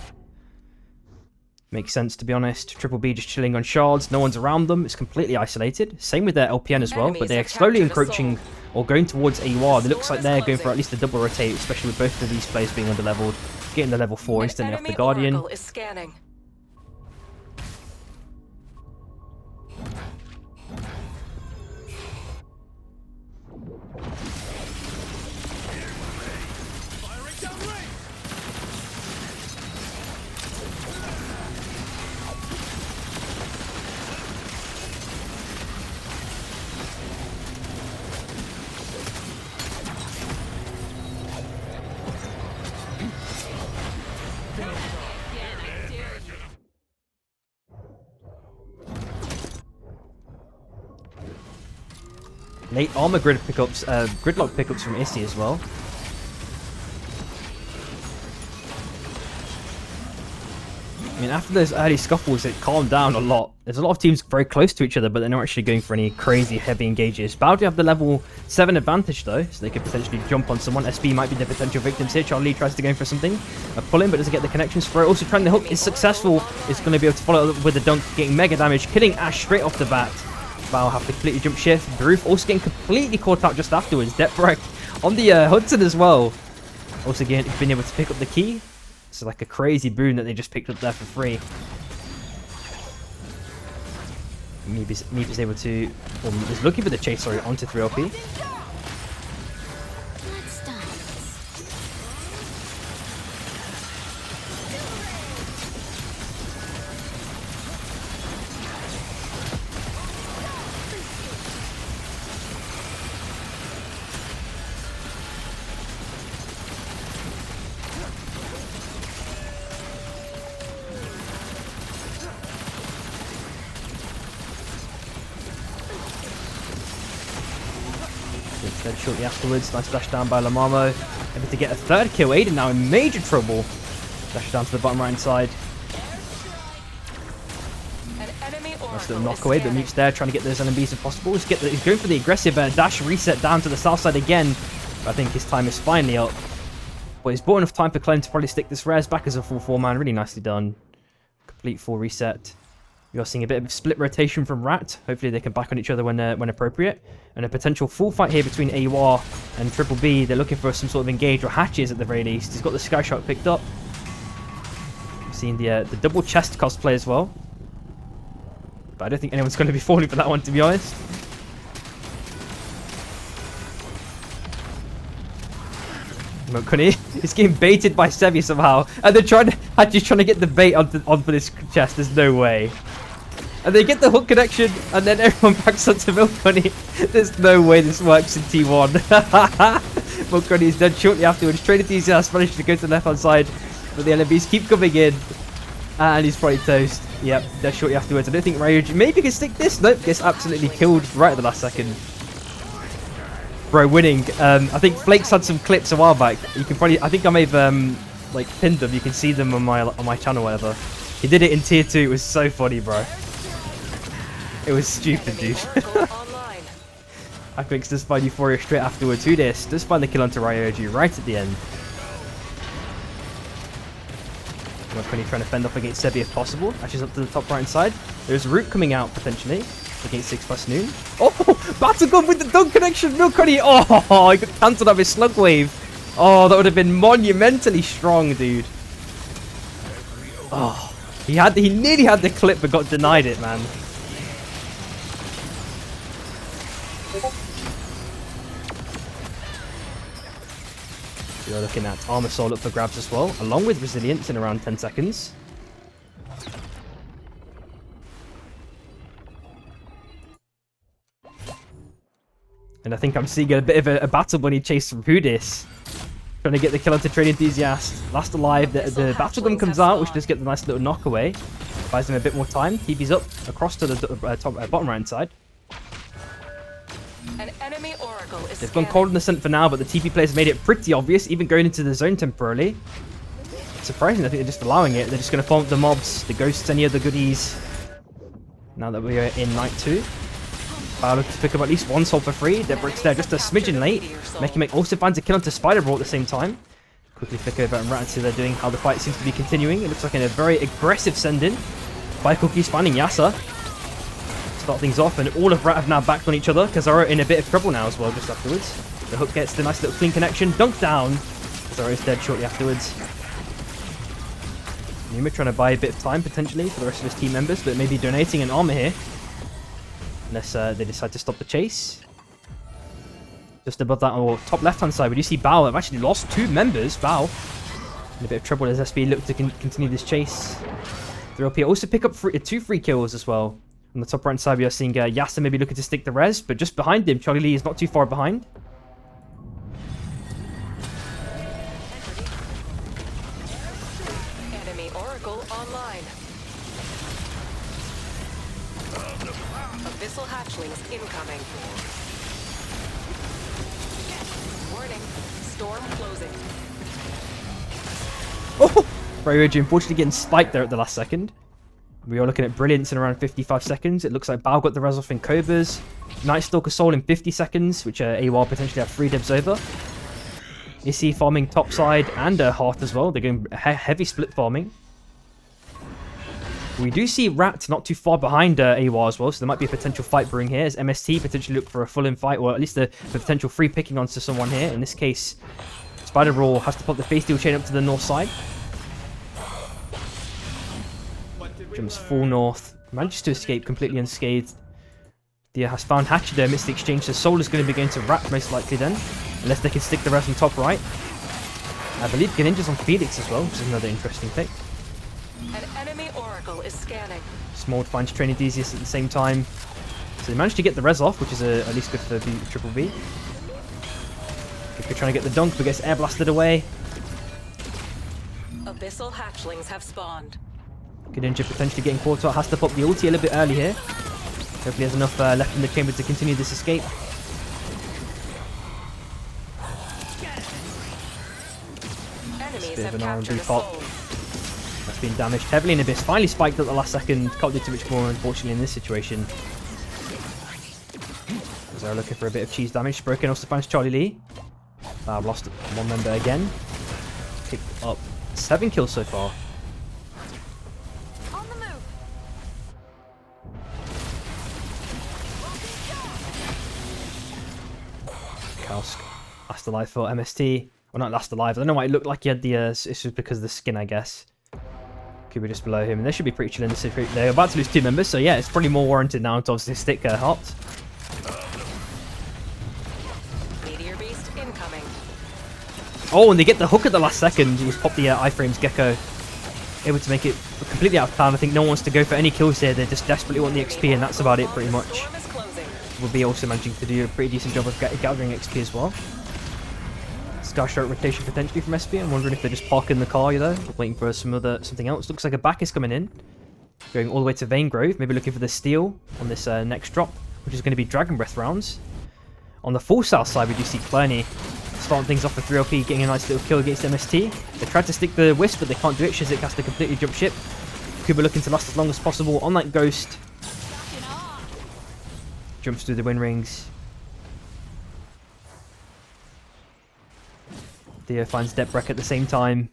Makes sense, to be honest. Triple B just chilling on shards. No one's around them. It's completely isolated. Same with their LPN as well, but they're slowly encroaching or going towards AUR. It looks like they're going for at least a double rotate, especially with both of these players being under-leveled. Getting the level 4 instantly off the Guardian. Oracle is scanning. Late armor grid pickups, gridlock pickups from Issy as well. I mean, after those early scuffles, it calmed down a lot. There's a lot of teams very close to each other, but they're not actually going for any crazy heavy engages. Bound to have the level 7 advantage though, so they could potentially jump on someone. SB might be the potential victims here. Charlie tries to go in for something. A pull in, but doesn't get the connection. Spro also trying the hook is successful. Is going to be able to follow up with a dunk, getting mega damage, killing Ash straight off the bat. Val have to completely jump shift. The roof also getting completely caught out just afterwards. Depth wreck on the Hudson as well. Also being able to pick up the key. It's like a crazy boon that they just picked up there for free. Meep is able to, or is looking for the chase, sorry, onto 3LP. Let's dance. Then shortly afterwards, nice dash down by Lamamo. Able to get a third kill. Aiden now in major trouble. Dash down to the bottom right hand side. An enemy Nice oracle little knock is away, but scanning. Mute's there trying to get those LMBs if possible. He's going for the aggressive dash reset down to the south side again. But I think his time is finally up. But he's bought enough time for Clem to probably stick this res back as a full 4-man. Really nicely done. Complete full reset. You're seeing a bit of split rotation from Rat. Hopefully they can back on each other when appropriate. And a potential full fight here between AWR and Triple B. They're looking for some sort of engage or hatches at the very least. He's got the Sky Shot picked up. We've seen the double chest cosplay as well. But I don't think anyone's going to be falling for that one, to be honest. Mokuni is getting baited by Sevi somehow. And they're actually trying to get the bait onto this chest. There's no way. And they get the hook connection, and then everyone backs onto Milkuni. There's no way this works in T1. Milkuni is dead shortly afterwards. Train Enthusiast managed to go to the left-hand side, but the LMBs keep coming in. And he's probably toast. Yep, dead shortly afterwards. I don't think Ryuji maybe can stick this. Nope, gets absolutely killed right at the last second. Bro, winning. I think Flakes had some clips a while back. You can probably, I think I may have like pinned them. You can see them on my channel, or whatever. He did it in tier 2. It was so funny, bro. It was stupid, dude. Aquix does find Euphoria straight afterwards. Who this? Does find the kill onto Ryoji right at the end. When he's trying to fend off against Sebi if possible. Actually, up to the top right hand side. There's Root coming out potentially against 6+ Noon. Oh, Battle Gun with the dunk connection. Milkuni. Oh, he got cancelled off his slug wave. Oh, that would have been monumentally strong, dude. Oh, he nearly had the clip but got denied it, man. You're looking at Armor Soul up for grabs as well, along with Resilience in around 10 seconds. And I think I'm seeing a bit of a battle bunny chase from Hoodis. Trying to get the kill onto Train Enthusiast. Last alive, the Battle Gun comes out, which does get the nice little knock away. Buys him a bit more time. TP's up across to the bottom right hand side. An enemy oracle is They've gone cold in the scent for now, but the TP players made it pretty obvious, even going into the zone temporarily. Surprising, I think they're just allowing it. They're just going to farm up the mobs, the ghosts, any other goodies. Now that we are in night 2. Looking to pick up at least one soul for free. Their bricks there just a smidgen late. Mekimake also finds a kill onto Spider Brawl at the same time. Quickly flick over and Rat and see they're doing how the fight seems to be continuing. It looks like a very aggressive send-in by Cookie's finding Yasa. Start things off, and all of Rat have now backed on each other because they're in a bit of trouble now as well just afterwards. The hook gets the nice little clean connection. Dunk down. Zoro's dead shortly afterwards. Numa trying to buy a bit of time potentially for the rest of his team members, but maybe donating an armor here. Unless they decide to stop the chase. Just above that, or top left-hand side, we do see Bao. I've actually lost 2 members. Bao in a bit of trouble as SB look to continue this chase. They're up here. Also pick up 2 free kills as well. On the top right side, we are seeing Yasa maybe looking to stick the res, but just behind him, Charlie Lee is not too far behind. Enemy oracle online. Abyssal hatchlings incoming. Warning. Storm closing. Oh! Ryoji unfortunately getting spiked there at the last second. We are looking at Brilliance in around 55 seconds. It looks like Bao got the res off in Cobras. Night Stalker Soul in 50 seconds, which AWR potentially have 3 dibs over. Issy farming top side and Hearth as well. They're going heavy split farming. We do see Rat not too far behind AWR as well, so there might be a potential fight brewing here as MST potentially look for a full-in fight, or at least the potential free picking onto someone here. In this case, Spider Brawl has to pop the face deal chain up to the north side. Jumps full north. Manages to escape completely unscathed. Dia has found Hatchet there amidst the exchange, so Soul is going to be going to Rat most likely then. Unless they can stick the rest on top right. I believe Greninja's on Felix as well, which is another interesting pick. An enemy oracle is scanning. Small finds Train Enthusiast at the same time. So they managed to get the res off, which is at least good for Triple B. If you're trying to get the dunk, but gets air blasted away. Abyssal hatchlings have spawned. Greninja potentially getting caught out. Has to pop the ulti a little bit early here. Hopefully he has enough left in the chamber to continue this escape. Enemies Bit have of an captured R&B a pop. soul. That's been damaged heavily in Abyss. Finally spiked at the last second. Can't do too much more, unfortunately, in this situation. They're looking for a bit of cheese damage. Broken also finds Charlie Lee. I've lost one member again. Picked up 7 kills so far. On the move. Chaos last alive for MST. Well, not last alive. I don't know why it looked like he had the. It's just because of the skin, I guess. Could be just below him, and they should be pretty chill in the situation. They're about to lose 2 members, so yeah, it's probably more warranted now to obviously stick Hot. Meteor Beast incoming. Oh, and they get the hook at the last second. He just popped the iframes Gecko. Able to make it completely out of plan. I think no one wants to go for any kills here. They just desperately want the XP, and that's about it pretty much. Storm is closing. Will be also managing to do a pretty decent job of gathering XP as well. Skyshot rotation potentially from SP. I'm wondering if they're just parking the car, you know, waiting for something else. Looks like a back is coming in. Going all the way to Vein Grove, maybe looking for the steal on this next drop, which is going to be Dragon Breath rounds. On the full south side, we do see Clerney starting things off with 3LP, getting a nice little kill against MST. They tried to stick the Wisp, but they can't do it. Shizik has to completely jump ship. Kuba looking to last as long as possible on that Ghost. Jumps through the wind rings. Theo finds Depbrek at the same time.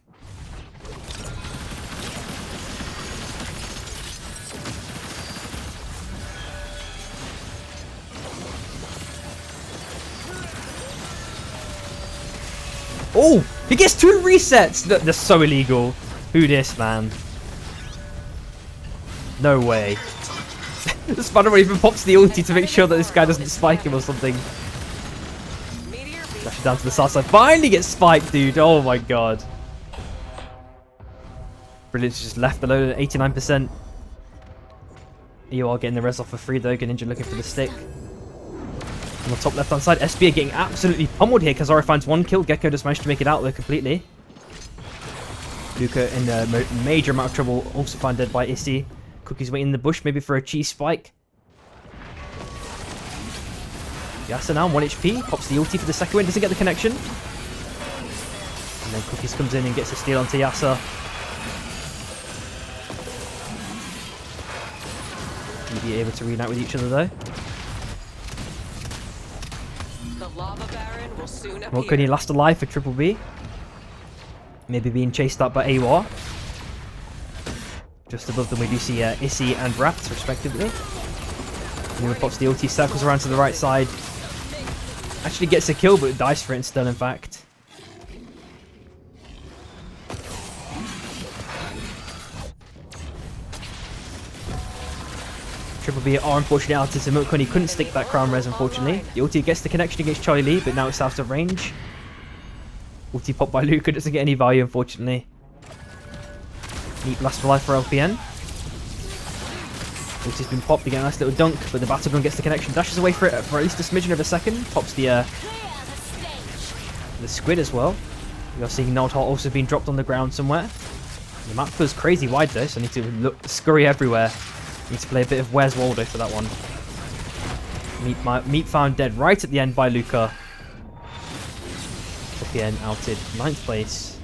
Oh! He gets 2 resets! They're so illegal. Who this, man? No way. The Spider-Man even pops the ulti to make sure that this guy doesn't spike him or something. Meteor Beast. Dash it down to the south side. Finally gets spiked, dude. Oh my god. Brilliant's just left below 89%. You are getting the res off for free though. Greninja looking for the stick. On the top left hand side, SB are getting absolutely pummeled here. Kazara finds 1 kill. Gecko just managed to make it out there completely. Luca in a major amount of trouble. Also found dead by Issy. Cookie's waiting in the bush, maybe for a cheese spike. Yasa now, 1 HP. Pops the ulti for the second win, doesn't get the connection. And then Cookies comes in and gets a steal onto Yasa. Be able to reunite with each other though. The Lava Baron will soon appear. Well, can he last alive for Triple B? Maybe being chased up by AWAR. Just above them we do see Issy and Rapt respectively. And he pops the ulti, circles around to the right side. Actually gets a kill but dies for it still in fact. Triple B are unfortunately out to Milk. He couldn't stick that crown res unfortunately. The ulti gets the connection against Charlie Lee, but now it's out of range. Ulti popped by Luca, doesn't get any value unfortunately. Neat blast for life for LPN. Ulti's been popped, you get a nice little dunk, but the Battlegun gets the connection, dashes away for it for at least a smidgen of a second. Pops the squid as well. We are seeing Nodhart also being dropped on the ground somewhere. The map feels crazy wide though, so I need to scurry everywhere. Need to play a bit of Where's Waldo for that one. Meat found dead right at the end by Luca. LPN outed 9th place.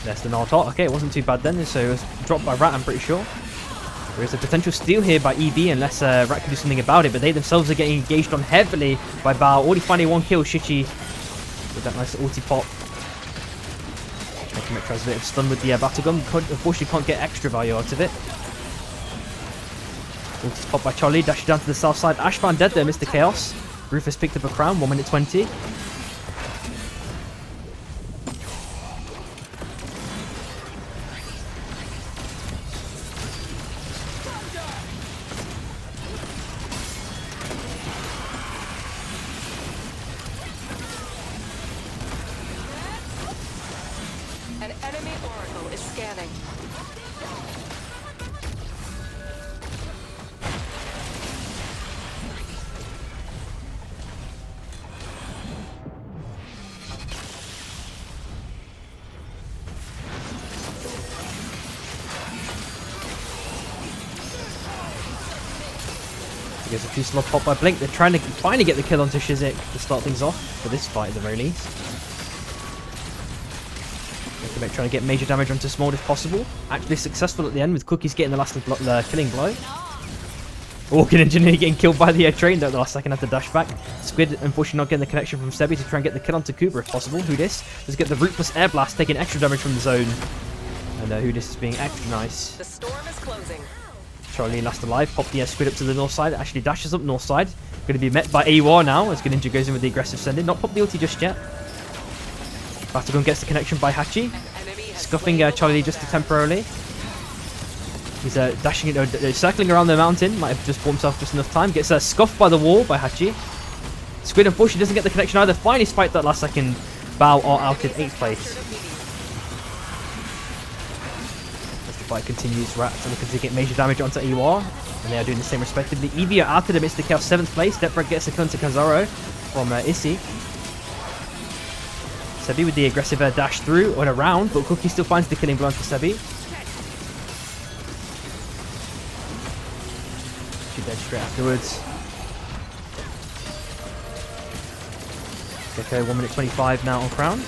There's the Nodhart. Okay, it wasn't too bad then, so it was dropped by Rat, I'm pretty sure. There is a potential steal here by EB unless Rat can do something about it, but they themselves are getting engaged on heavily by Bao. Already finding 1 kill, Shichi with that nice ulti pop. Making it tries a bit of stun with the Battlegun. Unfortunately can't get extra value out of it. Ulti's popped by Charlie, dashes down to the south side. Ash found dead there, Mr. Chaos. Rufus picked up a crown, 1 minute 20. An enemy oracle is scanning. There's a few slow pop by Blink. They're trying to finally get the kill onto Shizik to start things off for this fight at the very least. Trying to get major damage onto Smolder if possible. Actually successful at the end with Cookies getting the last killing blow. Organ Engineer getting killed by the train though at the last second after dash back. Squid unfortunately not getting the connection from Sebi to try and get the kill onto Cooper if possible. Who this? Let's get the Root plus Air Blast taking extra damage from the zone. And Who this is being extra nice. The storm is closing. Charlie last alive. Pop the Squid up to the north side. Actually dashes up north side. Going to be met by AWR now as Greninja goes in with the aggressive sending. Not pop the ulti just yet. Batagon gets the connection by Hachi. Scuffing Charlie just temporarily. He's dashing it, circling around the mountain. Might have just bought himself just enough time. Gets scuffed by the wall by Hachi. Squid unfortunately doesn't get the connection either. Finally spiked that last second. Bao are out in 8th place. As the fight continues, Rats are looking to get major damage onto EWAR. And they are doing the same respectively. Eevee are out of the midst of Chaos 7th place. Deprak gets a kill to Kazaro from Issy. Sebi with the aggressive dash through and around, but Cookie still finds the killing blow for Sebi. She dead straight afterwards. Okay, 1 minute 25 now on Crown.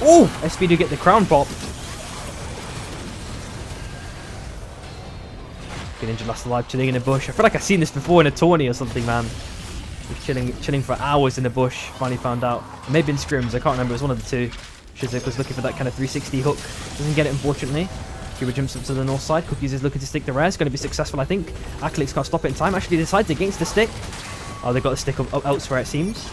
Oh! SB do get the Crown pop. Greninja last alive, chilling in a bush. I feel like I've seen this before in a tourney or something, man. Chilling for hours in the bush. Finally found out. Maybe in Scrims. I can't remember. It was one of the two. Shizik was looking for that kind of 360 hook. Doesn't get it, unfortunately. Cuba jumps up to the north side. Cookies is looking to stick the res. Going to be successful, I think. Acrylics can't stop it in time. Actually decides against the stick. Oh, they got the stick up elsewhere, it seems.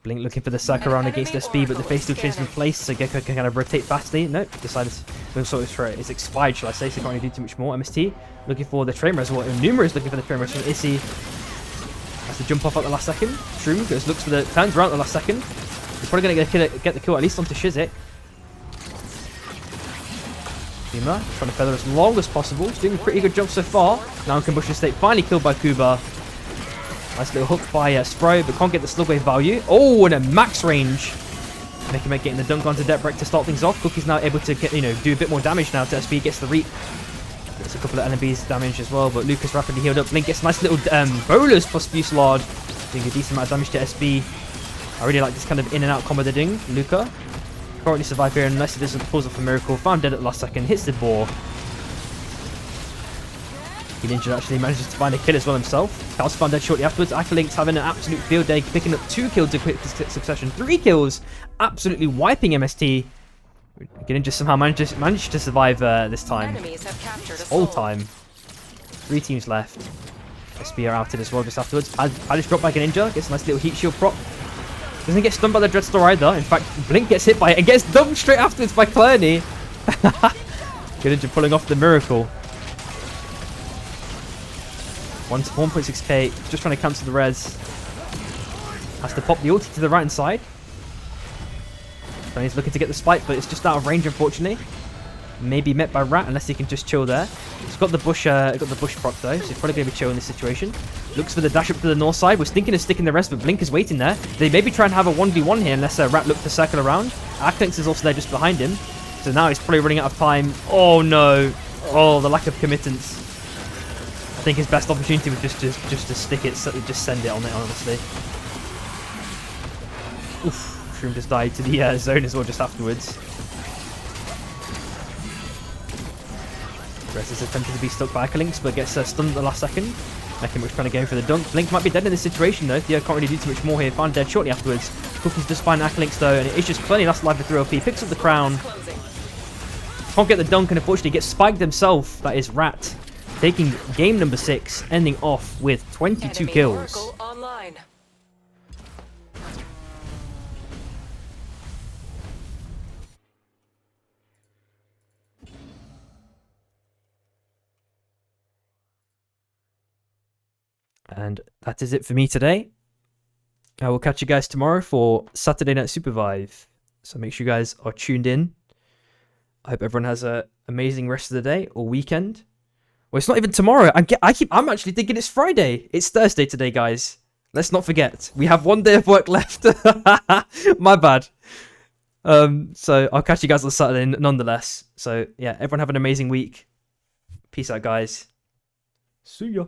Blink looking for the circle around against their speed, but the face still changes in place, so Gecko can kind of rotate fastly. Nope, decided to sort of throw it. It's expired, shall I say, so can't really do too much more. MST looking for the train res, or Numerous looking for the train res from Issy. Has to jump off at the last second. Shroom goes, looks for the, turns around at the last second. He's probably going to get the kill at least onto Shizik. Yuma trying to feather as long as possible. He's doing a pretty good job so far. Now in combustion state, finally killed by Kuba. Nice little hook by Spro, but can't get the slug wave value. Oh, and a max range. Making getting the dunk onto Deprak to start things off. Cookie's now able to get, do a bit more damage now to SB. Gets the reap. Gets a couple of enemies damage as well, but Lucas rapidly healed up. Blink gets a nice little bowlers plus Fusillade, doing a decent amount of damage to SB. I really like this kind of in and out combo they're doing. Luca currently survive here unless it doesn't pulls off a miracle. Found dead at the last second. Hits the ball. Greninja actually manages to find a kill as well himself. Cal's found dead shortly afterwards. Akalink's having an absolute field day, picking up 2 kills in quick succession. 3 kills, absolutely wiping MST. Greninja somehow managed to survive this time. All time. 3 teams left. SB are outed as well just afterwards. Padish dropped by Greninja, gets a nice little heat shield prop. Doesn't get stunned by the Dreadstar either. In fact, Blink gets hit by it and gets dumped straight afterwards by Clerney. Greninja pulling off the miracle. 1.6k, just trying to cancel the res. Has to pop the ulti to the right hand side. And he's looking to get the spike, but it's just out of range, unfortunately. Maybe met by Rat, unless he can just chill there. He's got the bush proc though, so he's probably going to be chill in this situation. Looks for the dash up to the north side. Was thinking of sticking the rest, but Blink is waiting there. They maybe try and have a 1v1 here, unless Rat looks to circle around. Aklinks is also there just behind him. So now he's probably running out of time. Oh no. Oh, the lack of committance. I think his best opportunity was just to stick it, just send it on it, honestly. Oof, Shroom just died to the zone as well just afterwards. Rest is attempting to be stuck by Akalinks, but gets stunned at the last second. Mechamuck's trying to go for the dunk. Blink might be dead in this situation though. Theo can't really do too much more here. Found dead shortly afterwards. Cookies does find Akalinks though, and it is just plenty last alive for 3 OP. Picks up the crown. Can't get the dunk, and unfortunately gets spiked himself. That is Rat. Taking game number 6, ending off with 22 kills. And that is it for me today. I will catch you guys tomorrow for Saturday Night Supervive. So make sure you guys are tuned in. I hope everyone has an amazing rest of the day or weekend. Well, it's not even tomorrow. I'm actually thinking it's Friday. It's Thursday today, guys. Let's not forget. We have 1 day of work left. My bad. So I'll catch you guys on Saturday nonetheless. So yeah, everyone have an amazing week. Peace out, guys. See ya.